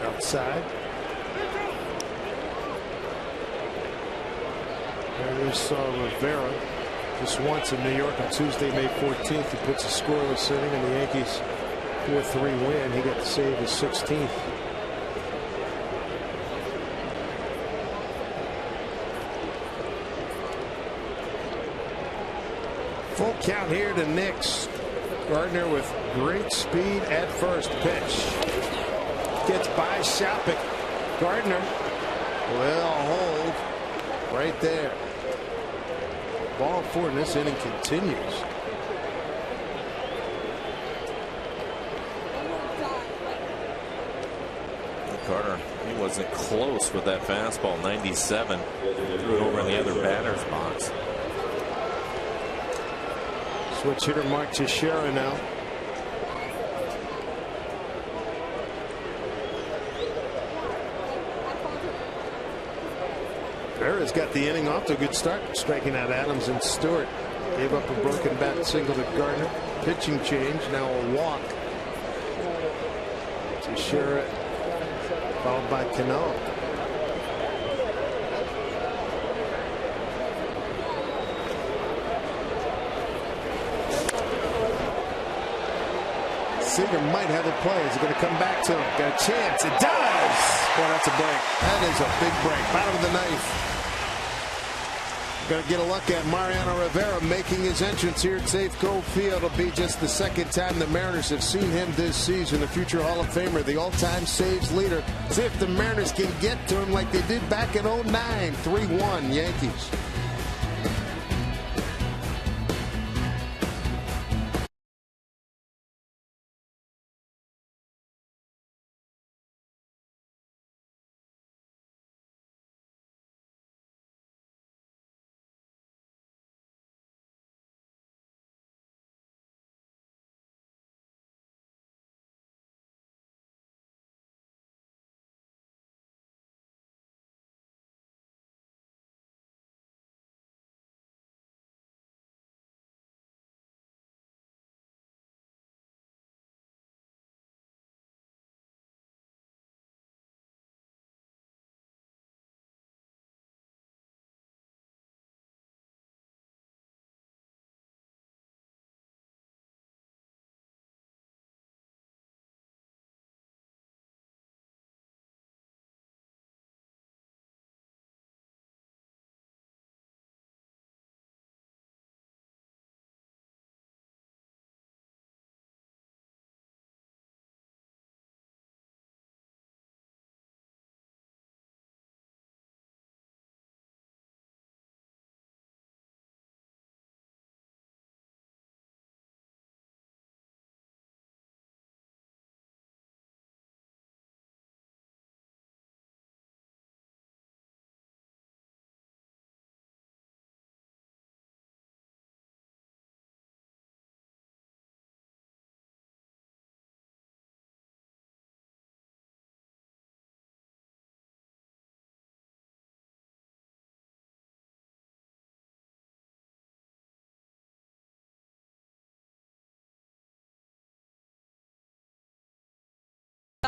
Outside. There we saw Rivera just once in New York on Tuesday, May 14th. He puts a scoreless inning and the Yankees 4-3 win. He got to save his 16th. Full count here to Knicks. Gardner with great speed at first pitch. Gets by Shopik. Gardner will hold right there. Ball 4 in this inning continues. Carter, he wasn't close with that fastball. 97. Threw it over in the other batter's box. Switch hitter Mark Teixeira now. Teixeira's got the inning off to a good start, striking out Adams and Stewart. Gave up a broken bat single to Gardner. Pitching change, now a walk. Teixeira followed by Cano. Seager might have a play. Is it going to come back to him? Got a chance. It does. Boy, that's a break. That is a big break. Bottom of the ninth. Going to get a look at Mariano Rivera making his entrance here at Safeco Field. It'll be just the second time the Mariners have seen him this season. The future Hall of Famer, the all-time saves leader. See if the Mariners can get to him like they did back in 09. 3-1 Yankees.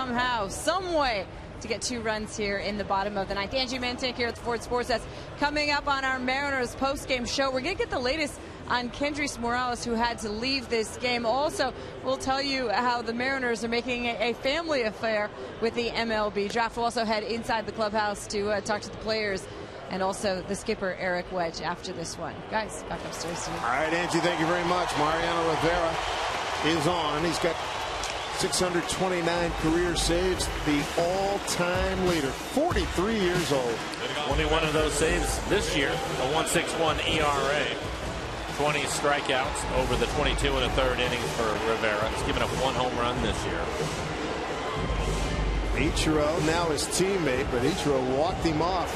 somehow, some way to get 2 runs here in the bottom of the 9th. Angie Mentink here at the Ford Sports Desk. Coming up on our Mariners post-game show, we're going to get the latest on Kendrys Morales, who had to leave this game. Also, we'll tell you how the Mariners are making a family affair with the MLB draft. We'll also head inside the clubhouse to talk to the players and also the skipper, Eric Wedge, after this one. Guys, back upstairs to you. All right, Angie, thank you very much. Mariano Rivera is on. He's got 629 career saves, the all-time leader, 43 years old. Only one of those saves this year, a 1.61 ERA. 20 strikeouts over the 22 1/3 innings for Rivera. He's given up 1 home run this year. Ichiro, now his teammate, but Ichiro walked him off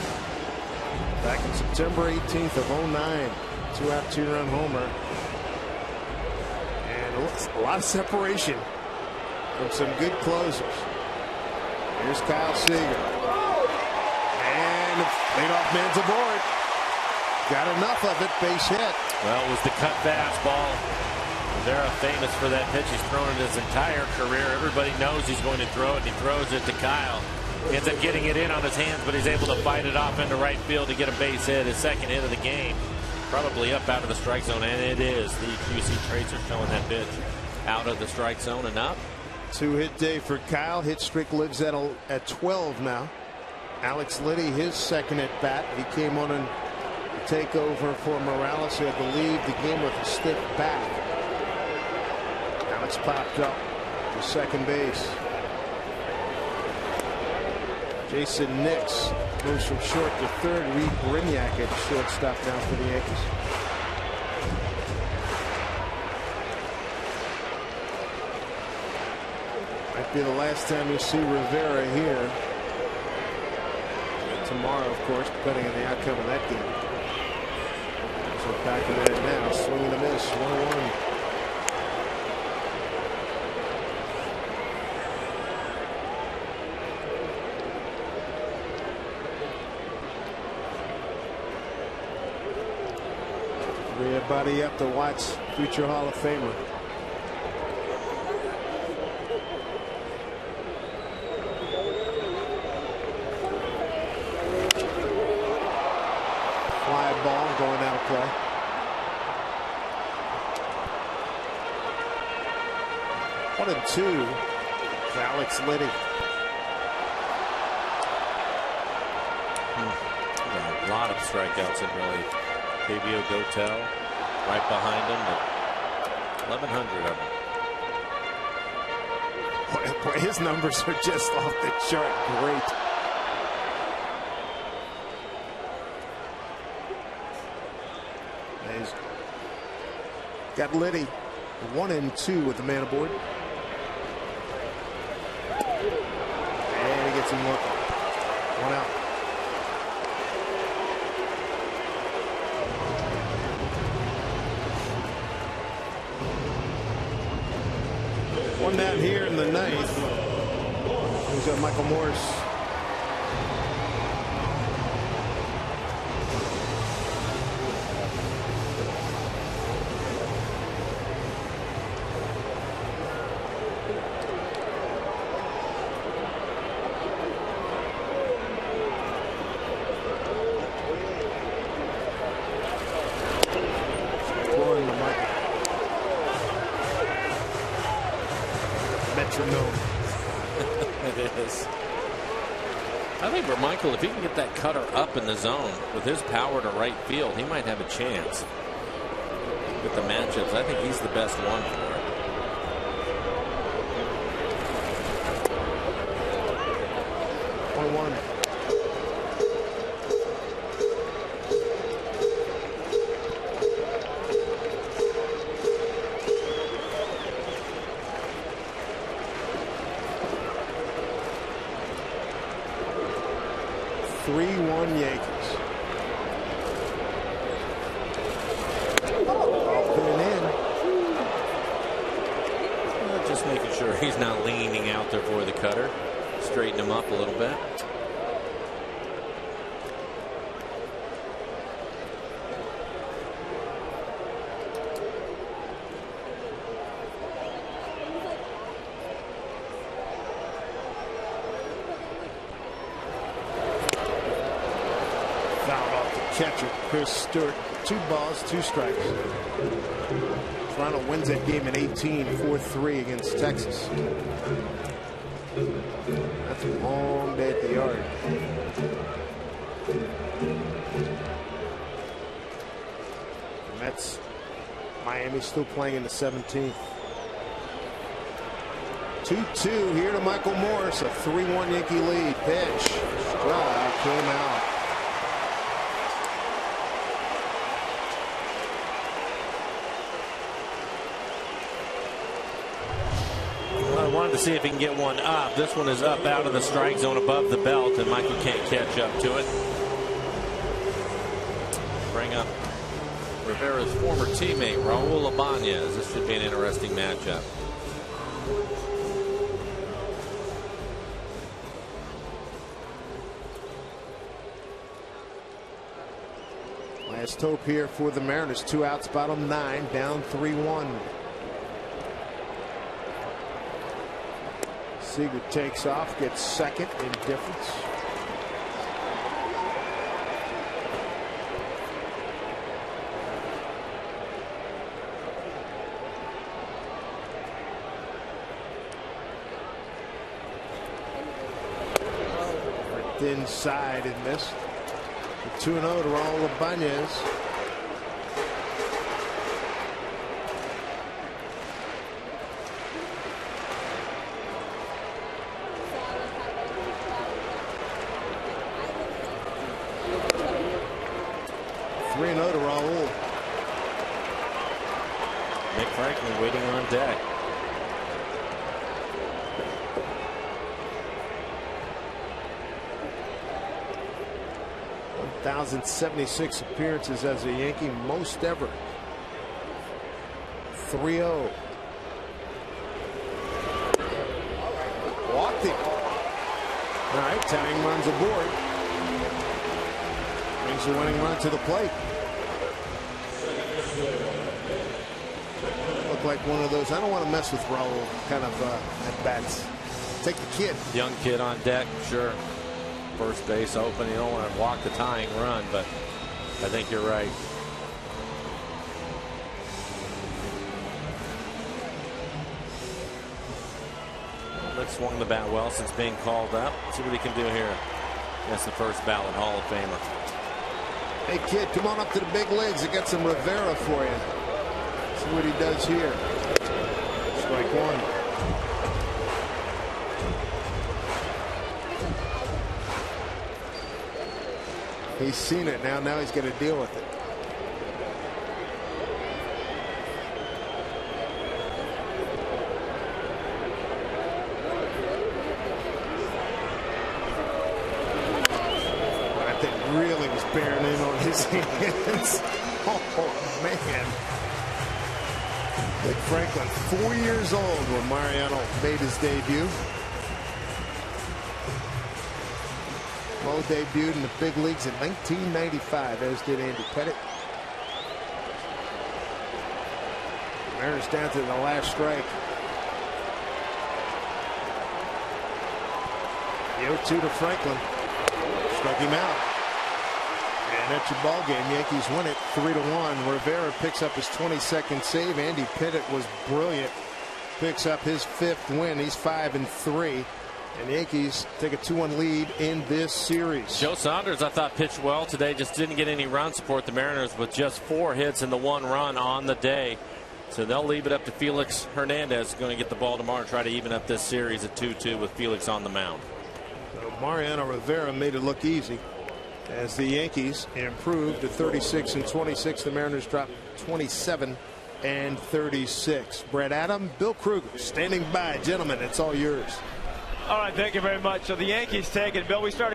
back in September 18th of 09. 2-out, 2-run homer. And a lot of separation from some good closers. Here's Kyle Seager. And leadoff man's aboard. Got enough of it, base hit. Well, it was the cut fastball. Rivera famous for that pitch. He's thrown it his entire career. Everybody knows he's going to throw it, and he throws it to Kyle. He ends up getting it in on his hands, but he's able to fight it off into right field to get a base hit, his second hit of the game. Probably up out of the strike zone, and it is. The QC tracer showing that pitch out of the strike zone and up. 2-hit day for Kyle. Hit streak lives at 12 now. Alex Liddy, his second at bat. He came on and take over for Morales, who had to leave the game with a stiff back. Alex popped up to second base. Jason Nix moves from short to third. Reed Brignac at shortstop now for the Yankees. Might be the last time you see Rivera here. And tomorrow, of course, depending on the outcome of that game. So back in there now, swing and a miss, 1-1. Everybody up to watch future Hall of Famer. Fly ball going out of play. One and two for Alex Liddy. A lot of strikeouts in relief. Fabio Gotel right behind him, but 1,100 of them. Boy, his numbers are just off the chart. Great. He's got Liddy 1 and 2 with the man aboard. And he gets him working. 1 out. One down here in the 9th. He's got Michael Morse. I think for Michael, if he can get that cutter up in the zone with his power to right field, he might have a chance with the matchups. I think he's the best one for it. One. 3-1 Yankees. Putting in. Just making sure he's not leaning out there for the cutter. Straighten him up a little bit. catcher, Chris Stewart. 2 balls, 2 strikes. Toronto wins that game in 18, 4-3 against Texas. That's a long day at the yard. And that's Miami still playing in the 17th. 2-2 here to Michael Morris, a 3-1 Yankee lead. Pitch, strike, came out. I wanted to see if he can get one up. This one is up out of the strike zone above the belt, and Michael can't catch up to it. Bring up Rivera's former teammate, Raul Ibanez. This should be an interesting matchup. Last hope here for the Mariners. 2 outs, bottom 9, down 3-1. Seager takes off, gets second in difference. Thin side in this. 2-0 to Raul Ibanez. To Raul. Nick Franklin waiting on deck. .1,076 appearances as a Yankee, most ever. 3-0. Walked him. All right, tying runs aboard. Brings the winning run to the plate. Look like one of those, I don't want to mess with Raul kind of at bats. Take the kid. Young kid on deck, sure. First base open. You don't want to walk the tying run, but I think you're right. Nick swung the bat well since being called up. See what he can do here. That's the first ballot Hall of Famer. Hey kid, come on up to the big leagues. I got some Rivera for you. See what he does here. Strike 1. He's seen it now. Now he's got to deal with it. I think really was bearing in on his hands. Oh man. Nick Franklin, 4 years old when Mariano made his debut. Mo debuted in the big leagues in 1995, as did Andy Pettitte. Mariners down to the last strike. The 0-2 to Franklin. Struck him out. And that's your ball game. Yankees win it 3-1. Rivera picks up his 22nd save. Andy Pettitte was brilliant. Picks up his 5th win. He's 5-3. And the Yankees take a 2-1 lead in this series. Joe Saunders, I thought, pitched well today. Just didn't get any run support. The Mariners with just 4 hits and the 1 run on the day. So they'll leave it up to Felix Hernandez. Going to get the ball tomorrow and try to even up this series at 2-2 with Felix on the mound. So Mariano Rivera made it look easy as the Yankees improved to 36-26. The Mariners dropped 27-36. Brett Adam, Bill Kruger standing by. Gentlemen, it's all yours. All right, thank you very much. So the Yankees take it. Bill, we started